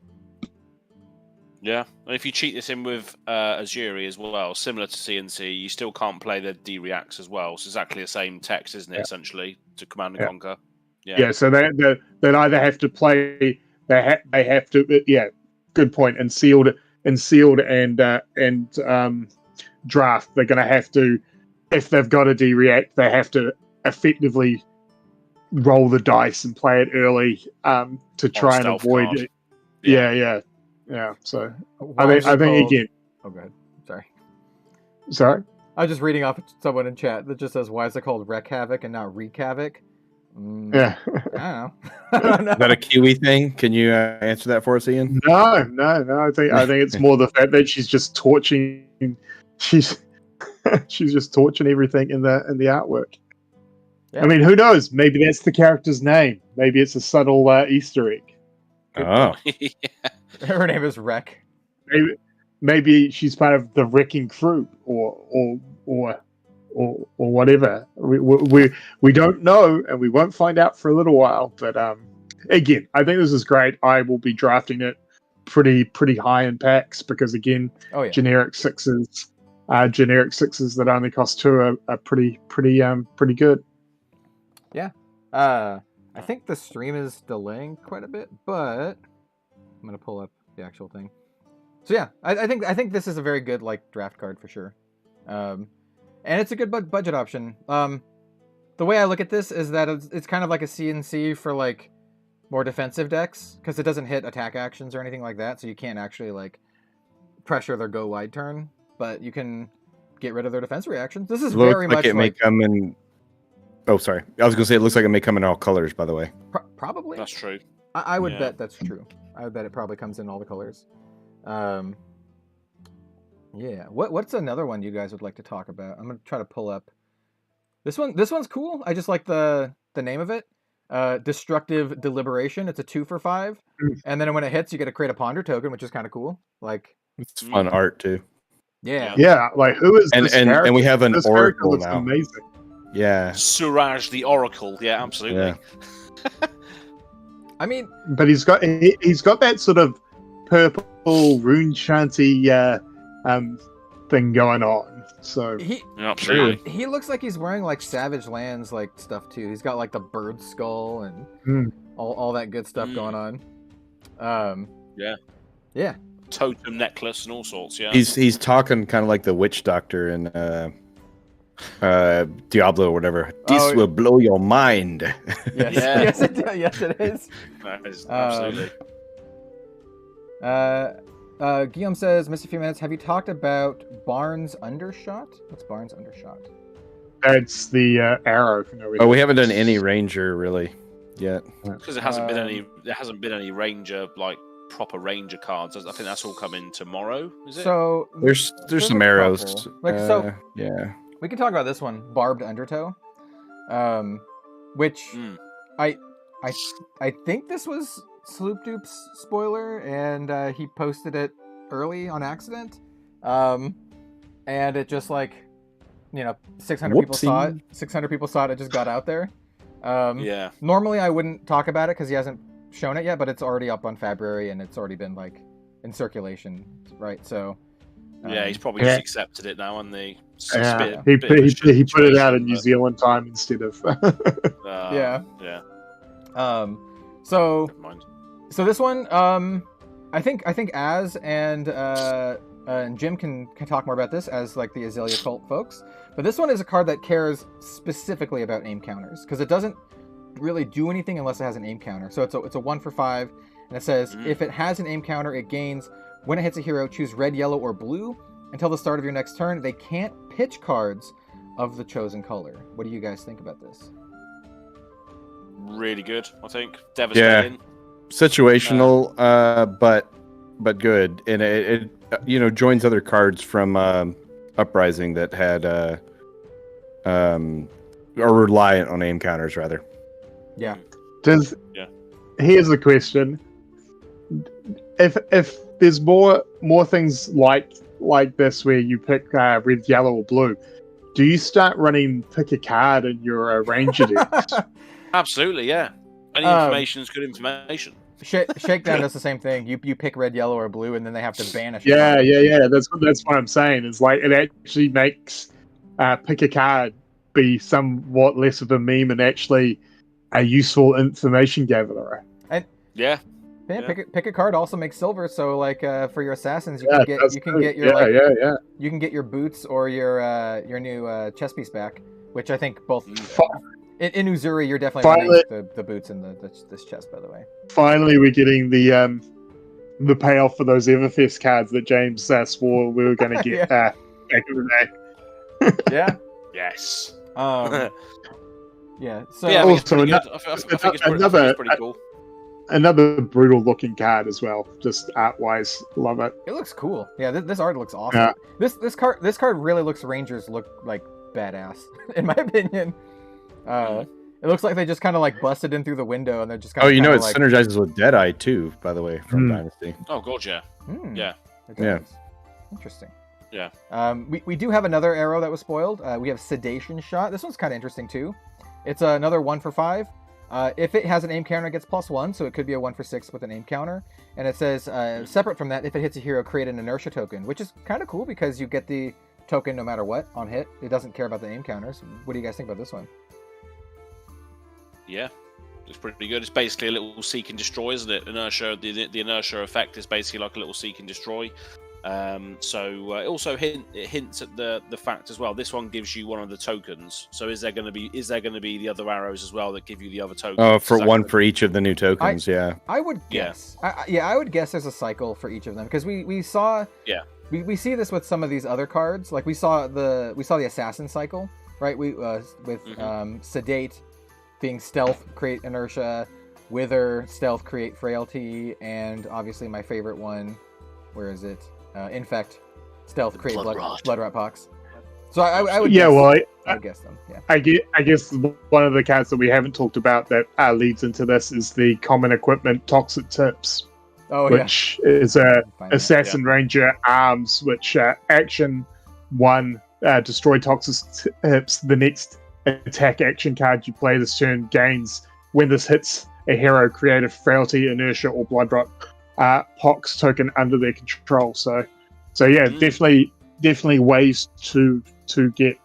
Yeah, and if you cheat this in with Azuri as well, similar to CNC, you still can't play the D-Reacts as well. So it's exactly the same text, isn't it, essentially, to Command and Conquer? Yeah, so they either have to play, they have to, good point, and sealed and draft, they're going to have to, if they've got a D-React, they have to effectively roll the dice and play it early to try and avoid it. Yeah. So I think again. Oh, go ahead. Sorry. I was just reading off someone in chat that just says, "Why is it called Wreck Havoc and not Wreak Havoc?" Yeah. I don't know. Is that a Kiwi thing? Can you answer that for us, Ian? No. I think it's more the fact that she's just torching. She's just torching everything in the artwork. Yeah. I mean, who knows? Maybe that's the character's name. Maybe it's a subtle Easter egg. Oh. Her name is Wreck. Maybe she's part of the wrecking crew, or whatever. We don't know, and we won't find out for a little while. But again, I think this is great. I will be drafting it pretty high in packs because again, generic sixes that only cost 2 are pretty good. Yeah. I think the stream is delaying quite a bit, but I'm gonna pull up the actual thing. So yeah, I think this is a very good draft card for sure, and it's a good budget option. The way I look at this is that it's kind of like a CNC for more defensive decks because it doesn't hit attack actions or anything like that, so you can't actually pressure their go wide turn, but you can get rid of their defense reactions. This is very much it may come in. Oh, sorry. I was going to say it looks like it may come in all colors, by the way. Probably. That's true. I would bet that's true. I would bet it probably comes in all the colors. Yeah. What's another one you guys would like to talk about? I'm going to try to pull up. This one's cool. I just like the name of it. Destructive Deliberation. It's a 2 for 5. And then when it hits, you get to create a ponder token, which is kind of cool. It's fun art, too. Yeah. Yeah. Who is this character? And we have an oracle now. Amazing. Yeah. Suraj the Oracle. Yeah, absolutely. Yeah. I mean, but he's got that sort of purple rune chanty thing going on. So absolutely. He looks like he's wearing Savage Lands stuff too. He's got the bird skull and all that good stuff going on. Yeah. Totem necklace and all sorts. Yeah. He's talking kind of like the witch doctor in Diablo or whatever. This will blow your mind. Yes. Yeah. Yes, it is. Absolutely. Guillaume says, missed a few minutes. Have you talked about Barnes Undershot? What's Barnes Undershot? That's the arrow. We haven't done any ranger really yet. Because there hasn't been any ranger proper ranger cards. I think that's all coming tomorrow. Is it? So there's some arrows. Yeah. We can talk about this one, Barbed Undertow, which I think this was Sloop Dupe's spoiler, and he posted it early on accident, and it just 600 people saw it. 600 people saw it. It just got out there. Yeah. Normally I wouldn't talk about it because he hasn't shown it yet, but it's already up on February and it's already been in circulation, right? So. Yeah, he's probably just accepted it now, and he put it out in New Zealand time instead of. Yeah. So this one, I think Az and Jim can talk more about this as the Azalea cult folks. But this one is a card that cares specifically about aim counters because it doesn't really do anything unless it has an aim counter. So it's a 1 for 5, and it says if it has an aim counter, it gains. When it hits a hero, choose red, yellow, or blue until the start of your next turn. They can't pitch cards of the chosen color. What do you guys think about this? Really good, I think. Devastating. Yeah. Situational, but good, and it joins other cards from Uprising that had are reliant on aim counters rather. Yeah. Here's the question: if there's more things like this where you pick red, yellow, or blue, do you start running pick a card in your ranger decks? Absolutely, yeah. Any information is good information. Shakedown does the same thing. You pick red, yellow, or blue, and then they have to banish. Yeah. That's what I'm saying. Is it actually makes pick a card be somewhat less of a meme and actually a useful information gatherer. And yeah. Pick a card also makes silver, so for your assassins you can get your boots or your new chess piece back, which I think both in Uzuri you're definitely running the boots and this chest, by the way. Finally, we're getting the payoff for those Everfest cards that James swore we were going to get back in the day. Yeah. Yes. Yeah. So yeah, I think it's pretty cool. Another brutal looking card as well, just art wise. Love it. It looks cool. Yeah, this art looks awesome. Yeah. This card really looks Rangers look like badass, in my opinion. It looks like they just kind of busted in through the window and they're just kind of. it synergizes with Deadeye too, by the way, from Dynasty. Oh god, yeah. Yeah. Yeah. Interesting. Yeah. We do have another arrow that was spoiled. We have Sedation Shot. This one's kind of interesting too. It's another 1 for 5. If it has an aim counter, it gets +1, so it could be a 1 for 6 with an aim counter. And it says, separate from that, if it hits a hero, create an inertia token, which is kind of cool because you get the token no matter what on hit. It doesn't care about the aim counters. What do you guys think about this one? Yeah, it's pretty good. It's basically a little seek and destroy, isn't it? Inertia, the inertia effect is basically like a little seek and destroy. It also hints at the fact as well. This one gives you one of the tokens. So is there going to be the other arrows as well that give you the other tokens? Oh, for one for each of the new tokens. I would guess. I would guess there's a cycle for each of them because we saw. Yeah. We see this with some of these other cards. Like we saw the assassin cycle, right? Sedate being stealth, create inertia, wither, stealth, create frailty, and obviously my favorite one. Where is it? Infect, stealth, create blood rot pox. So I would I guess them. Yeah. I guess one of the cards that we haven't talked about that leads into this is the common equipment Toxic Tips, which is a assassin ranger arms, which action 1 destroy Toxic Tips. The next attack action card you play this turn gains when this hits a hero, create a frailty, inertia, or blood rot pox token under their control. So yeah, definitely ways to get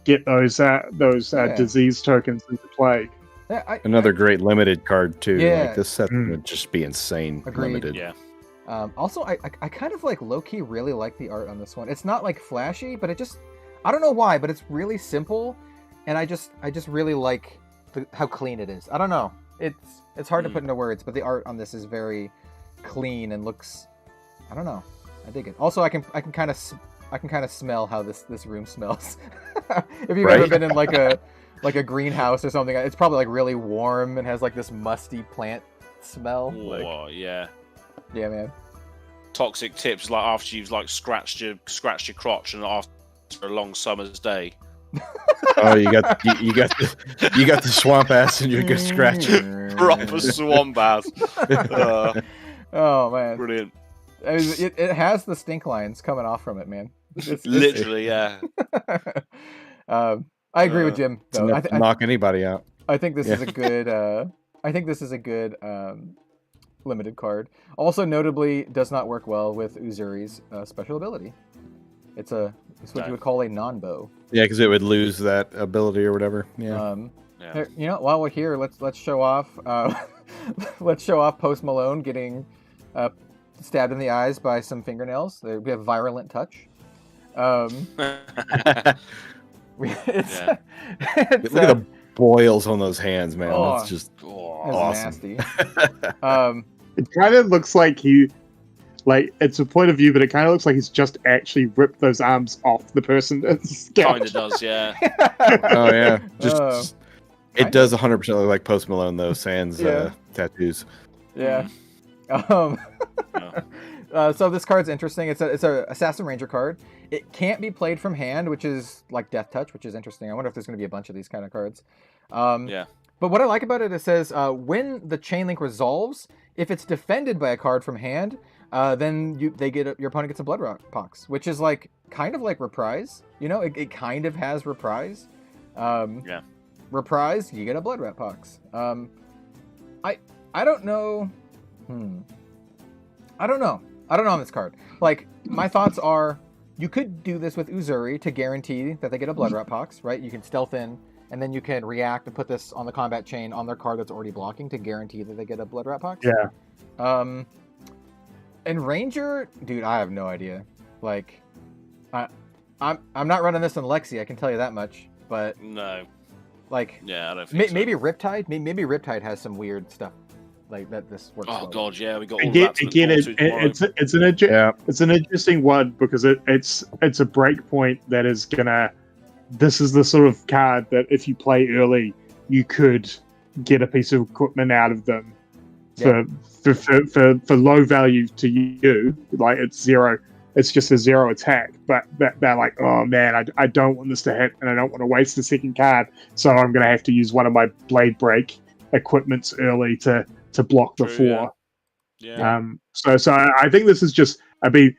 those disease tokens into play. Yeah, another great limited card too. Yeah, this set would just be insane. Agreed. Limited. Yeah. Also, I kind of low key really like the art on this one. It's not flashy, but I don't know why, but it's really simple, and I just really like how clean it is. I don't know. It's hard to put into words, but the art on this is very clean and looks. I don't know. I dig it. Also, I can kind of smell how this room smells. If you've ever been in a greenhouse or something, it's probably really warm and has this musty plant smell. Oh yeah. Yeah, man. Toxic Tips after you've scratched your crotch and after a long summer's day. Oh, you got the swamp ass and you're gonna scratch it. Proper swamp ass. Oh man, brilliant. I mean, it has the stink lines coming off from it, man. It's Literally, yeah. I agree with Jim, It's though. enough to knock anybody out. I think this is a good. I think this is a good limited card. Also, notably, does not work well with Uzuri's special ability. It's what you would call a non-bow. Yeah, because it would lose that ability or whatever. Yeah. Yeah. You know, while we're here, let's show off. Let's show off Post Malone getting stabbed in the eyes by some fingernails. We have virulent touch. It's, Yeah. it's, Look at the boils on those hands, man. Oh. That's just it's awesome. nasty. It kind of looks like it's a point of view, but it kind of looks like he's just actually ripped those arms off the person. Kind of does, yeah. Oh yeah, just it does 100% look like Post Malone though. Sans tattoos. Yeah. Yeah. So this card's interesting. It's a Assassin Ranger card. It can't be played from hand, which is like Death Touch, which is interesting. I wonder if there's going to be a bunch of these kind of cards. Yeah. But what I like about it, it says when the chain link resolves, if it's defended by a card from hand, then your opponent gets a Blood Pox, which is like kind of like Reprise. You know, it kind of has Reprise. Yeah. Reprise, you get a Blood Pox. I don't know. I don't know on this card. Like, my thoughts are, you could do this with Uzuri to guarantee that they get a Blood Pox, right? You can stealth in, and then you can react and put this on the combat chain on their card that's already blocking to guarantee that they get a Blood Pox. Yeah. And Ranger, dude, I have no idea. Like, I'm not running this on Lexi, I can tell you that much. But No. like, Yeah, I don't think so. maybe Riptide. Maybe Riptide has some weird stuff like that. This works. Oh well. god, yeah, we got all Again, that. to look forward to it's an interesting one because it's a break point that is gonna. This is the sort of card that if you play early, you could get a piece of equipment out of them for low value to you. Like it's zero. It's just a 0 attack, but they're like, oh man, I don't want this to hit, and I don't want to waste the second card, so I'm going to have to use one of my Blade Break equipments early to block the 4. Yeah. So I think this is just. I mean,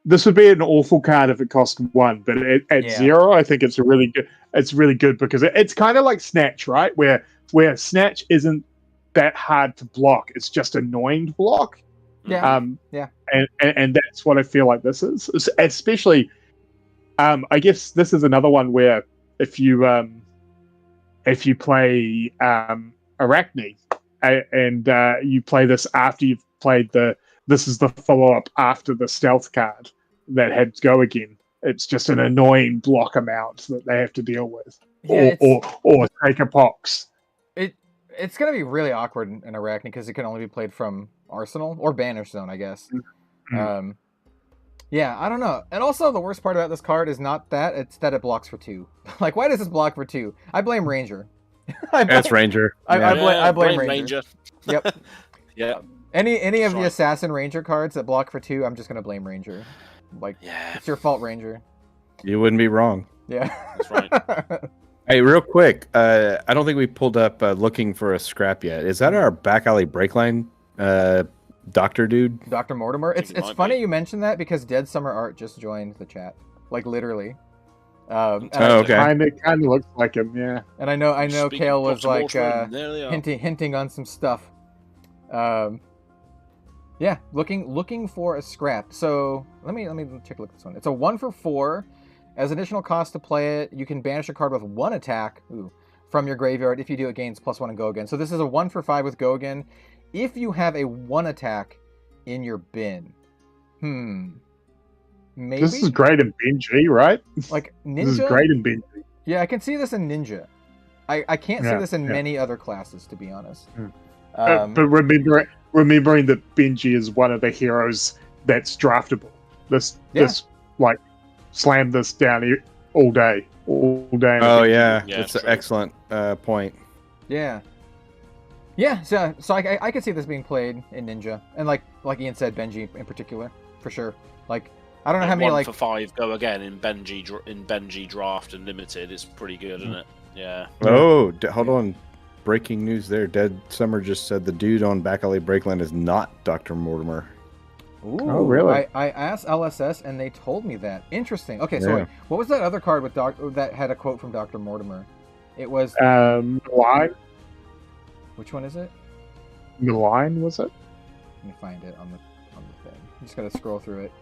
this would be an awful card if it cost 1, but at 0, I think it's really good. It's really good because it's kind of like Snatch, right? Where Snatch isn't that hard to block; it's just annoying to block. Yeah. And that's what I feel like this is, especially. I guess this is another one where if you play Arachne and you play this after you've played this is the follow up after the stealth card that had Go Again. It's just an annoying block amount that they have to deal with, or take a pox. It's gonna be really awkward in Arachne because it can only be played from Arsenal or Banish Zone, I guess. Mm-hmm. Yeah, I don't know. And also, the worst part about this card is not that; it's that it blocks for 2. Like, why does this block for 2? I blame Ranger. That's Ranger. I blame Ranger. Yep. Yeah. Any of the Right. Assassin Ranger cards that block for 2, I'm just gonna blame Ranger. Like, Yeah. it's your fault, Ranger. You wouldn't be wrong. Yeah. That's right. Hey, real quick, I don't think we pulled up looking for a scrap yet. Is that our back alley break line doctor dude? Dr. Mortimer. It's it might funny be. you mentioned that because Dead Summer Art just joined the chat. Like, literally. And Oh, okay. Kind of looks like him, yeah. And I know Speaking Kale of was like Mortimer, there they are. hinting on some stuff. Yeah, looking for a scrap. So let me take a look at this one. It's a 1 for 4. As additional cost to play it, you can banish a card with 1 attack from your graveyard. If you do, it gains +1 and Go Again. So this is a 1 for 5 with Go Again. If you have a 1 attack in your bin, maybe This is great in Benji, right? like Ninja. This is great in Benji. Yeah, I can see this in Ninja. I can't see this in many other classes, to be honest. But remembering that Benji is one of the heroes that's draftable. This like slam this down here all day. Oh yeah, Yeah, that's an true. excellent point. Yeah. So I could see this being played in Ninja, and like Ian said, Benji in particular, for sure. Like, I don't know how many 1 like for 5 Go Again in Benji Draft and Limited is pretty good, isn't it? Yeah. Oh, hold on. Breaking news there. Dead Summer just said the dude on back alley breakline is not Dr. Mortimer. Ooh, Oh, really? I asked LSS and they told me that. Interesting. Okay, so Yeah. wait, what was that other card with that had a quote from Dr. Mortimer? It was Malign? which one is it? Malign, was it? Let me find it on the thing. I'm just gonna scroll through it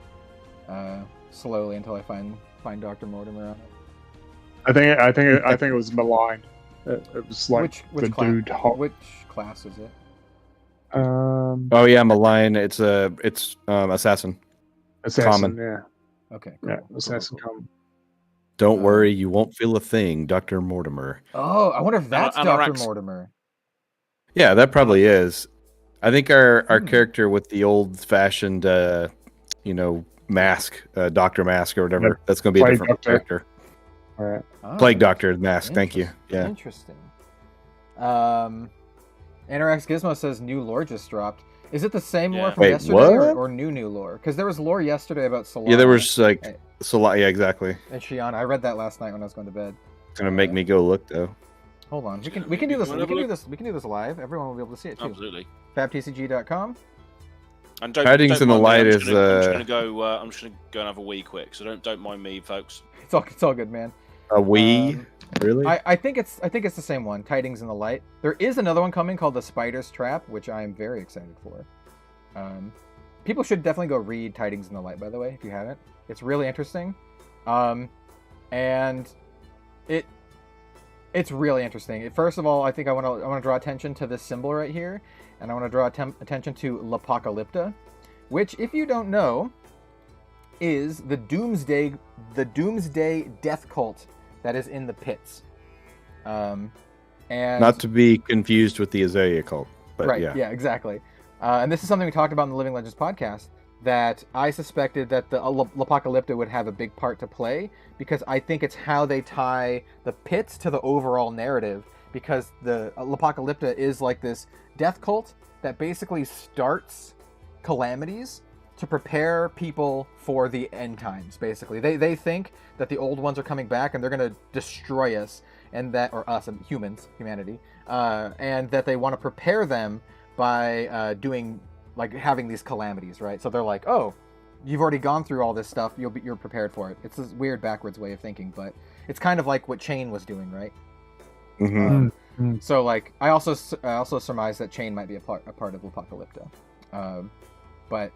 slowly until I find Dr. Mortimer on it. I think it was Malign. It was like Which the class? dude. Which class is it? Oh yeah, Malign. It's assassin. Assassin. Common. Yeah, Okay. yeah, Cool. assassin. Common. Don't worry, you won't feel a thing, Dr. Mortimer. Oh, I wonder if that's And Dr. Arax. Mortimer. Yeah, that probably is. I think our character with the old-fashioned, mask, doctor mask or whatever, Yep. that's going to be a Plague different Doctor. character. All right. Oh, Plague Doctor mask. Thank you. Yeah. Interesting. Anorax Gizmo says new lore just dropped. Is it the same lore Yeah. from Wait, yesterday what? or new lore? Because there was lore yesterday about Solana. Yeah, there was like yeah, exactly. and Shiana. I read that last night when I was going to bed. It's gonna make me go look though. Hold on, we can do this. Wanna We have can a do this. We can do this live. Everyone will be able to see it too. Absolutely. FabTCG.com. And Tidings in the mind me, light I'm is, just gonna go. I'm just gonna go and have a wee quick. So don't mind me, folks. It's all good, man. A Wii, really? I think it's the same one. Tidings in the light. There is another one coming called the Spider's Trap, which I am very excited for. People should definitely go read Tidings in the Light, by the way, if you haven't. It's really interesting, and it's really interesting. First of all, I think I want to draw attention to this symbol right here, and I want to draw attention to L'apocalypta, which, if you don't know, is the doomsday death cult that is in the pits. And Not to be confused with the Azalea cult, but right, yeah. exactly. And this is something we talked about in the Living Legends podcast, that I suspected that the L'apocalypta would have a big part to play, because I think it's how they tie the pits to the overall narrative, because the L'apocalypta is like this death cult that basically starts calamities to prepare people for the end times, basically. They think that the old ones are coming back and they're going to destroy us, and that, or us, humanity, and that they want to prepare them by having these calamities, right? So they're like, oh, you've already gone through all this stuff, you're prepared for it. It's this weird backwards way of thinking, but it's kind of like what Chain was doing, right? Mm-hmm. So like, I also surmise that Chain might be a part of L'apocalypta. But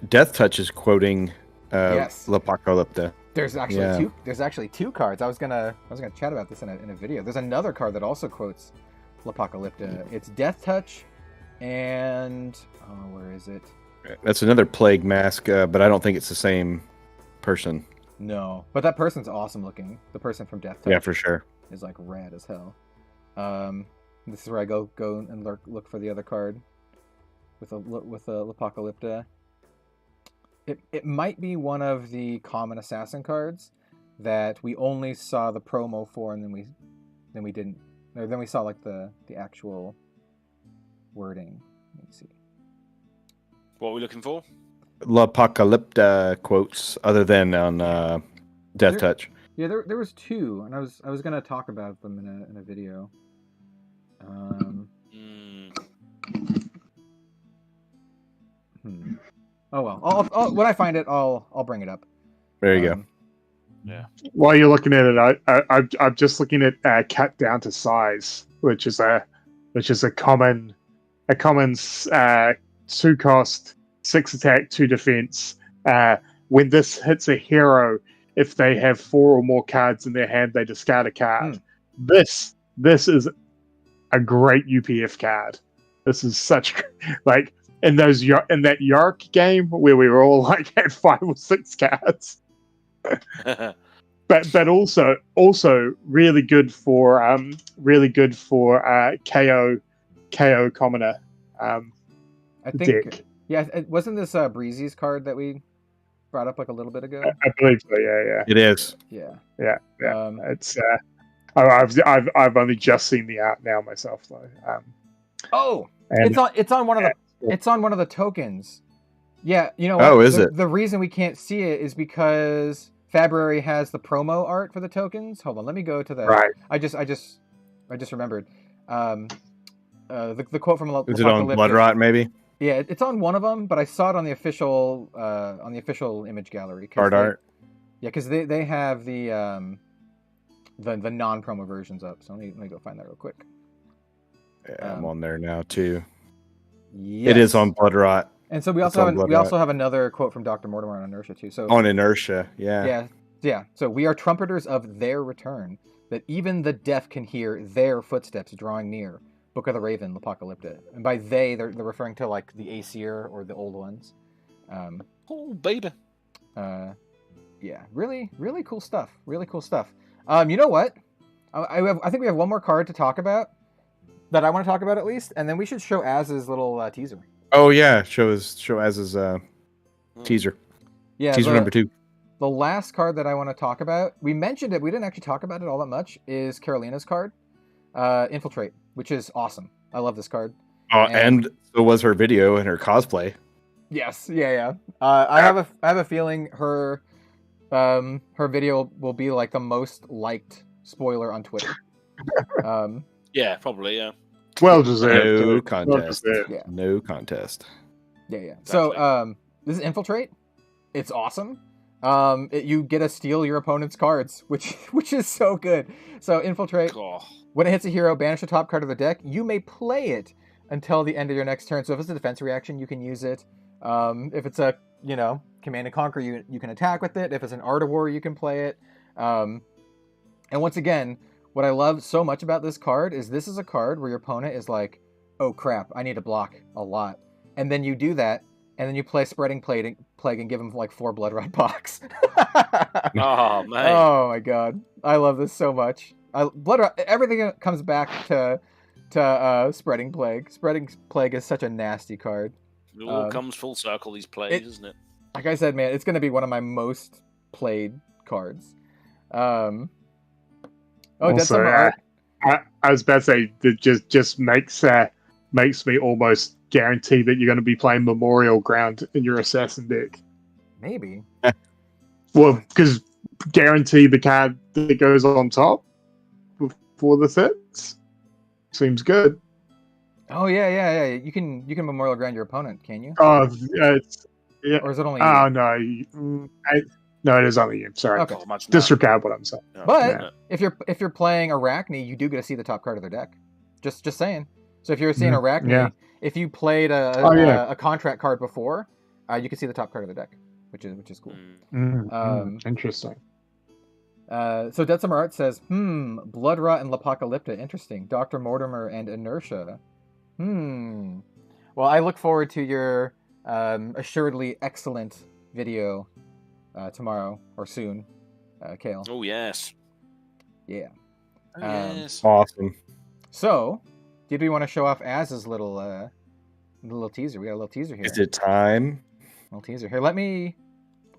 Death Touch is quoting yes. L'Apocalypta. There's actually two cards. I was gonna chat about this in a video. There's another card that also quotes L'Apocalypta. It's Death Touch, and where is it? That's another Plague mask, but I don't think it's the same person. No, but that person's awesome looking. The person from Death Touch. Yeah, for sure. Is like rad as hell. This is where I go and look for the other card with L'Apocalypta. It might be one of the common assassin cards that we only saw the promo for, and then we didn't. Or then we saw like the actual wording. Let me see. What are we looking for? L'Apocalypta quotes, other than on Death Touch. Yeah, there was two, and I was gonna talk about them in a video. Oh well. I'll when I find it, I'll bring it up. There you go. Yeah. While you're looking at it, I'm just looking at cut down to size, which is a common 2 cost, 6 attack, 2 defense. When this hits a hero, if they have 4 or more cards in their hand, they discard a card. This is a great UPF card. This is such like in that Yark game where we were all like had 5 or 6 cards. but also really good for KO commoner. I think deck. Yeah, wasn't this Breezy's card that we brought up like a little bit ago? I believe so. Yeah. It is. Yeah. It's I've only just seen the art now myself though. It's on one of the tokens. Yeah, you know what? Oh, is it? The reason we can't see it is because February has the promo art for the tokens. Hold on, let me go to that. Right. I just remembered. The quote from Is it on Blood Rot maybe? Yeah, it's on one of them, but I saw it on the official image gallery. Card art. Yeah, because they have the non-promo versions up. So let me go find that real quick. Yeah, I'm on there now too. Yes. It is on Blood Rot. And so we also have another quote from Dr. Mortimer on Inertia too. So on Inertia, yeah. Yeah. So we are trumpeters of their return, that even the deaf can hear their footsteps drawing near. Book of the Raven, Apocalypta. And by they're referring to like the Aesir or the old ones. Oh, baby. Yeah, really, really cool stuff. Really cool stuff. You know what? I think we have one more card to talk about that I want to talk about at least, and then we should show Az's little teaser. Oh yeah, show Az's teaser. Yeah, teaser number 2. The last card that I want to talk about, we mentioned it, we didn't actually talk about it all that much, is Carolina's card, Infiltrate, which is awesome. I love this card. And so was her video and her cosplay. Yes, yeah. I have a feeling her video will be like the most liked spoiler on Twitter. Yeah, probably, yeah. Well deserved. No contest. Yeah. No contest. Yeah. Exactly. So this is Infiltrate. It's awesome. You get to steal your opponent's cards, which is so good. So Infiltrate. Oh. When it hits a hero, banish the top card of the deck. You may play it until the end of your next turn. So if it's a defense reaction, you can use it. If it's a Command and Conquer, you can attack with it. If it's an Art of War, you can play it. And once again, what I love so much about this card is this is a card where your opponent is like, oh crap, I need to block a lot. And then you do that, and then you play Spreading Plague and give him like 4 Blood Rot box. Oh, man. Oh my god. I love this so much. Blood Rot, everything comes back to Spreading Plague. Spreading Plague is such a nasty card. It all comes full circle, these plays, isn't it? Like I said, man, it's going to be one of my most played cards. Also, I was about to say that just makes me almost guarantee that you're going to be playing Memorial Ground in your Assassin deck. Maybe. Well, because guarantee the card that goes on top before the sets seems good. Oh yeah. You can Memorial Ground your opponent, can you? Oh, yeah. Or is it only? Oh no, no, it is only you. Sorry, okay. Disregard what I'm saying. But if you're playing Arachne, you do get to see the top card of their deck. Just saying. So if you're seeing Arachne, if you played a contract card before, you can see the top card of the deck, which is cool. Interesting. So Dead Summer Art says, Blood Rot and Apocalypta, interesting. Dr. Mortimer and Inertia. Well, I look forward to your assuredly excellent video tomorrow or soon, Kale. Oh, yes. Yeah. Yes. Awesome. So, did we want to show off Az's little teaser? We got a little teaser here. Is it time? Little teaser here. Let me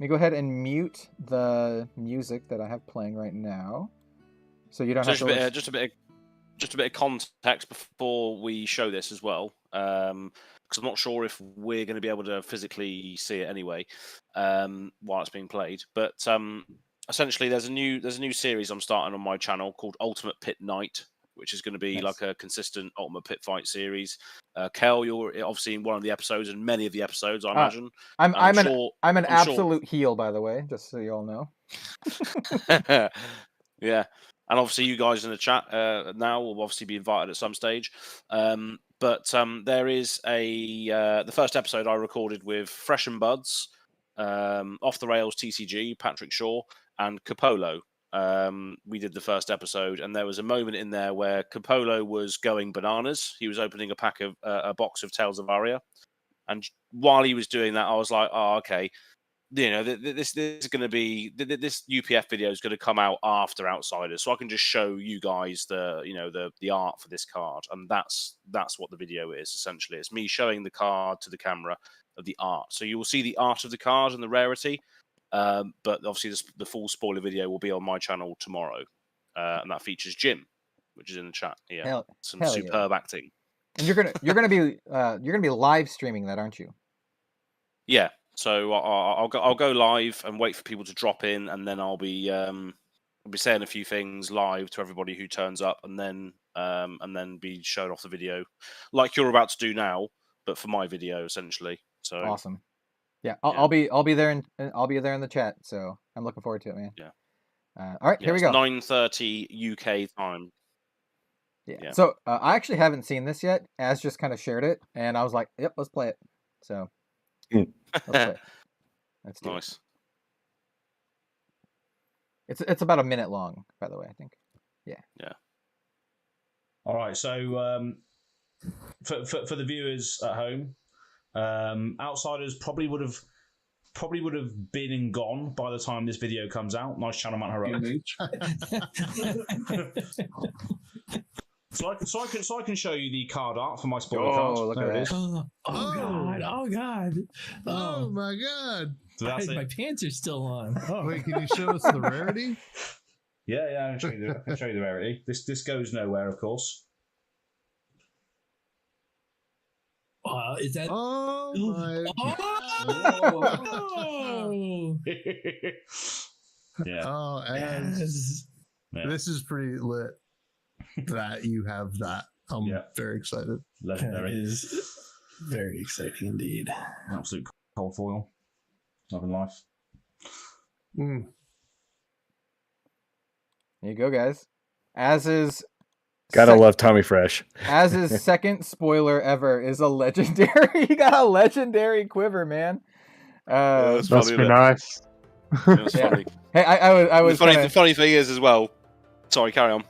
go ahead and mute the music that I have playing right now, so you don't have to. Just a bit of context before we show this as well, because I'm not sure if we're going to be able to physically see it anyway while it's being played. But essentially, there's a new series I'm starting on my channel called Ultimate Pit Night, which is going to be like a consistent Ultimate Pit Fight series. Kel, you're obviously in one of the episodes and many of the episodes, I imagine. I'm an absolute heel, by the way, just so you all know. Yeah. And obviously, you guys in the chat now will obviously be invited at some stage. But there is the first episode I recorded with Fresh and Buds, Off the Rails TCG, Patrick Shaw, and Capolo. We did the first episode, and there was a moment in there where Capolo was going bananas. He was opening a box of Tales of Aria, and while he was doing that, I was like, "Oh, okay." This is going to be this UPF video is going to come out after Outsiders, so I can just show you guys the art for this card, and that's what the video is essentially. It's me showing the card to the camera of the art, so you will see the art of the card and the rarity. But obviously, the full spoiler video will be on my channel tomorrow, and that features Jim, which is in the chat here. Some superb acting. And you're gonna be live streaming that, aren't you? Yeah. So I'll go live and wait for people to drop in, and then I'll be saying a few things live to everybody who turns up, and then be showing off the video like you're about to do now. but for my video essentially. So Awesome. Yeah, I'll be there in the chat. So I'm looking forward to it, man. Yeah. All right, here we go. 9:30 UK time. Yeah. So I actually haven't seen this yet. Az just kind of shared it, and I was like, "Yep, let's play it." So let's play it. Let's do Nice. it. It's about a minute long, by the way. I think. Yeah. All right. So for the viewers at home, outsiders probably would have been and gone by the time this video comes out. Nice channel, man. So I can show you the card art for my spoiler card. Look at that. Oh God! Oh my God! So that's My it. pants are still on. Oh. Wait, can you show us the rarity? Yeah, I can show you the rarity. This goes nowhere, of course. Is that? Oh my! Oh! Yeah. Oh, and Yes. Yeah. this is pretty lit. That you have that. I'm Yeah. very excited. That Legendary. is very exciting indeed. Absolute cold foil. Loving life. Mm. There you go, guys. Az's Gotta love Tommy Fresh. Az's second spoiler ever is a legendary. He got a legendary quiver, man. That's Must funny, be isn't it? nice. That's Yeah. funny. Hey, I was The funny thing is as well. Sorry, carry on.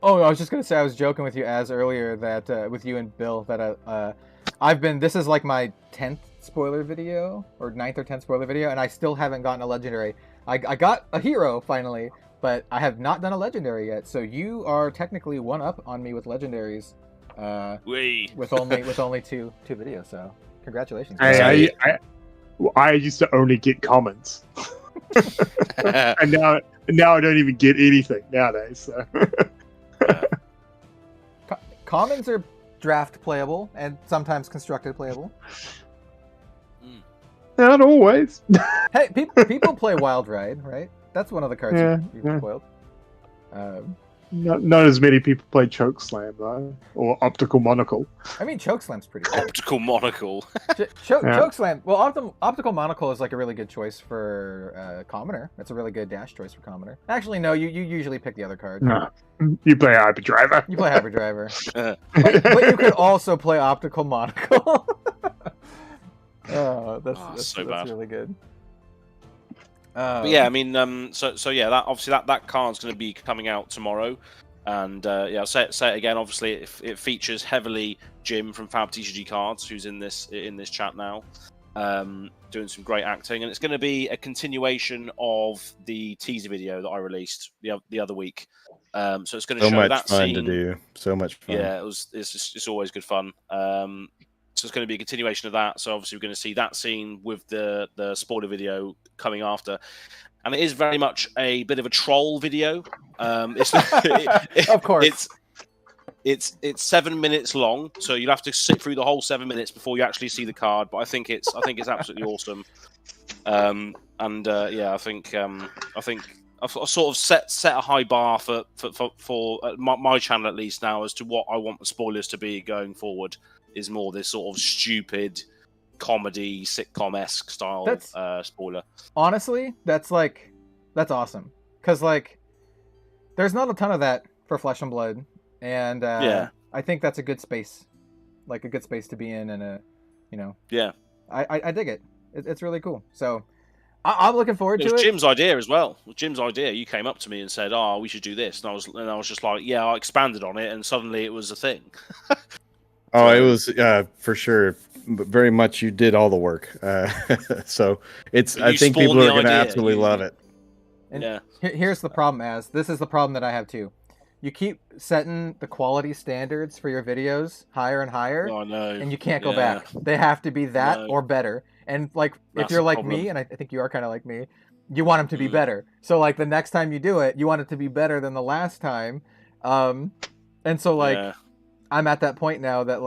Oh, I was just gonna say I was joking with you Az earlier that with you and Bill that I've been. This is like my 10th spoiler video or 9th or 10th spoiler video, and I still haven't gotten a legendary. I got a hero finally, but I have not done a legendary yet. So you are technically one up on me with legendaries. With only two videos. So congratulations. Hey, I used to only get commons, and now I don't even get anything nowadays. So. Commons are draft playable and sometimes constructed playable. Not always. Hey, people play Wild Ride, right? That's one of the cards you can spoiled. Not as many people play Chokeslam though, or Optical Monocle. I mean, Chokeslam's pretty good. Optical monocle. Chokeslam. Well, Optical Monocle is like a really good choice for Commoner. It's a really good dash choice for Commoner. Actually, no, you usually pick the other card. No, you play Hyperdriver. You play Hyperdriver. but you could also play Optical Monocle. That's so bad. really good. But yeah, I mean, so yeah, that obviously that card's going to be coming out tomorrow, and yeah, I'll say it again. Obviously, it features heavily Jim from FAB TCG Cards, who's in this chat now, doing some great acting, and it's going to be a continuation of the teaser video that I released the other week. So it's going to show that So much fun scene. to do. So much fun. Yeah, it's always good fun. So it's going to be a continuation of that. So obviously we're going to see that scene with the spoiler video coming after, and it is very much a bit of a troll video. Of course, it's 7 minutes long, so you'll have to sit through the whole 7 minutes before you actually see the card. But I think it's absolutely awesome. Yeah, I think I've sort of set a high bar for my channel at least now as to what I want the spoilers to be going forward. Is more this sort of stupid comedy sitcom-esque style spoiler. Honestly, that's awesome because there's not a ton of that for Flesh and Blood, and yeah, I think that's a good space, a good space to be in, and yeah, I dig it. It's really cool. So I'm looking forward to it. It was Jim's idea as well. It was Jim's idea. You came up to me and said, "Oh, we should do this," and I was just like, "Yeah." I expanded on it, and suddenly it was a thing. Oh, it was for sure. Very much, you did all the work. So it's. I think people are going to absolutely love it. And yeah. Here's the problem, Az. This is the problem that I have too. You keep setting the quality standards for your videos higher and higher, I know. and you can't go back. They have to be that or better. And if That's you're the like problem. me, and I think you are kind of like me, you want them to be better. So the next time you do it, you want it to be better than the last time. And so Yeah. I'm at that point now that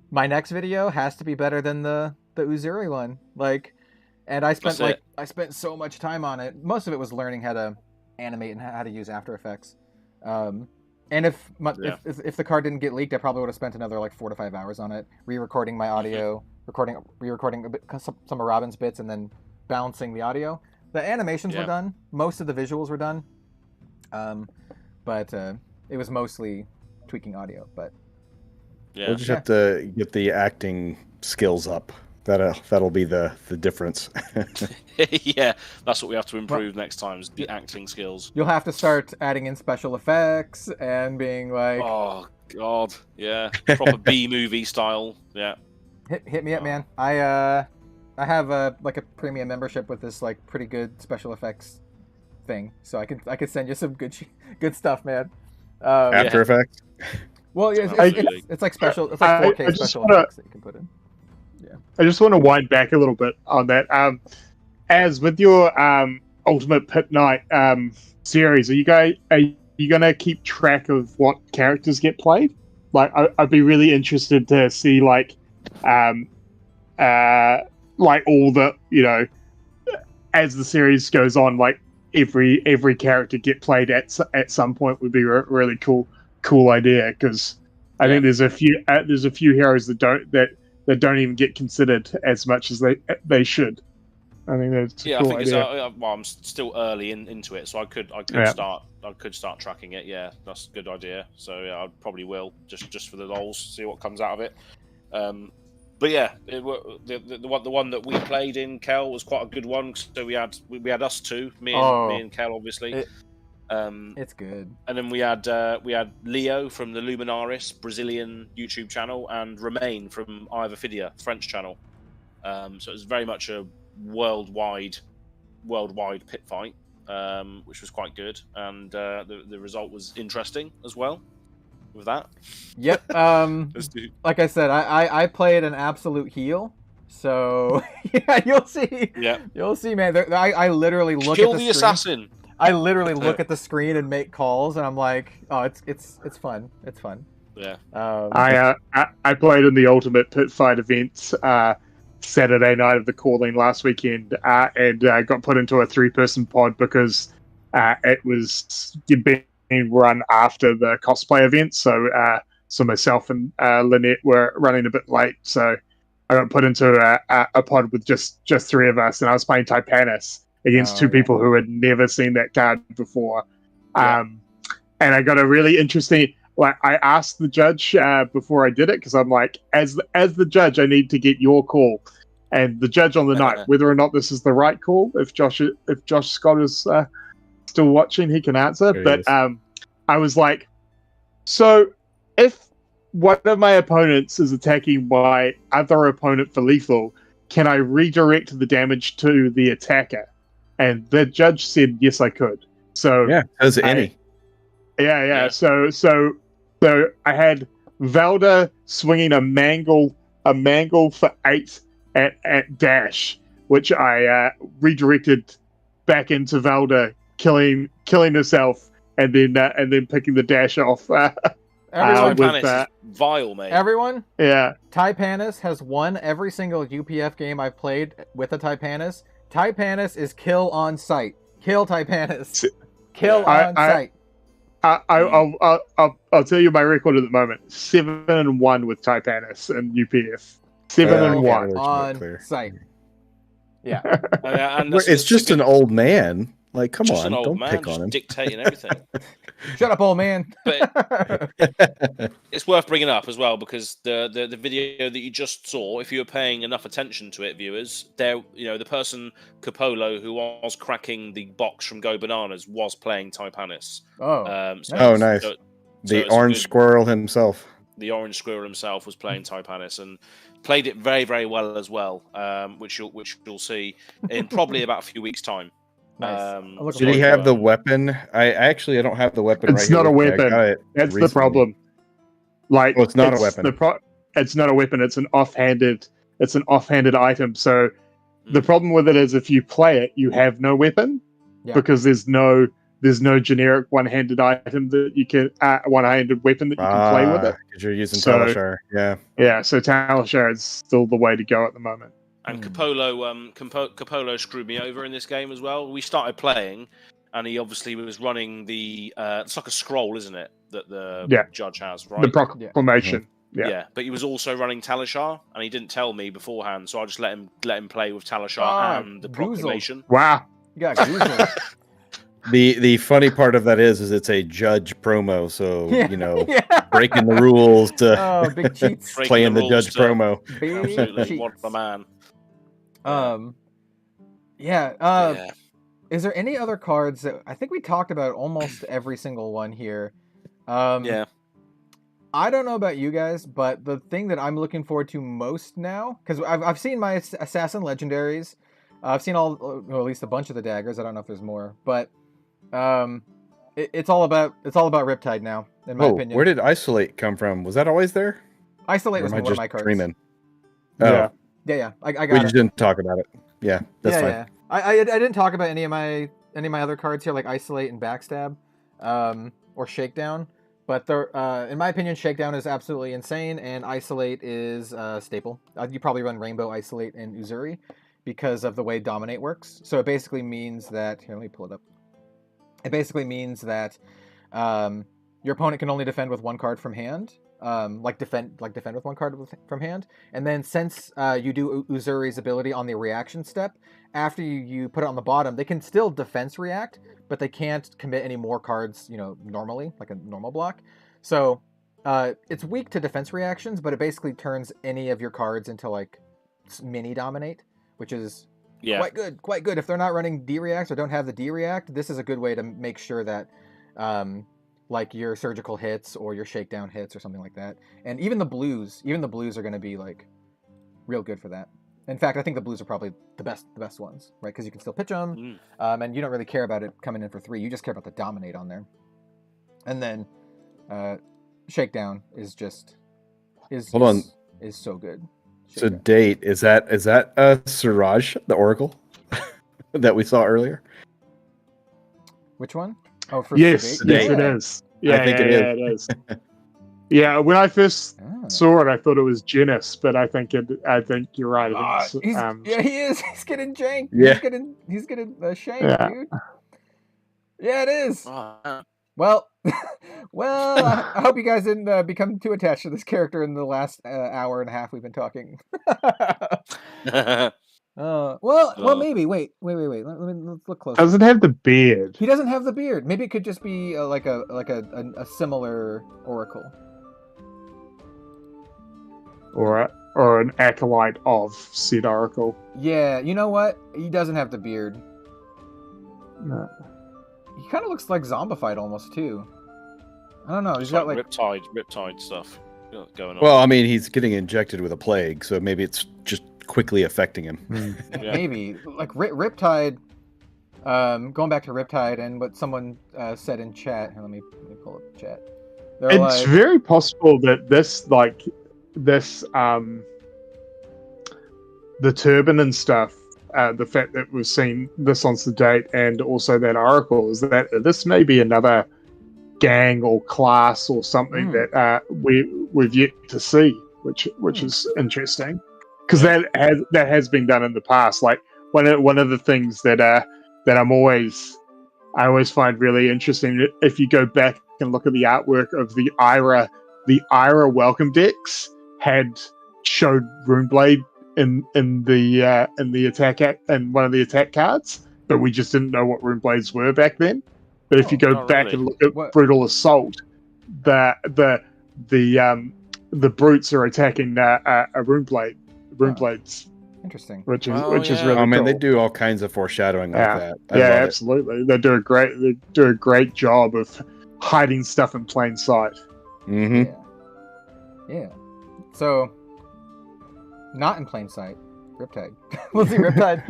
my next video has to be better than the Uzuri one. And I spent so much time on it. Most of it was learning how to animate and how to use After Effects. And if the card didn't get leaked, I probably would have spent another like 4 to 5 hours on it, re-recording my audio, re-recording a bit, some of Robin's bits, and then balancing the audio. The animations were done. Most of the visuals were done. But it was mostly tweaking audio. But we'll just have to get the acting skills up. That'll be the difference. Yeah, that's what we have to improve next time, is the acting skills. You'll have to start adding in special effects and being like, oh god, yeah, proper B movie style. Yeah, hit me up, man. I have a premium membership with this like pretty good special effects thing, so I could send you some good stuff, man. After Effects. Well, it's like special. It's like 4K special effects that you can put in. Yeah. I just want to wind back a little bit on that. As with your Ultimate Pit Night series, are you gonna keep track of what characters get played? Like, I'd be really interested to see like all the, you know, as the series goes on, like every character get played at some point would be a really cool idea, because I think there's a few heroes that don't even get considered as much as they should. I think that's a cool idea. Well, I'm still early into it, so I could start tracking it. Yeah, that's a good idea. So yeah, I probably will just for the lols, see what comes out of it. But yeah, the one that we played in Kel was quite a good one. So we had us two, me and Kel, obviously. It's good. And then we had Leo from the Luminaris Brazilian YouTube channel, and Romain from Ave Ste French channel. So it was very much a worldwide pit fight, which was quite good, and the result was interesting as well. With that, yep. Like I said, I played an absolute heel. So yeah, you'll see. Yeah, you'll see, man. I literally look Kill at the assassin. I literally look at the screen and make calls, and I'm like, oh, it's fun. It's fun. Yeah. I played in the Ultimate Pit Fight event Saturday night of the calling last weekend, and got put into a 3-person pod because it was being run after the cosplay event. So myself and Lynette were running a bit late, so I got put into a pod with just 3 of us, and I was playing Tyquaius against 2 people who had never seen that card before. And I got a really interesting, like, I asked the judge before I did it, because I'm like, as the judge, I need to get your call. And the judge on the night, whether or not this is the right call, if Josh Scott is still watching, he can answer. But I was like, so if one of my opponents is attacking my other opponent for lethal, can I redirect the damage to the attacker? And the judge said, yes, I could. So yeah, as any. Yeah. So I had Valda swinging a Mangel for 8 at dash, which I redirected back into Valda, killing herself, and then picking the dash off. Tyquaius is vile, mate. Everyone, yeah. Tyquaius has won every single UPF game I've played with a Tyquaius. Tyquaius is kill on sight. Kill Tyquaius. Kill on sight. I'll tell you my record at the moment: 7-1 with Tyquaius and UPF. 7-1 on sight. Yeah, and it's just an old man. Like, come on, don't pick on him. Dictating everything. Shut up, old man. But it's worth bringing up as well, because the video that you just saw, if you were paying enough attention to it, viewers, the person Capolo who was cracking the box from Go Bananas was playing Tyquaius. Nice. The orange squirrel himself. The orange squirrel himself was playing Tyquaius and played it very, very well as well, which you'll see in probably about a few weeks' time. Nice. Did he have the weapon? I don't have the weapon. It's not a weapon. That's the problem. Like, it's not a weapon. It's not a weapon. It's an offhanded item. So the problem with it is, if you play it, you have no weapon, because there's no generic one-handed item that you can one-handed weapon that you can play with it. Because you're using Talishar. Yeah. So Talishar is still the way to go at the moment. And Capolo screwed me over in this game as well. We started playing, and he obviously was running the. It's like a scroll, isn't it? that the Yeah. judge has, right? The proclamation. Yeah, but he was also running Talishar, and he didn't tell me beforehand, so I just let him play with Talishar and the goozled. proclamation. Wow. You got goozled. The funny part of that is it's a judge promo, so Yeah, you know, yeah. breaking the rules to Oh, big cheats. Breaking playing the rules judge to- promo. Big Absolutely, cheats. what a man. Yeah. Yeah. Is there any other cards that I think we talked about almost every single one here? Yeah. I don't know about you guys, but the thing that I'm looking forward to most now, because I've seen my assassin legendaries, I've seen or at least a bunch of the daggers. I don't know if there's more, but it's all about Riptide now, in my opinion. Where did Isolate come from? Was that always there? Isolate Or was am I one of my just cards. dreaming? Yeah. Yeah. I got we it. just didn't talk about it. Yeah, that's fine. Yeah. I didn't talk about any of my other cards here, like Isolate and Backstab, or Shakedown. But in my opinion, Shakedown is absolutely insane, and Isolate is staple. You probably run Rainbow Isolate and Uzuri because of the way Dominate works. So it basically means that here, let me pull it up. It basically means that your opponent can only defend with one card from hand. Defend with one card from hand, and then since you do Uzuri's ability on the reaction step, after you put it on the bottom, they can still defense react, but they can't commit any more cards, normally, like a normal block. So it's weak to defense reactions, but it basically turns any of your cards into like mini dominate, which is quite good. If they're not running D-reacts or don't have the D-react, this is a good way to make sure that like your surgical hits or your shakedown hits or something like that. And even the blues are going to be like real good for that. In fact, I think the blues are probably the best ones, right? Because you can still pitch them, and you don't really care about it coming in for 3. You just care about the dominate on there. And then shakedown is so good. So date is that Siraj, the Oracle that we saw earlier? Which one? Oh, for yes, Sedate. it is. Yeah, I think it is. Yeah, when I first saw it, I thought it was Genis, but I think you're right. I think he is. He's getting janked. Yeah. He's getting shanked, dude. Yeah, it is. Well, I hope you guys didn't become too attached to this character in the last hour and a half we've been talking. Well, maybe. Wait. Let's look closer. Doesn't have the beard. He doesn't have the beard. Maybe it could just be like a similar Oracle, or an acolyte of said Oracle. Yeah, you know what? He doesn't have the beard. No. He kind of looks like zombified almost too. I don't know. He's got like riptide stuff going on. Well, I mean, he's getting injected with a plague, so maybe it's just quickly affecting him. Yeah. Maybe like Riptide. Going back to Riptide and what someone said in chat. Here, let me pull up the chat. It's very possible that the turban and stuff, the fact that we've seen this on Sedate and also that Oracle, is that this may be another gang or class or something that we've yet to see, which is interesting, because that has been done in the past. Like one of the things that I always find really interesting, if you go back and look at the artwork of the Ira welcome decks, showed Runeblade in the attack and one of the attack cards, but we just didn't know what Runeblades were back then. But if you go back and look at Brutal Assault, the brutes are attacking a Runeblades. Interesting. Which is really cool. Man, cool. they do all kinds of foreshadowing like that. Yeah, absolutely. They do a great job of hiding stuff in plain sight. Mm-hmm. Yeah. So, not in plain sight. Riptide. We'll see Riptide.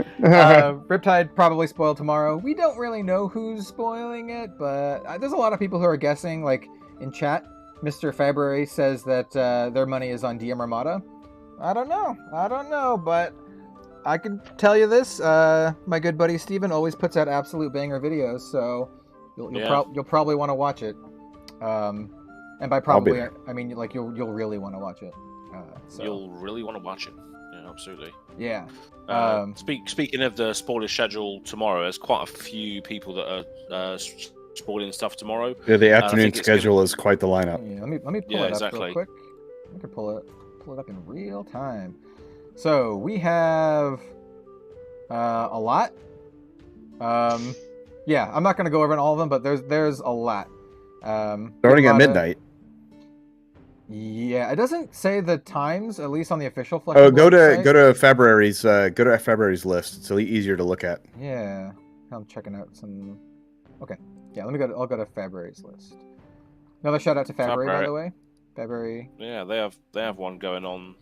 Riptide probably spoiled tomorrow. We don't really know who's spoiling it, but there's a lot of people who are guessing. Like in chat, Mr. February says that their money is on DM Armada. I don't know, but I can tell you this: my good buddy Steven always puts out absolute banger videos, so you'll probably want to watch it. And by probably, I mean like you'll really want to watch it. So. You'll really want to watch it. Yeah, absolutely. Yeah. Speaking of the spoiler schedule tomorrow, there's quite a few people that are spoiling stuff tomorrow. Yeah, the I afternoon think it's schedule is quite the lineup. Yeah, let me pull Yeah, it up exactly. real quick. I can pull it up in real time. So we have a lot. Yeah, I'm not gonna go over all of them, but there's a lot. Starting at midnight. Yeah, it doesn't say the times, at least on the official Flesh Oh, and go Blood to site. February's list. It's easier to look at. Yeah, I'm checking out some. Okay, yeah, let me go. I'll go to February's list. Another shout out to February, by the way. February. Yeah, they have one going on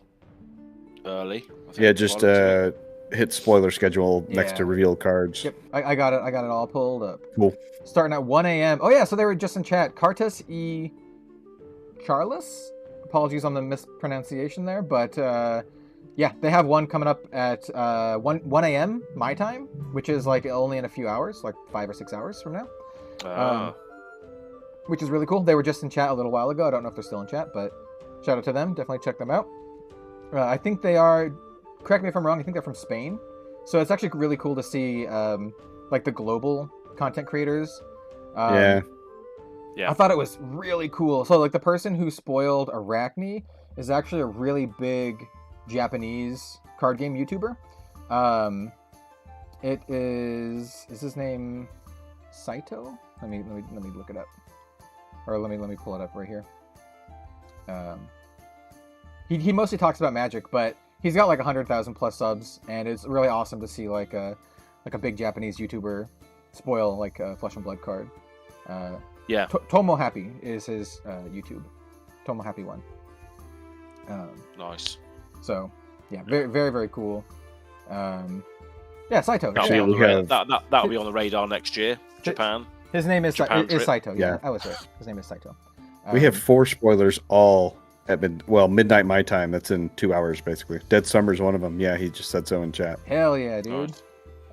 early. I think Yeah, as just well, hit spoiler schedule next to Yeah. revealed cards. Yep, I got it. I got it all pulled up. Cool. Starting at 1 a.m. Oh yeah, so they were just in chat. Cartus E. Charles. Apologies on the mispronunciation there, but yeah, they have one coming up at 1 a.m. my time, which is like only in a few hours, like 5 or 6 hours from now. Which is really cool. They were just in chat a little while ago. I don't know if they're still in chat, but shout out to them. Definitely check them out. I think they are, correct me if I'm wrong, I think they're from Spain. So it's actually really cool to see like the global content creators. Yeah. Yeah. I thought it was really cool. So like the person who spoiled Arachne is actually a really big Japanese card game YouTuber. It is his name Saito? Let me look it up. Or let me pull it up right here. He mostly talks about Magic, but he's got like 100,000 plus subs, and it's really awesome to see like a big Japanese YouTuber spoil like a Flesh and Blood card. Yeah. Tomo Happy is his YouTube. Tomo Happy 1. Nice. So yeah, very very very cool. Yeah, Saito. That'll be on the that'll be on the radar next year. Japan. His name is Japan trip. Saito. Yeah, Yeah. I was right. His name is Saito. We have 4 spoilers all at midnight my time. That's in 2 hours basically. Dead Summer's one of them. Yeah, he just said so in chat. Hell yeah, dude.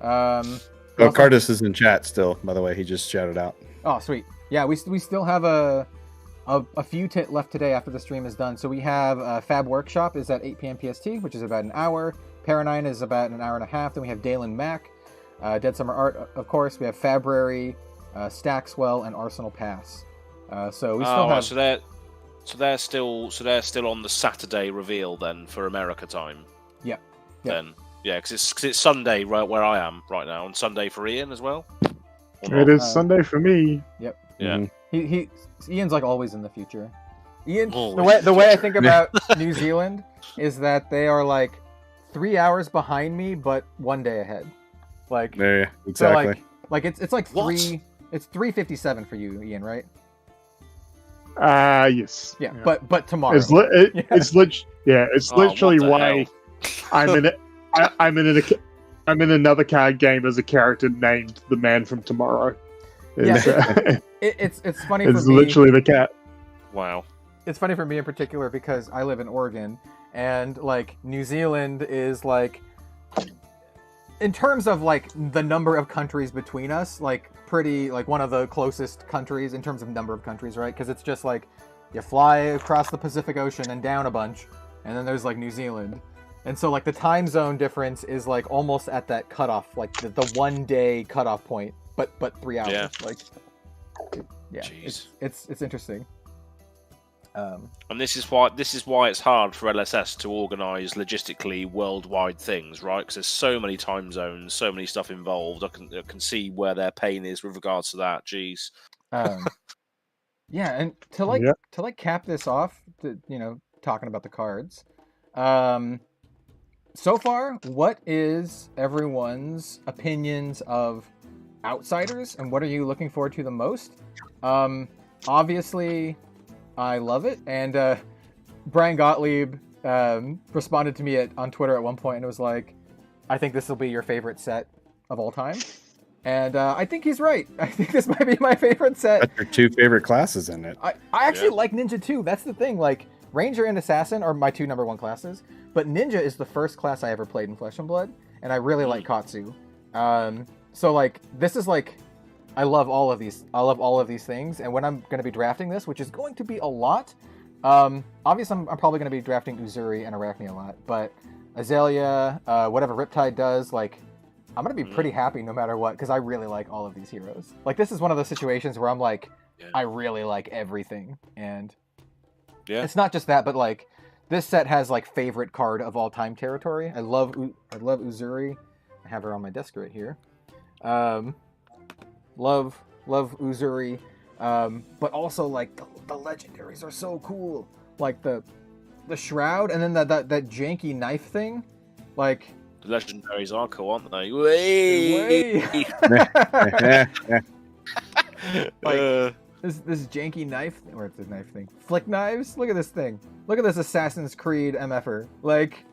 Nice. Oh, Cardus is in chat still, by the way. He just shouted out. Oh, sweet. Yeah, we still have a few left today after the stream is done. So we have Fab Workshop is at 8 p.m. PST, which is about an hour. Paranine is about an hour and a half. Then we have Dalen Mac, Dead Summer Art, of course. We have Fabruary, Stackswell, and Arsenal Pass. So we still have. So they're still on the Saturday reveal then for America time. Yeah. Then yeah, because it's Sunday right where I am right now, and Sunday for Ian as well. It is Sunday for me. Yep. Yeah. Ian's like always in the future. Ian, Always the way I think about New Zealand is that they are like 3 hours behind me, but 1 day ahead. Like Yeah, exactly. So like it's like What? it's 3:57 for you, Ian, right? Yes. Yeah, but tomorrow. It's literally what the why I'm in another card game as a character named the Man from Tomorrow. It's, It's funny it's for me. literally the cat. Wow. It's funny for me in particular because I live in Oregon, and like New Zealand is like, in terms of like the number of countries between us, like pretty like one of the closest countries in terms of number of countries, right? Because it's just like you fly across the Pacific Ocean and down a bunch, and then there's like New Zealand, and so like the time zone difference is like almost at that cutoff, like the 1 day cutoff point, but 3 hours. Yeah. Like, yeah, Jeez. it's interesting. And this is why it's hard for LSS to organise logistically worldwide things, right? Because there's so many time zones, so many stuff involved. I can see where their pain is with regards to that. Jeez. Yeah, and to cap this off, talking about the cards. So far, what is everyone's opinions of Outsiders, and what are you looking forward to the most? Obviously, I love it, and Brian Gottlieb responded to me on Twitter at one point and was like, I think this will be your favorite set of all time. And I think he's right. I think this might be my favorite set. That's your 2 favorite classes in it. I actually like Ninja too. That's the thing. Like, Ranger and Assassin are my 2 number 1 classes, but Ninja is the first class I ever played in Flesh and Blood, and I really like Katsu. So like, this is like, I love all of these things, and when I'm going to be drafting this, which is going to be a lot, obviously I'm probably going to be drafting Uzuri and Arachne a lot, but Azalea, whatever Riptide does, like, I'm gonna be pretty happy no matter what, because I really like all of these heroes. Like, this is one of those situations where I'm like, I really like everything, and it's not just that, but like, this set has like favorite card of all time territory. I love Uzuri. I have her on my desk right here. Love Uzuri, but also like the legendaries are so cool. Like the shroud, and then that janky knife thing, like. The legendaries are cool, aren't they? Like, this janky knife, or it's a knife thing. Flick knives. Look at this thing. Look at this Assassin's Creed MFer. Like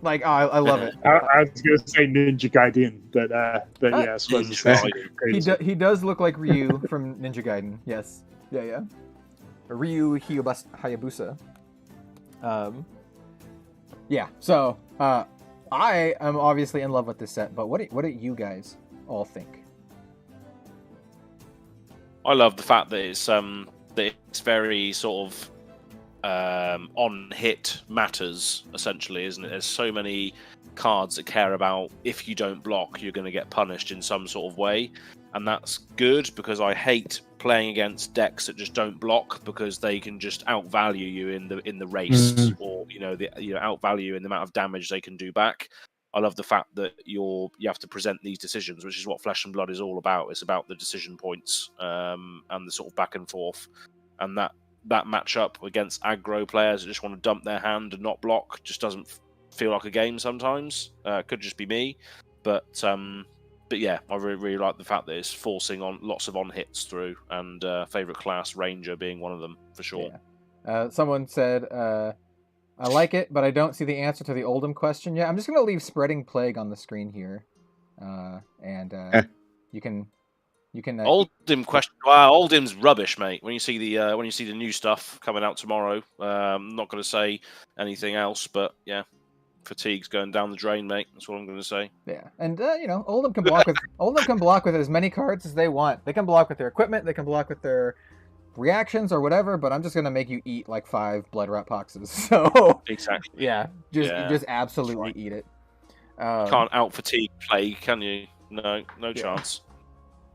I love it. I was going to say Ninja Gaiden, but yeah, I suppose it's he does look like Ryu from Ninja Gaiden. Yes. Yeah. Ryu Hayabusa. Yeah. So I am obviously in love with this set, but what do you guys all think? I love the fact that it's very sort of on hit matters, essentially, isn't it? There's so many cards that care about if you don't block, you're going to get punished in some sort of way, and that's good because I hate playing against decks that just don't block because they can just outvalue you in the race, or outvalue in the amount of damage they can do back. I love the fact that you have to present these decisions, which is what Flesh and Blood is all about. It's about the decision points and the sort of back and forth, and that matchup against aggro players that just want to dump their hand and not block just doesn't feel like a game sometimes. Could just be me, but yeah, I really like the fact that it's forcing on lots of on hits through, and favorite class Ranger being one of them for sure. Yeah. Someone said, I like it, but I don't see the answer to the Oldhim question yet. I'm just going to leave Spreading Plague on the screen here, and you can. Oldhim question. Wow, Oldhim's rubbish, mate. When you see the new stuff coming out tomorrow, I'm not going to say anything else, but yeah, fatigue's going down the drain, mate. That's what I'm going to say. Yeah, and Oldhim can block with as many cards as they want. They can block with their equipment. They can block with their reactions or whatever. But I'm just going to make you eat like 5 blood rat boxes. So exactly. Yeah, just absolutely eat it. Can't out fatigue Plague, can you? No chance.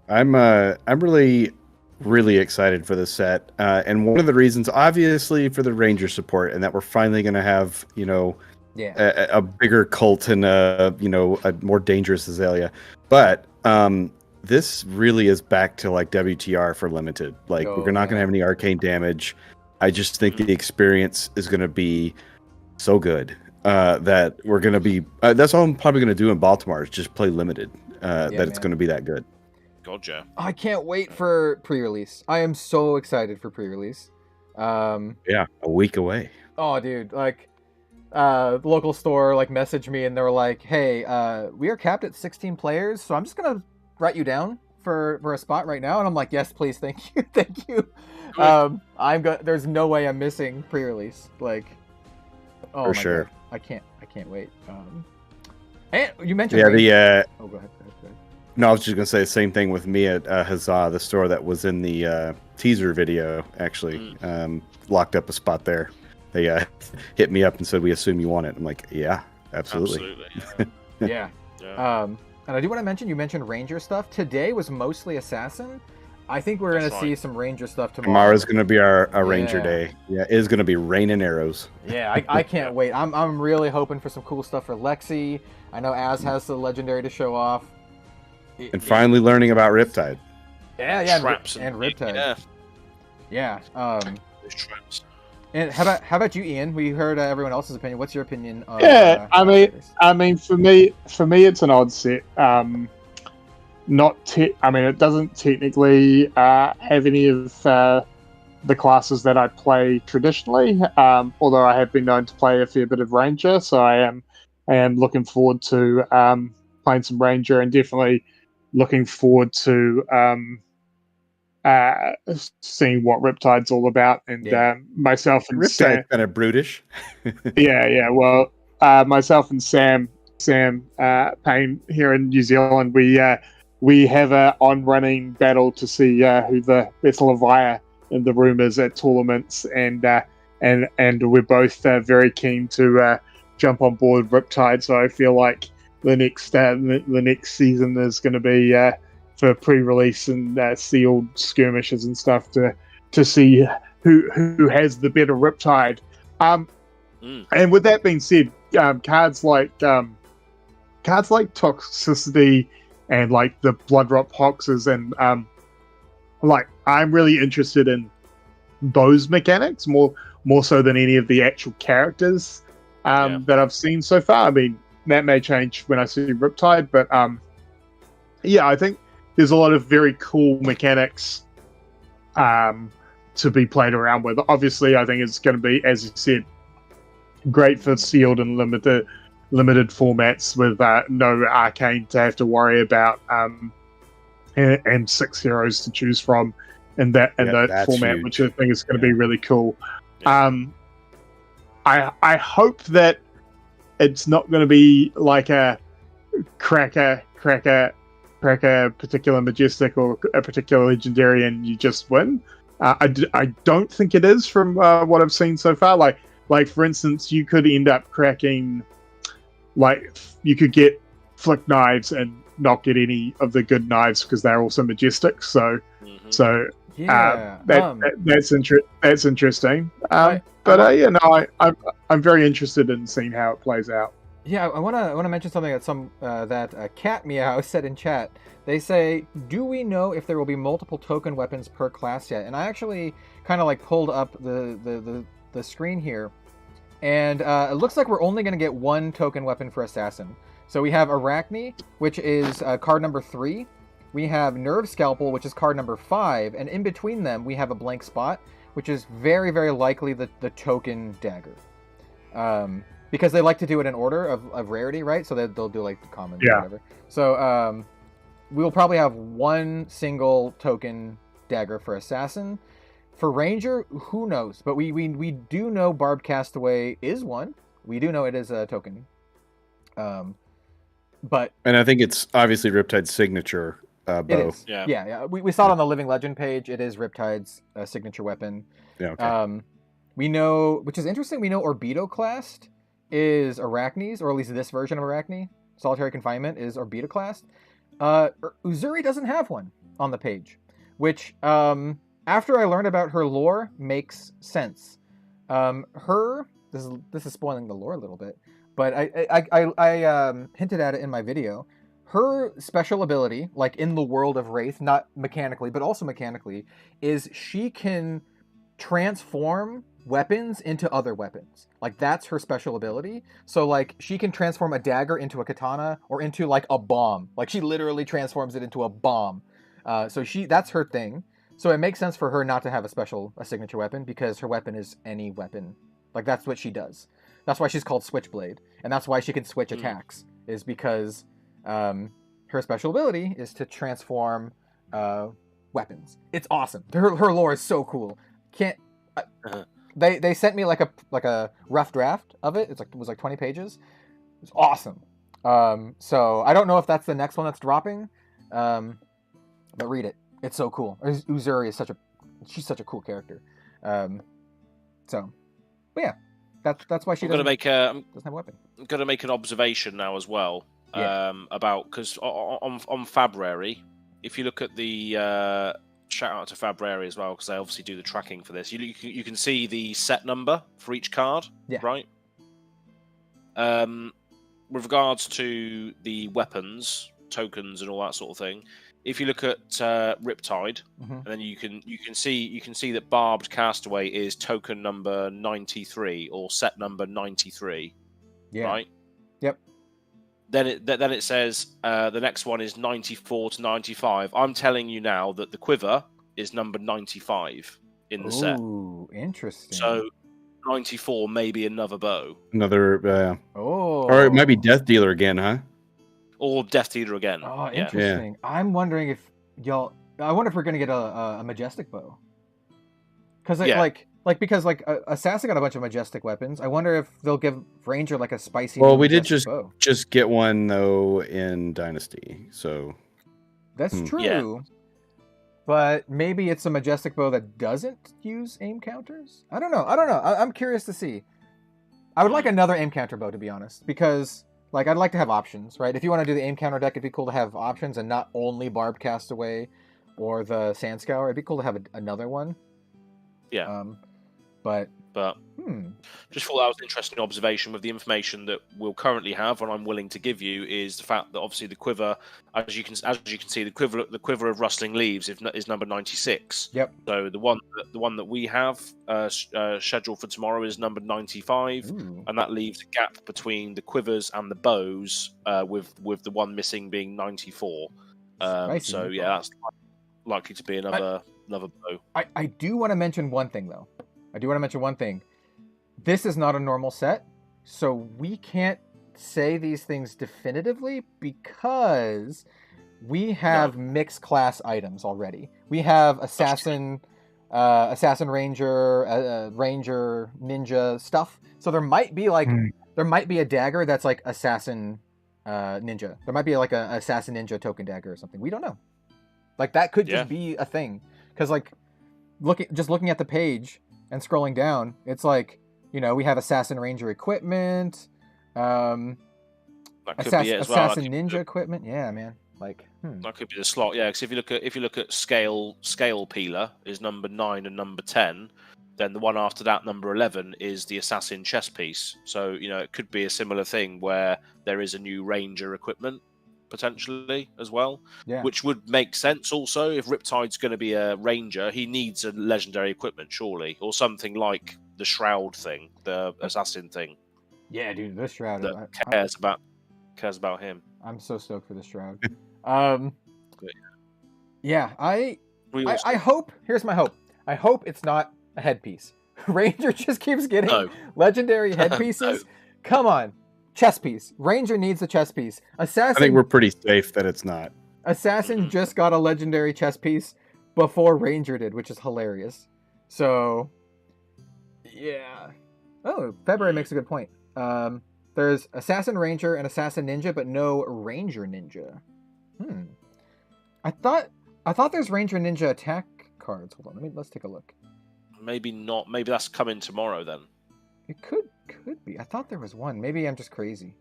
I'm really excited for this set, and one of the reasons, obviously, for the Ranger support, and that we're finally going to have a bigger cult and a more dangerous Azalea. But this really is back to like WTR for limited. Like we're not going to have any arcane damage. I just think the experience is going to be so good that we're going to be. That's all I'm probably going to do in Baltimore is just play limited. It's going to be that good. Gotcha. I can't wait for pre-release. I am so excited for pre-release. Yeah, a week away. Oh, dude, like, the local store like messaged me and they were like, "Hey, we are capped at 16 players, so I'm just gonna write you down for a spot right now." And I'm like, "Yes, please, thank you, thank you." There's no way I'm missing pre-release. Like, oh for sure. God. I can't wait. And you mentioned go ahead. No, I was just gonna say the same thing with me at Huzzah, the store that was in the teaser video. Actually, locked up a spot there. They hit me up and said, "We assume you want it." I'm like, "Yeah, absolutely." Yeah. And I do want to mention, you mentioned Ranger stuff. Today was mostly Assassin. I think we're going to see some Ranger stuff tomorrow. Tomorrow's going to be our Ranger day. Yeah, it is going to be raining arrows. Yeah, I can't wait. I'm really hoping for some cool stuff for Lexi. I know Az has the Legendary to show off. And finally learning about Riptide. Yeah, traps and Riptide. Yeah. Those traps. And how about you, Ian? We heard everyone else's opinion. What's your opinion? I mean, for me, it's an odd set. It doesn't technically have any of the classes that I play traditionally. Although I have been known to play a fair bit of Ranger, so I am looking forward to playing some Ranger, and definitely looking forward to seeing what Riptide's all about, and myself and Riptide's Sam. Kind of brutish. Yeah. Well, myself and Sam Payne here in New Zealand, we have a on-running battle to see who the best Leviah in the room is at tournaments, and we're both very keen to jump on board Riptide. So I feel like the next season is going to be for pre-release and sealed skirmishes and stuff to see who has the better Riptide. And with that being said, cards like Toxicity and like the Bloodrot Hoxes and like I'm really interested in those mechanics more so than any of the actual characters that I've seen so far. I mean, that may change when I see Riptide, but yeah, I think there's a lot of very cool mechanics to be played around with. Obviously, I think it's going to be, as you said, great for sealed and limited formats with no arcane to have to worry about, and 6 heroes to choose from in that format, huge. which I think is going to be really cool. I hope that it's not going to be like a crack a particular majestic or a particular legendary and you just win. I don't think it is from what I've seen so far. Like for instance, you could end up cracking, like you could get flick knives and not get any of the good knives because they're also majestic. So that's interesting. I'm very interested in seeing how it plays out. Yeah, I want to mention something that Cat Meow said in chat. They say, "Do we know if there will be multiple token weapons per class yet?" And I actually kind of like pulled up the screen here, and it looks like we're only going to get one token weapon for Assassin. So we have Arachne, which is card number 3. We have Nerve Scalpel, which is card number 5, and in between them we have a blank spot, which is very, very likely the token dagger. Because they like to do it in order of rarity, right? So they'll do like the common or whatever. So we'll probably have one single token dagger for Assassin. For Ranger, who knows? But we do know Barbed Castaway is one. We do know it is a token. And I think it's obviously Riptide's signature bow. It is. Yeah. We saw it on the Living Legend page. It is Riptide's signature weapon. Yeah. Okay. We know, which is interesting. We know Orbido classed is Arachne's, or at least this version of Arachne. Solitary Confinement is Orbido classed. Uzuri doesn't have one on the page, which after I learned about her lore makes sense. This is spoiling the lore a little bit, but I hinted at it in my video. Her special ability, like in the world of Wraith, not mechanically, but also mechanically, is she can transform weapons into other weapons. Like that's her special ability. So like she can transform a dagger into a katana or into like a bomb. Like she literally transforms it into a bomb. So that's her thing. So it makes sense for her not to have a signature weapon because her weapon is any weapon. Like that's what she does. That's why she's called Switchblade, and that's why she can switch attacks. Is because her special ability is to transform weapons. It's awesome. Her lore is so cool. They sent me like a rough draft of it. It was like 20 pages. It's awesome. So I don't know if that's the next one that's dropping, but read it. It's so cool. Uzuri is she's such a cool character. But yeah, that's why she doesn't have a weapon. I'm gonna make an observation now as well about, because on Fabrary, if you look at the shout out to Fabrary as well, because they obviously do the tracking for this. You can see the set number for each card, right? With regards to the weapons, tokens, and all that sort of thing, if you look at Riptide, and then you can see that Barbed Castaway is token number 93 or set number 93, right? Yep. Then it says the next one is 94 to 95. I'm telling you now that the quiver is number 95 in the set. Ooh, interesting. So 94 may be another bow. Another, or it might be Death Dealer again, huh? Or Death Dealer again. Oh, interesting. Yeah. I'm wondering if I wonder if we're gonna get a majestic bow. Because because Assassin got a bunch of majestic weapons. I wonder if they'll give Ranger like a spicy. Well, we did bow. just get one though in Dynasty, so that's true. But maybe it's a majestic bow that doesn't use aim counters. I don't know. I'm curious to see. I would like another aim counter bow, to be honest, because Like, I'd like to have options, right? If you want to do the aim counter deck, it'd be cool to have options and not only Barbed Castaway or the Sand Scour. It'd be cool to have another one. Yeah. But just thought that was an interesting observation with the information that we'll currently have, and I'm willing to give you, is the fact that obviously the quiver, as you can see, the quiver of rustling leaves is number 96. Yep. So the one that we have scheduled for tomorrow is number 95, and that leaves a gap between the quivers and the bows, with the one missing being 94. So yeah, that's likely to be another bow. I do want to mention one thing, though. This is not a normal set, so we can't say these things definitively because we have mixed class items already. We have assassin, ranger, ranger, ninja stuff. So there might be a dagger that's like assassin, ninja. There might be like a assassin ninja token dagger or something. We don't know. Like that could just be a thing, because like looking at the page and scrolling down, it's like, you know, we have assassin ranger equipment, that could be it as well. Assassin ninja equipment. Yeah, man. Like that could be the slot. Yeah, because if you look at scale peeler is number 9 and number 10, then the one after that, number 11, is the assassin chess piece. So you know, it could be a similar thing where there is a new ranger equipment potentially as well, which would make sense. Also, if Riptide's going to be a ranger, he needs a legendary equipment surely, or something like the shroud thing, the assassin thing. Yeah, dude, the shroud that cares about him. I'm so stoked for the shroud. Yeah, I hope. Here's my hope. I hope it's not a headpiece. Ranger just keeps getting legendary headpieces. Come on. Chess piece. Ranger needs a chess piece. Assassin. I think we're pretty safe that it's not. Assassin just got a legendary chess piece before Ranger did, which is hilarious. So, yeah. Oh, February makes a good point. There's Assassin Ranger and Assassin Ninja, but no Ranger Ninja. I thought there's Ranger Ninja attack cards. Hold on, let's take a look. Maybe not. Maybe that's coming tomorrow then. It could be. I thought there was one. Maybe I'm just crazy.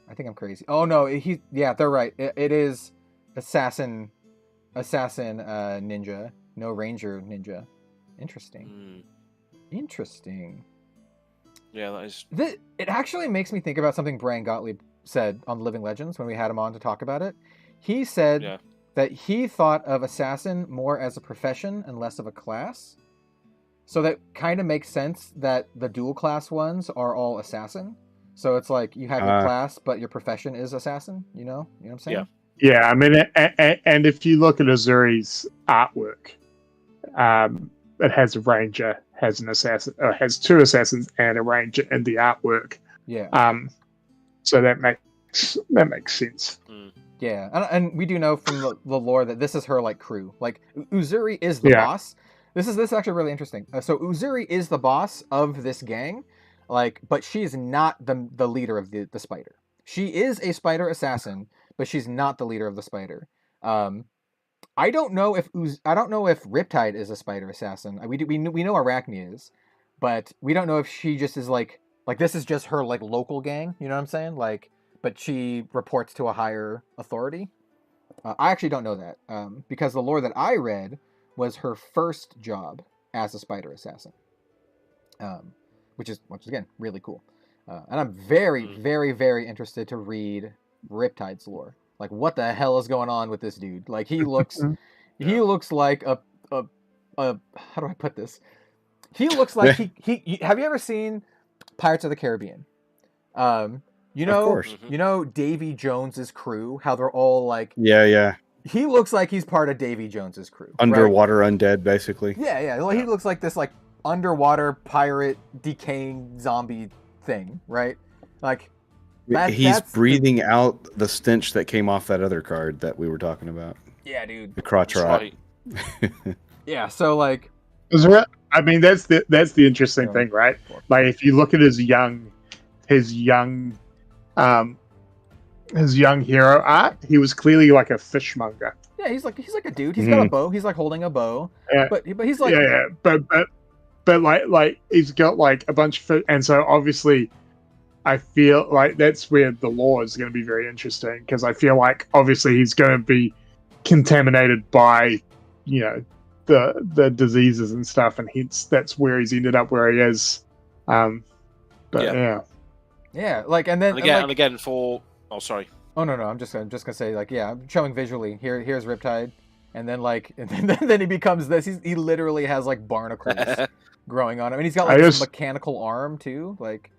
I think I'm crazy. Oh no, they're right. It is Assassin Ninja, no Ranger Ninja. Interesting. Interesting. Yeah, that is. It actually makes me think about something Brian Gottlieb said on Living Legends when we had him on to talk about it. He said that he thought of assassin more as a profession and less of a class. So that kind of makes sense that the dual class ones are all assassin. So it's like you have your class, but your profession is assassin. You know what I'm saying? Yeah. I mean, and if you look at Azuri's artwork, it has a ranger, has an assassin, has two assassins and a ranger in the artwork. Yeah. So that makes sense. Yeah, and we do know from the lore that this is her like crew. Like Uzuri is the boss. This is actually really interesting. So Uzuri is the boss of this gang, but she's not the leader of the spider. She is a spider assassin, but she's not the leader of the spider. I don't know if Riptide is a spider assassin. We know Arachne is, but we don't know if she just is like this is just her like local gang. You know what I'm saying? But she reports to a higher authority. I actually don't know that because the lore that I read was her first job as a spider assassin, which is again really cool. And I'm very, very, very interested to read Riptide's lore. Like, what the hell is going on with this dude? Like, he looks like a how do I put this? He looks like he. Have you ever seen Pirates of the Caribbean? You know Davy Jones's crew, how they're all like he looks like he's part of Davy Jones's crew. Underwater undead, basically. Yeah. Well, he looks like this like underwater pirate decaying zombie thing, right? Like he's breathing out the stench that came off that other card that we were talking about. Yeah, dude. The crotch rot. Yeah, so like I mean that's the interesting thing, right? Like if you look at his young hero art, he was clearly like a fishmonger. Yeah, he's like a dude. He's got a bow. He's like holding a bow. Yeah. But he's like but like he's got like a bunch of fish, and so obviously I feel like that's where the law is going to be very interesting, because I feel like obviously he's going to be contaminated by, the diseases and stuff, and hence that's where he's ended up where he is. But Yeah, like and then and again for sorry. Oh no, I'm just gonna say like I'm showing visually. Here's Riptide, and then then he becomes this. He literally has like barnacles growing on him, and he's got like this mechanical arm too. Like,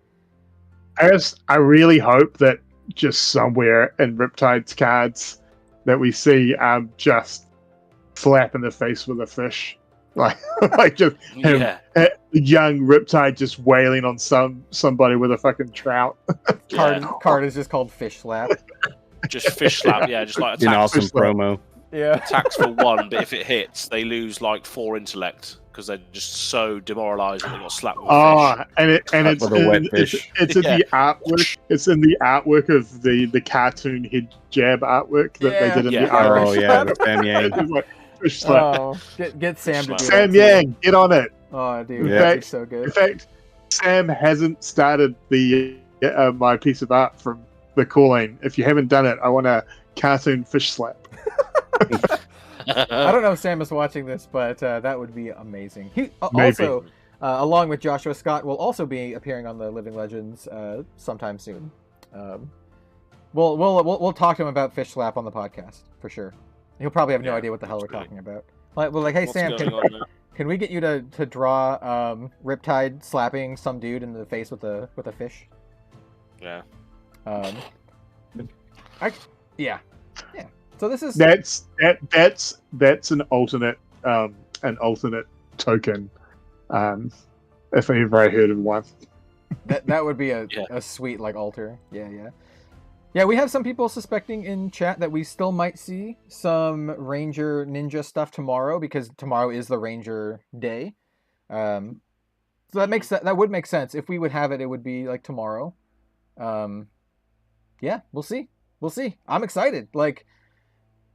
I really hope that just somewhere in Riptide's cards that we see just slap in the face with a fish, like just him, young Riptide just wailing on somebody with a fucking trout. Card is just called Fish Slap. Just Fish Slap, just like an awesome promo. Yeah, attacks for 1, but if it hits, they lose like 4 intellect because they're just so demoralised that they got slapped with fish. It's with a wet fish. It's in the artwork. It's in the artwork of the cartoon head jab artwork that they did in the artwork. Oh yeah, the Sam Yang. Like, fish slap. Oh, get Sam to do Sam Yang, get on it. Oh, dude, that's so good. In fact, Sam hasn't started the my piece of art from the calling. If you haven't done it, I want a cartoon fish slap. I don't know if Sam is watching this, but that would be amazing. He also, along with Joshua Scott, will also be appearing on the Living Legends sometime soon. We'll talk to him about Fish Slap on the podcast for sure. He'll probably have no idea what the hell we're talking about. Like, hey, Sam, can we get you to draw Riptide slapping some dude in the face with a fish? Yeah. Yeah. So this is that's an alternate token. If I've ever heard of one. That would be a sweet like altar. Yeah, we have some people suspecting in chat that we still might see some Ranger Ninja stuff tomorrow, because tomorrow is the Ranger day. So that would make sense. If we would have it, it would be like tomorrow. Yeah, we'll see. I'm excited. Like,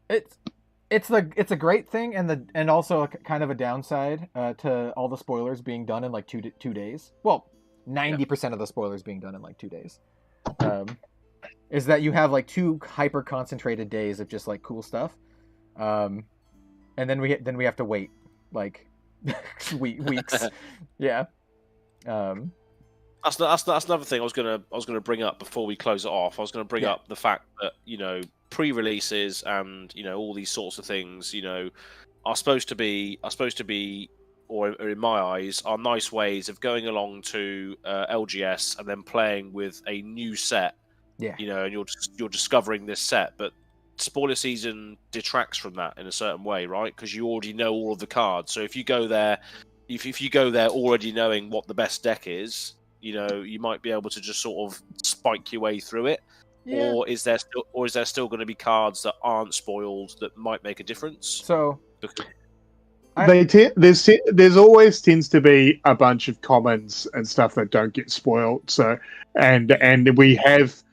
it's a great thing, and also kind of a downside to all the spoilers being done in like 2 days. Well, 90% of the spoilers being done in like 2 days. Is that you have like 2 hyper concentrated days of just like cool stuff, and then we have to wait like weeks. Yeah. That's another thing I was gonna bring up before we close it off. I was gonna bring up the fact that pre-releases and all these sorts of things are supposed to be, or in my eyes, are nice ways of going along to LGS and then playing with a new set. Yeah. And you're discovering this set, but spoiler season detracts from that in a certain way, right? Because you already know all of the cards. So if you go there, already knowing what the best deck is, you might be able to just sort of spike your way through it. Yeah. Or is there still going to be cards that aren't spoiled that might make a difference? So there's always tends to be a bunch of commons and stuff that don't get spoiled. So and we have,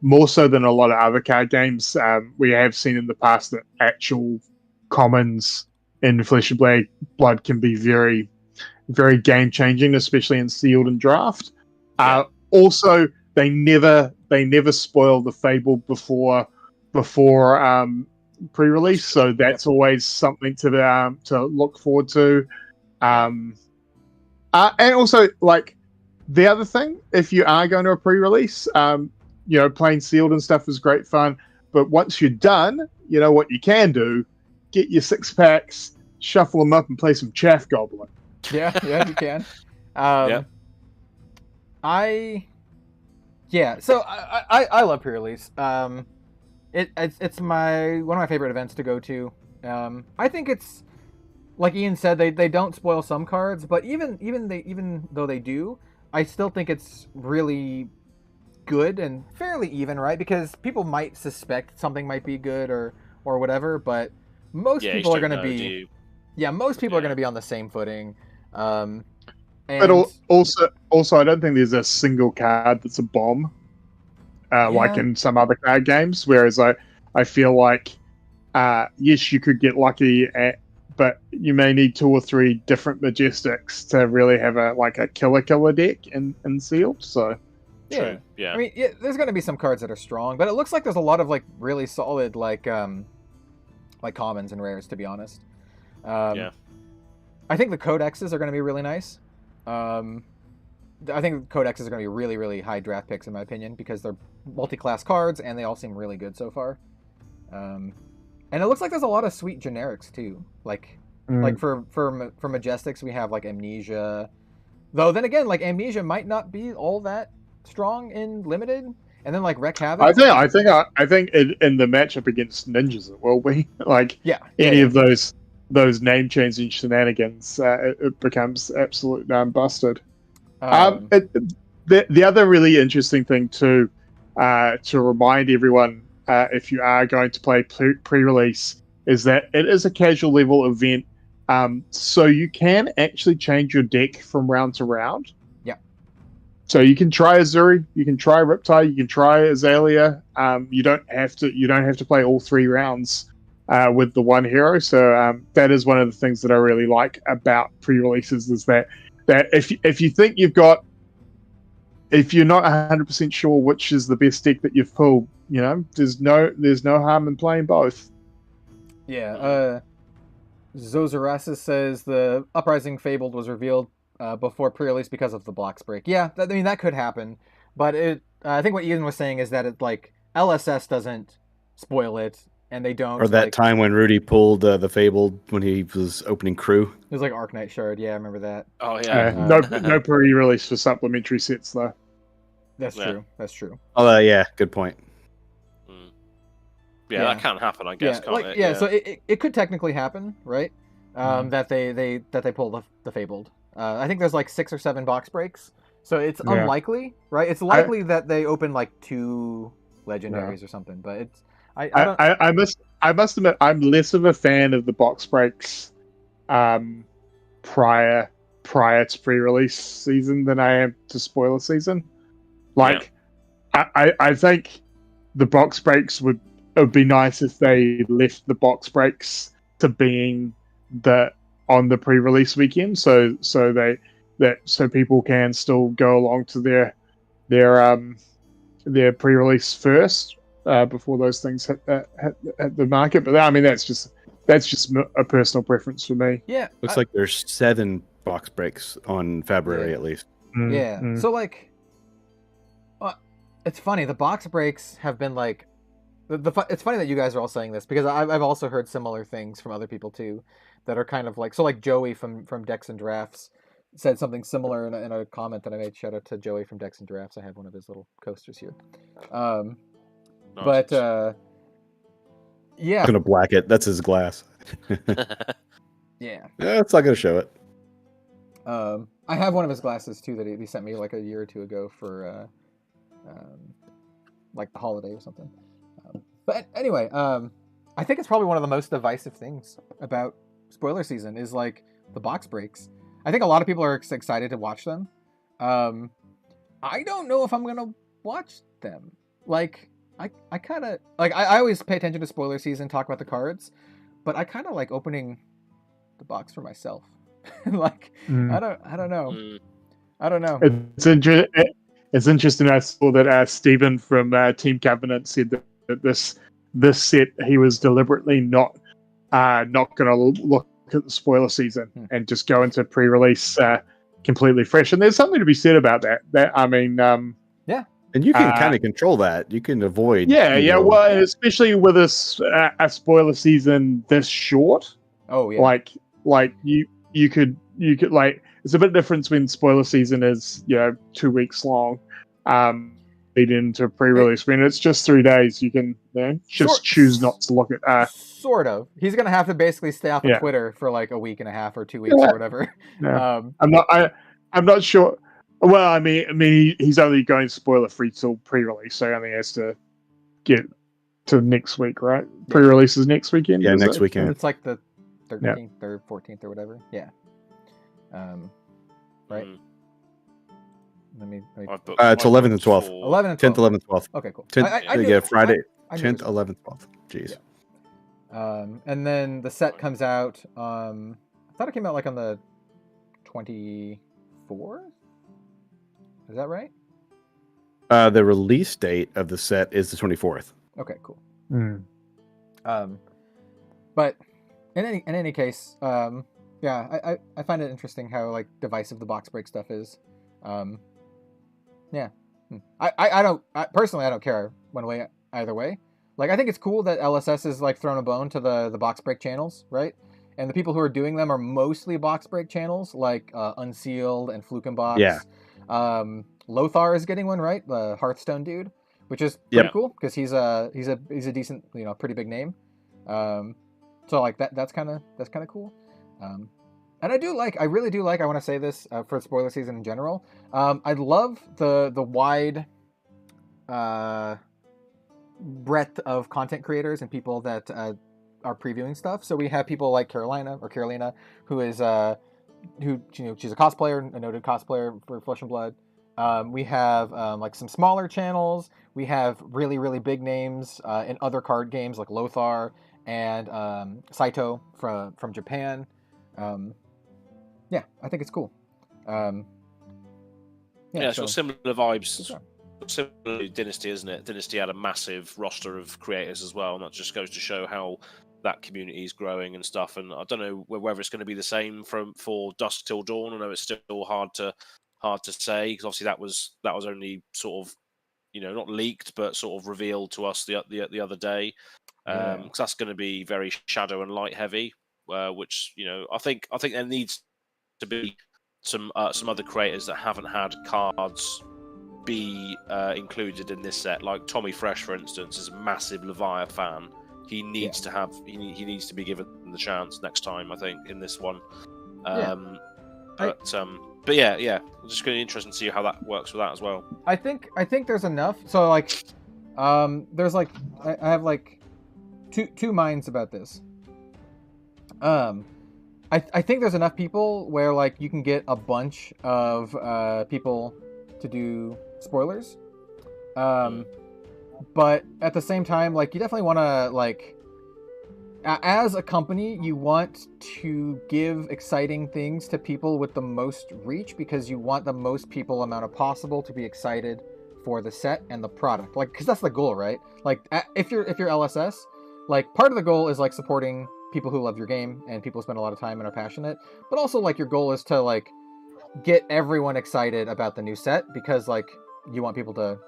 more so than a lot of other card games, we have seen in the past that actual commons in Flesh and Blood can be very, very game changing, especially in sealed and draft. Also, they never spoil the Fable before pre-release, so that's always something to look forward to. And also, like, the other thing, if you are going to a pre-release, playing sealed and stuff is great fun. But once you're done, what you can do: get your 6-packs, shuffle them up, and play some Chaff Goblin. Yeah, you can. So I love pre-release. It's one of my favorite events to go to. I think it's, like Ian said, they don't spoil some cards, but even though they do, I still think it's really good and fairly even, right? Because people might suspect something might be good or whatever, but most people are going to be are going to be on the same footing. But also, I don't think there's a single card that's a bomb, like in some other card games. Whereas I feel like, yes, you could get lucky, but you may need 2 or 3 different Majestics to really have a killer deck in sealed. So true. Yeah. I mean, yeah, there's going to be some cards that are strong, but it looks like there's a lot of like really solid like commons and rares, to be honest. Yeah. I think the codexes are going to be really nice. I think codexes are going to be really, really high draft picks in my opinion because they're multi-class cards and they all seem really good so far. And it looks like there's a lot of sweet generics too. Like for Majestics we have like Amnesia. Though then again, like Amnesia might not be all that strong in limited. And then like Wreck Havoc. I think in the matchup against ninjas it will be like any of those name changing shenanigans. It becomes absolute busted. The other really interesting thing to remind everyone if you are going to play pre-release is that it is a casual level event, so you can actually change your deck from round to round. So you can try Azuri, you can try Riptide, you can try Azalea. You don't have to play all 3 rounds with the one hero. So that is one of the things that I really like about pre-releases is that if you think if you're not 100% sure which is the best deck that you've pulled, there's no harm in playing both. Yeah. Zozarasis says the Uprising Fabled was revealed before pre-release because of the blocks break. Yeah, I mean that could happen, but I think what Ian was saying is that it like LSS doesn't spoil it, and they don't. Or that time when Rudy pulled the Fabled when he was opening crew. It was like Arknight Shard. Yeah, I remember that. Oh yeah. No pre-release for supplementary sets though. That's true. That's true. Oh yeah, good point. Yeah, that can happen, I guess. Can't it? Yeah, so it could technically happen, right? That they pull the Fabled. I think there's like 6 or 7 box breaks, so it's unlikely, right? It's likely that they open like 2 legendaries or something, but it's I must admit I'm less of a fan of the box breaks prior to pre-release season than I am to spoiler season. Like I think the box breaks would be nice if they left the box breaks to being on the pre-release weekend, so people can still go along to their pre-release first before those things hit the market. But I mean that's just a personal preference for me. Yeah, looks like there's 7 box breaks on February at least. So like, it's funny. The box breaks have been like. It's funny that you guys are all saying this because I've also heard similar things from other people too, that are kind of like like Joey from Decks and Drafts said something similar in a comment that I made. Shout out to Joey from Decks and Drafts. I have one of his little coasters here. Nice. But yeah, I'm gonna black it. That's his glass. Yeah, it's not gonna show it. I have one of his glasses too that he sent me like a year or 2 ago for like the holiday or something. But anyway, I think it's probably one of the most divisive things about spoiler season is like the box breaks. I think a lot of people are excited to watch them. I don't know if I'm gonna watch them. Like I kind of like I always pay attention to spoiler season, talk about the cards, but I kind of like opening the box for myself. Like I don't know. I don't know. It's interesting. I saw that Stephen from Team Covenant said that this set he was deliberately not going to look at the spoiler season and just go into pre-release completely fresh. And there's something to be said about that. I mean, and you can kind of control that. You can avoid. Yeah. Well, especially with a spoiler season this short. Oh yeah. Like you could like it's a bit different when spoiler season is 2 weeks long. Lead into pre-release. When it's just 3 days, you can choose not to look at. Sort of. He's gonna have to basically stay off of Twitter for like a week and a half or 2 weeks or whatever. Yeah. I'm not sure. Well, I mean, he's only going spoiler free till pre-release, so he only has to get to next week, right? Pre-release is next weekend. Yeah, next weekend. It's like the 13th or 14th or whatever. Yeah. Right. Let me it's 11th and 12th. 11th and 10th, 11th, 12th. Okay, cool. 10th, Friday. 10th, 11th, 12th. Jeez. Yeah. And then the set comes out. I thought it came out like on the 24th. Is that right? The release date of the set is the 24th. Okay, cool. Hmm. But in any case, yeah, I find it interesting how like divisive the box break stuff is. Yeah, I personally don't care one way either way. Like I think it's cool that LSS has like thrown a bone to the box break channels, right? And the people who are doing them are mostly box break channels, like Unsealed and Flukenbox. Yeah. Lothar is getting one, right? The Hearthstone dude, which is pretty cool because he's a decent, pretty big name. So like that's kind of cool. And I really do like. I want to say this for spoiler season in general. I love the wide breadth of content creators and people that are previewing stuff. So we have people like Carolina, who is she's a cosplayer, a noted cosplayer for Flesh and Blood. We have like some smaller channels. We have really, really big names in other card games like Lothar and Saito from Japan. Yeah, I think it's cool. It's got similar vibes. Sure. Similar to Dynasty, isn't it? Dynasty had a massive roster of creators as well, and that just goes to show how that community is growing and stuff. And I don't know whether it's going to be the same for Dusk Till Dawn. I know it's still hard to say because obviously that was only sort of not leaked but sort of revealed to us the other day. Because that's going to be very shadow and light heavy, which I think there needs to be some other creators that haven't had cards be included in this set. Like Tommy Fresh, for instance, is a massive Leviathan fan. He needs to have he needs to be given the chance next time, I think, in this one. But yeah, it's just going to be interesting to see how that works with that as well. I think there's enough. So like, there's like I have like two minds about this. I think there's enough people where like you can get a bunch of people to do spoilers. But at the same time, like you definitely want to like, as a company, you want to give exciting things to people with the most reach because you want the most people amount of possible to be excited for the set and the product. Like, because that's the goal, right? Like, if you're LSS, like part of the goal is like supporting people who love your game and people who spend a lot of time and are passionate. But also, like your goal is to like get everyone excited about the new set because like you want people to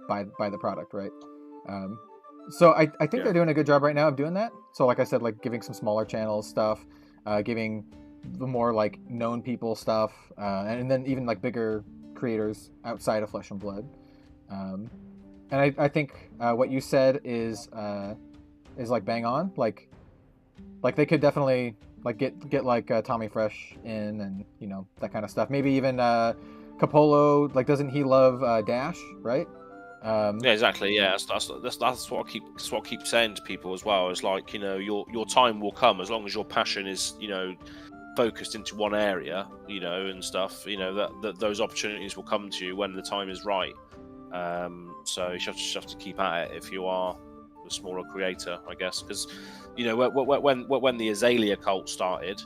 buy the product, right? So I think they're doing a good job right now of doing that. So like I said, like giving some smaller channels stuff, giving the more like known people stuff, and then even like bigger creators outside of Flesh and Blood. And I think what you said is like bang on. Like they could definitely like get like Tommy Fresh in and that kind of stuff. Maybe even Capolo, like doesn't he love Dash, right? Yeah, exactly. Yeah, that's what I keep saying to people as well. It's like your time will come as long as your passion is focused into one area, and stuff. That those opportunities will come to you when the time is right. So you just have to keep at it if you are a smaller creator, I guess. Because when the Azalea cult started,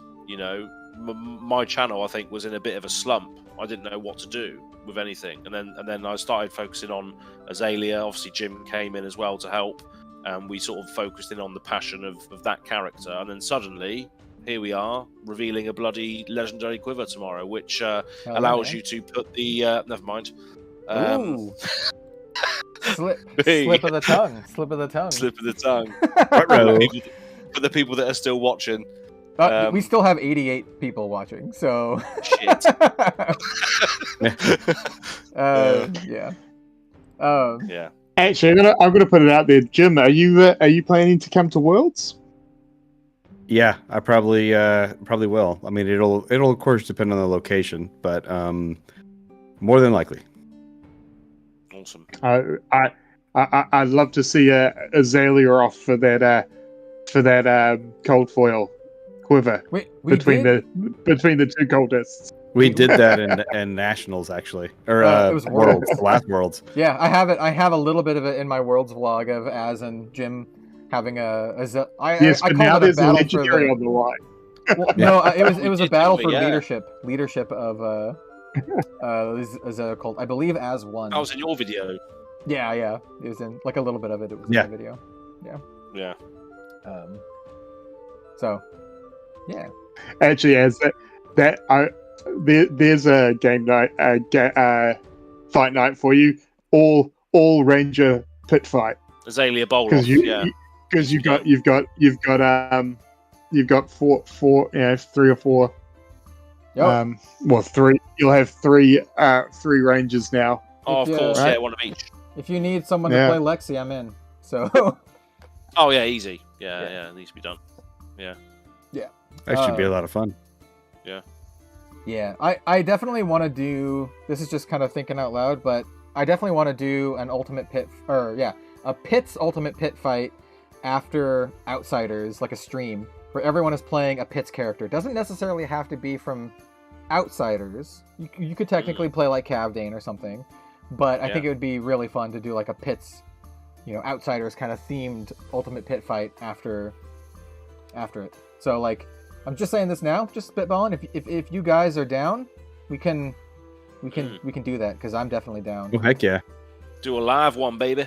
my channel I think was in a bit of a slump. I didn't know what to do with anything, and then I started focusing on Azalea. Obviously Jim came in as well to help, and we sort of focused in on the passion of that character, and then suddenly here we are revealing a bloody legendary quiver tomorrow, which allows you to put the never mind. Slip of the tongue. Slip of the tongue. For the people that are still watching. We still have 88 people watching, so shit. Yeah. Yeah. Actually, I'm gonna put it out there, Jim. Are you planning to come to Worlds? Yeah, I probably will. I mean, it'll of course depend on the location, but more than likely. Awesome. I'd love to see Azalea off for that cold foil quiver between the two cultists. We did that in Nationals actually, or it was Worlds, last Worlds. Yeah, I have it. I have a little bit of it in my Worlds vlog of Az and Jim having Yes, but I now there's a legendary on the line. Well, no, it was a battle for leadership of Azalea cult, I believe, as one. That was in your video. Yeah, it was in like a little bit of it. It was in Yeah. my video. Yeah. So, yeah. Actually, as there's a game night, fight night for you. All Ranger pit fight Azalea Bowl. because Yeah. you've got four, three or four. Yo, Three. You'll have three Rangers now. Oh, of Yeah. course. Right. Yeah, one of each. if you need someone to Yeah. play Lexi, I'm in. So, Oh yeah, easy. Yeah, it needs to be done. That should be a lot of fun. yeah, I definitely want to do. This is just kind of thinking out loud, but I definitely want to do an ultimate pit, a Pit's ultimate pit fight after Outsiders, like a stream where everyone is playing a Pit's character. It doesn't necessarily have to be from Outsiders. You could technically play like Cavdane or something, but I think it would be really fun to do like a Pit's, Outsiders kind of themed ultimate pit fight after it. So like, I'm just saying this now, just spitballing. If you guys are down, we can do that because I'm definitely down. Oh heck yeah! Do a live one, baby.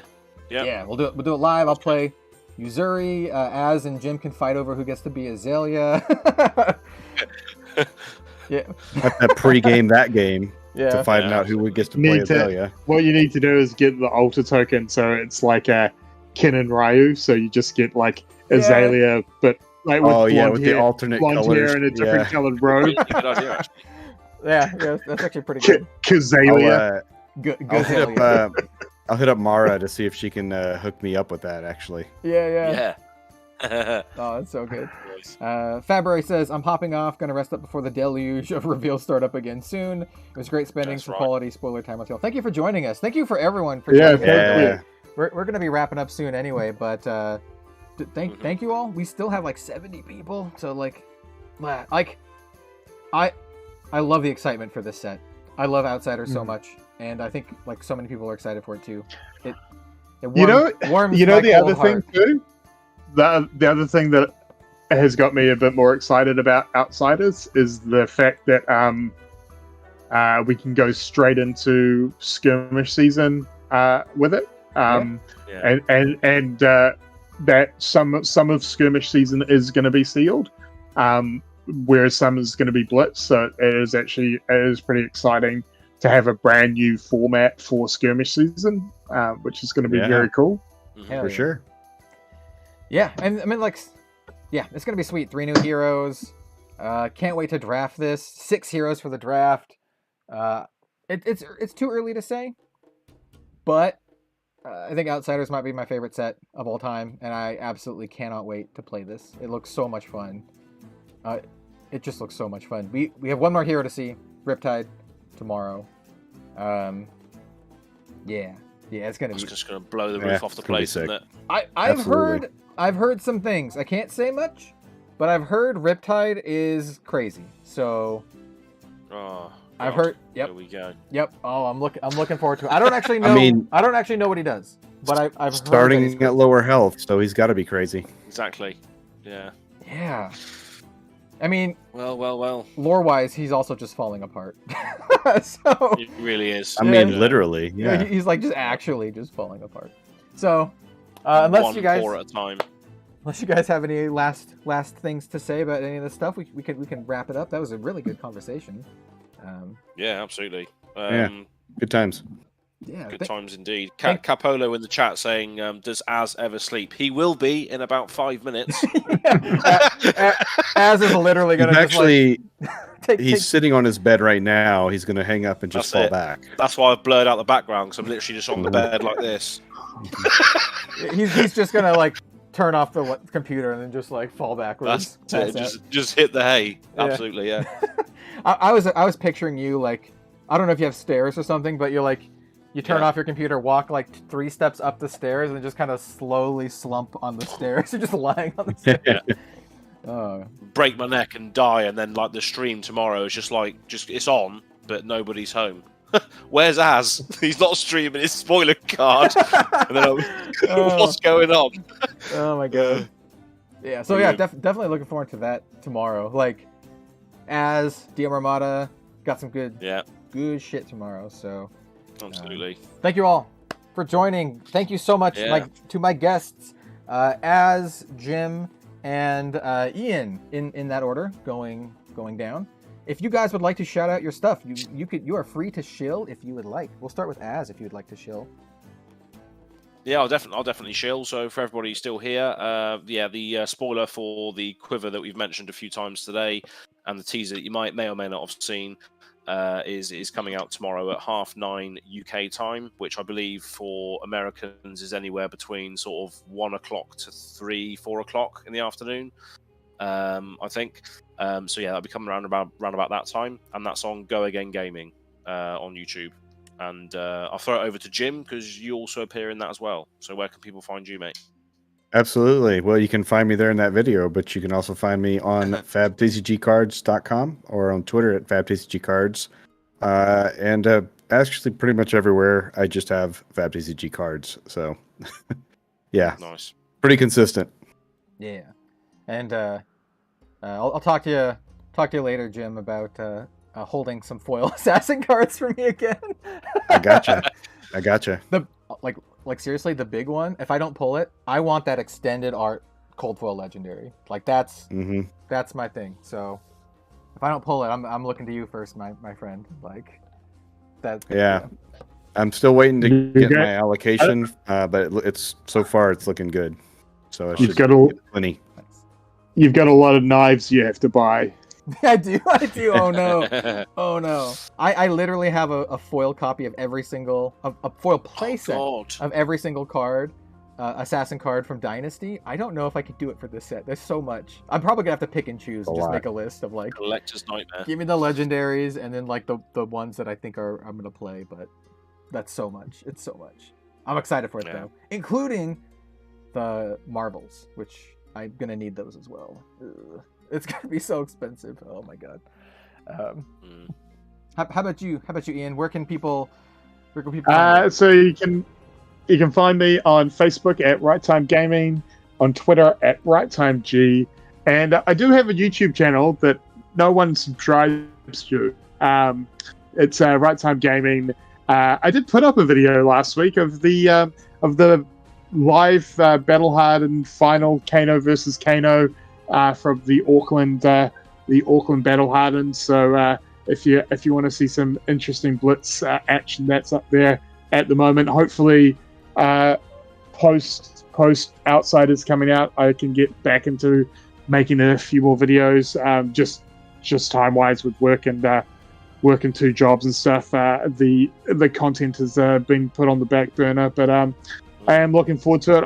Yep. Yeah, we'll do it live. I'll play Yuzuri, Az and Jim can fight over who gets to be Azalea. Yeah. Have to pre-game that game Yeah. to find Yeah, out who gets to play Need to- Azalea. What you need to do is get the altar token, so it's like a Kin and Ryu. So you just get like Azalea, but like with Oh yeah, blonde with hair, the alternate blonde colors. hair and a different yeah. colored robe. Good idea, actually. Yeah, that's actually pretty good. Kazalia. I'll hit up Mara to see if she can hook me up with that. Actually, Yeah. Yeah. Oh, that's so good. Nice. Fabry says, I'm hopping off, gonna rest up before the deluge of reveals start up again soon. It was great spending That's some right. quality spoiler time with y'all. Thank you for joining us. Thank you for everyone for Yeah, joining us. yeah. We're gonna be wrapping up soon anyway, but thank you all. We still have like 70 people, so like I love the excitement for this set. I love Outsiders so much, and I think like so many people are excited for it too. It warms my The cold other heart. thing too. The other thing that has got me a bit more excited about Outsiders is the fact that we can go straight into skirmish season with it. Yeah. And that some of skirmish season is going to be sealed, whereas some is going to be blitz. So it is pretty exciting to have a brand new format for skirmish season, which is going to be Yeah. very cool. Hell for yeah. sure. Yeah, and I mean, like, yeah, it's gonna be sweet. 3 new heroes. Can't wait to draft this. 6 heroes for the draft. It's too early to say, but I think Outsiders might be my favorite set of all time, and I absolutely cannot wait to play this. It looks so much fun. It just looks so much fun. We have one more hero to see, Riptide, tomorrow. Yeah, it's gonna It's be. just going to blow the Yeah, roof off the it's gonna be place, isn't sick. it? I've heard some things. I can't say much, but I've heard Riptide is crazy. So Oh, I've God. heard. Yep. Here we go. Yep. Oh, I'm looking forward to it. I don't actually know. I don't actually know what he does, but I've heard that he's Starting crazy. at lower health, so he's got to be crazy. Exactly. Yeah. Yeah. I mean, Well. lore-wise, he's also just falling apart. So It really is. I mean, Yeah. literally, yeah, yeah. he's like just actually just falling apart. So unless One you guys pour at a time. have any last things to say about any of this stuff, we can wrap it up. That was a really good conversation. Yeah, absolutely. Good times. Yeah. Good times indeed. thank- Capolo in the chat saying, does Az ever sleep? He will be in about 5 minutes. Az is literally He's gonna actually, take. he's sitting on his bed right now. He's going to hang up and just That's fall it. back. That's why I've blurred out the background, because I'm literally just on the bed like this. He's just gonna like turn off the computer and then just like fall backwards. That's it. pass out. Just hit the hay. Yeah. Absolutely, yeah. I was picturing you like, I don't know if you have stairs or something, but you're like, you turn Yeah. off your computer, walk like 3 steps up the stairs, and just kind of slowly slump on the stairs. You're just lying on the stairs. Oh, Break my neck and die, and then like the stream tomorrow is just it's on, but nobody's home. Where's Az? He's not streaming his spoiler card. And then what's going on? oh my god. Yeah. So yeah, definitely looking forward to that tomorrow. Like, as DM Armada got some good Yeah. good shit tomorrow. So Absolutely. thank you all for joining. Thank you so much to my guests, Az, Jim, and Ian in that order, going down. If you guys would like to shout out your stuff, you are free to shill if you would like. We'll start with Az if you would like to shill. Yeah, I'll definitely shill. So for everybody still here, the spoiler for the quiver that we've mentioned a few times today, and the teaser that you may or may not have seen, is coming out tomorrow at 9:30 UK time, which I believe for Americans is anywhere between sort of 1 o'clock to 4 o'clock in the afternoon. I think. So yeah, that'll be coming around about that time, and that's on Go Again Gaming on YouTube. And I'll throw it over to Jim because you also appear in that as well. So where can people find you, mate? Absolutely. Well, you can find me there in that video, but you can also find me on fabtcgcards.com or on Twitter at fabtcgcards. And actually pretty much everywhere I just have fabtcg cards. So yeah, Nice, pretty consistent. Yeah, and I'll talk to you later, Jim, about holding some foil assassin cards for me again. I gotcha. The like seriously, the big one. If I don't pull it, I want that extended art cold foil legendary. Like that's my thing. So if I don't pull it, I'm looking to you first, my friend. Like that. Yeah. I'm still waiting to get my allocation, but it's so far it's looking good. So I should get plenty. You've got a lot of knives you have to buy. I do. Oh no. I literally have a foil copy of every single a foil playset of every single card, assassin card from Dynasty. I don't know if I could do it for this set. There's so much. I'm probably gonna have to pick and choose and just make a list of like collector's nightmare. Give me the legendaries and then like the ones that I think I'm gonna play. But that's so much. It's so much. I'm excited for it though, including the marbles, which I'm gonna need those as well. Ugh. It's gonna be so expensive. Oh my god. How about you? Ian? Where can people? So you can find me on Facebook at Right Time Gaming, on Twitter at Right Time G, and I do have a YouTube channel that no one subscribes to. It's Right Time Gaming. I did put up a video last week of the live Battle Hardened final Kano versus Kano. From the Auckland Battle Hardened. So if you want to see some interesting blitz action, that's up there at the moment. Hopefully, post Outsiders coming out, I can get back into making a few more videos. Just time wise with work and working 2 jobs and stuff. The content has been put on the back burner, but I am looking forward to it.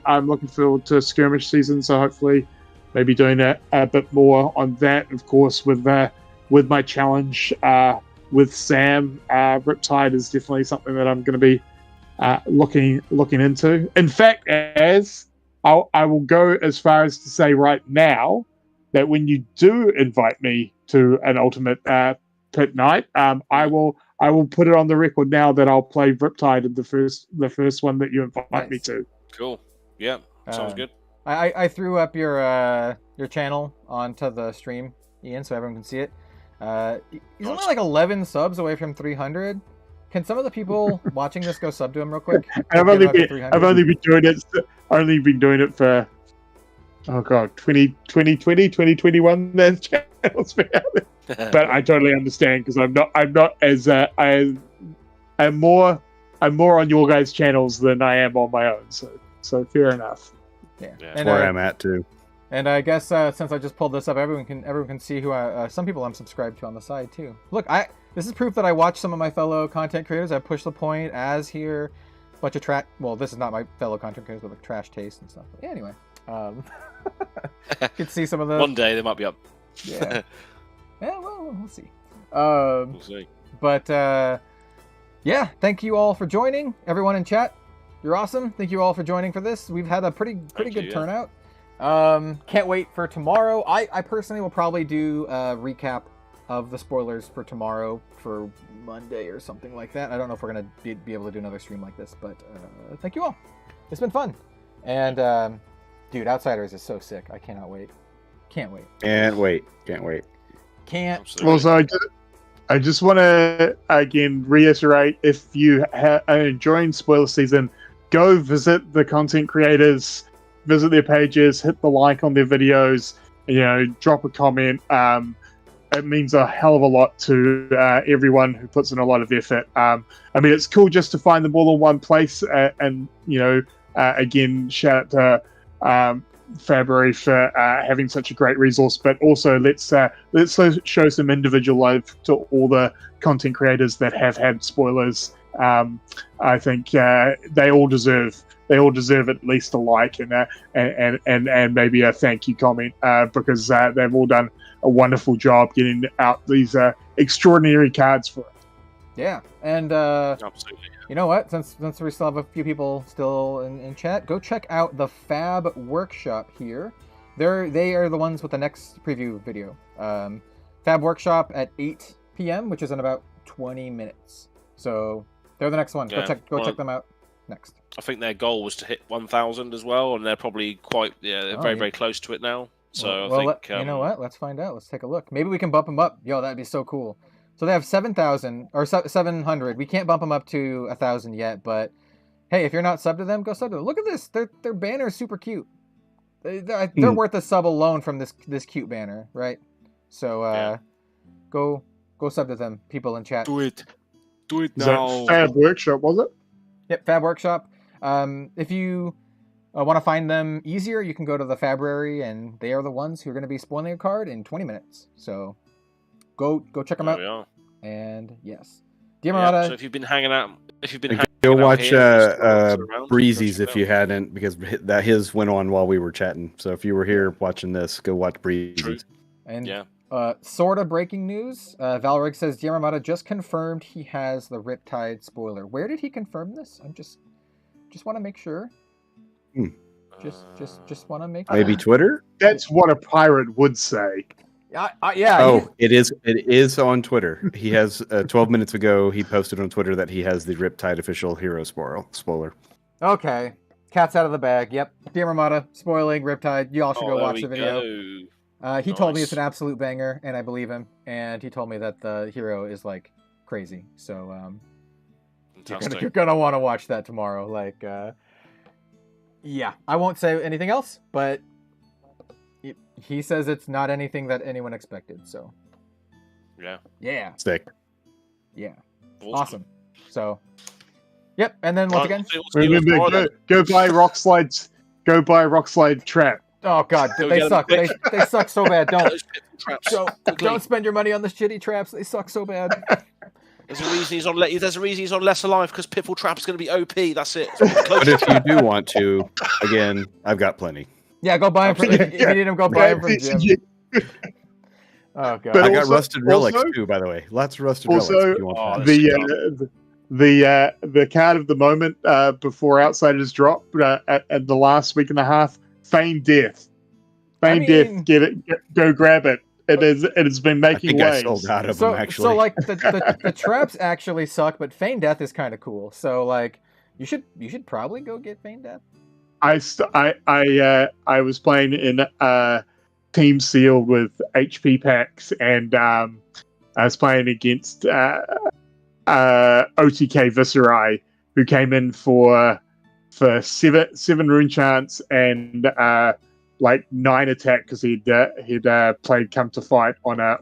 I'm looking forward to skirmish season. So hopefully. Maybe doing a bit more on that, of course, with my challenge with Sam. Riptide is definitely something that I'm going to be looking into. In fact, I will go as far as to say right now that when you do invite me to an ultimate pit night, I will put it on the record now that I'll play Riptide in the first one that you invite me to. Cool. Yeah, sounds good. I threw up your channel onto the stream, Ian, so everyone can see it. He's only like 11 subs away from 300. Can some of the people watching this go sub to him real quick? I've only been doing it for 2020, 2021. There's channels for it. But I totally understand because I'm not as I'm more on your guys' channels than I am on my own. So fair enough. Yeah. That's where I'm at too. And I guess since I just pulled this up, everyone can see who some people I'm subscribed to on the side too. Look, this is proof that I watch some of my fellow content creators. I push the point as here, bunch of trash. Well, this is not my fellow content creators, but like trash taste and stuff. But anyway, you can see some of the. One day they might be up. Yeah. Yeah. Well, we'll see. We'll see. But yeah, thank you all for joining. Everyone in chat. You're awesome. Thank you all for joining for this. We've had a pretty good turnout. Can't wait for tomorrow. I personally will probably do a recap of the spoilers for tomorrow for Monday or something like that. I don't know if we're going to be able to do another stream like this, but thank you all. It's been fun. And dude, Outsiders is so sick. I cannot wait. Can't wait. Can't wait. Also, I just want to again reiterate: if you are enjoying spoiler season, go visit the content creators, visit their pages, hit the like on their videos. Drop a comment. It means a hell of a lot to everyone who puts in a lot of effort. It's cool just to find them all in one place. Again, shout out to Fabry for having such a great resource. But also, let's show some individual love to all the content creators that have had spoilers. I think they all deserve at least a like and maybe a thank you comment because they've all done a wonderful job getting out these extraordinary cards for us. Yeah, and Absolutely. you know what? Since we still have a few people still in chat, go check out the FAB Workshop here. They are the ones with the next preview video. FAB Workshop at 8 p.m., which is in about 20 minutes. So they're the next one. Yeah. Go check them out next. I think their goal was to hit 1,000 as well, and they're probably quite very close to it now. So I think you know what? Let's find out. Let's take a look. Maybe we can bump them up. Yo, that'd be so cool. So they have 7,000 or 700. We can't bump them up to 1,000 yet, but hey, if you're not subbed to them, go sub to them. Look at this. Their banner is super cute. They're worth a sub alone from this cute banner, right? So go sub to them, people in chat. Do it Is now. that Fab Workshop, was it? Yep, Fab Workshop. If you want to find them easier, you can go to the Fabrary, and they are the ones who are going to be spoiling a card in 20 minutes. So go check them out. Yeah. And yes, So if you've been hanging out, Go watch here, Breezy's if you hadn't, because his went on while we were chatting. So if you were here watching this, go watch Breezy's. And sort of breaking news. Valrig says Diarmada just confirmed he has the Riptide spoiler. Where did he confirm this? I'm just want to make sure. Just want to make sure. Maybe Twitter? That's what a pirate would say. Yeah. Oh, it is on Twitter. He has 12 minutes ago. He posted on Twitter that he has the Riptide official hero spoiler. Okay, cat's out of the bag. Yep, Diarmada spoiling Riptide. You all should go watch the video. He told me it's an absolute banger, and I believe him. And he told me that the hero is like crazy. So you're gonna want to watch that tomorrow. Like, yeah, I won't say anything else, but he says it's not anything that anyone expected. So yeah, Sick. Yeah, awesome. So, yep, and then once again, Remember, go buy rock slides. Go buy rock slide trap. Oh god, they suck. They suck so bad. Don't spend your money on the shitty traps. They suck so bad. There's a reason he's on Less Alive, because Piffle Trap is going to be OP. That's it. But if you do want to, again, I've got plenty. Yeah, go buy him from. If you need him, go buy him from Jim. Oh god, I got rusted relics too, by the way. Lots of rusted relics. If you want the card of the moment before Outsiders drop at the last week and a half. Feign Death. Death. Get it. Go grab it. It has been making waves. I sold out of them, actually. So like the traps actually suck, but Feign Death is kind of cool. So like you should probably go get Feign Death. I was playing in Team Seal with HP packs, and I was playing against OTK Viserai, who came in for 7 rune chance and like 9 attack, because he'd played Come to Fight on a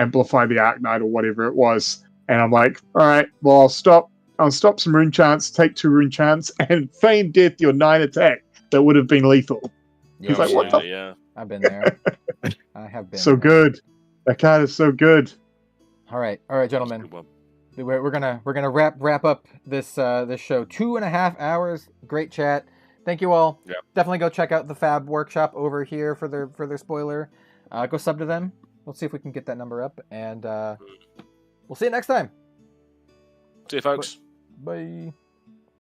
Amplify the Arc Knight or whatever it was, and I'm like, all right, well I'll stop some rune chance, take 2 rune chance, and feign death your 9 attack. That would have been lethal. He's like, what the? Yeah. I've been there. I have been. So good. That card is so good. All right, gentlemen. We're gonna wrap up this show. 2.5 hours. Great chat. Thank you all. Yeah. Definitely go check out the Fab Workshop over here for their spoiler. Go sub to them. We'll see if we can get that number up, and we'll see you next time. See you, folks. Bye.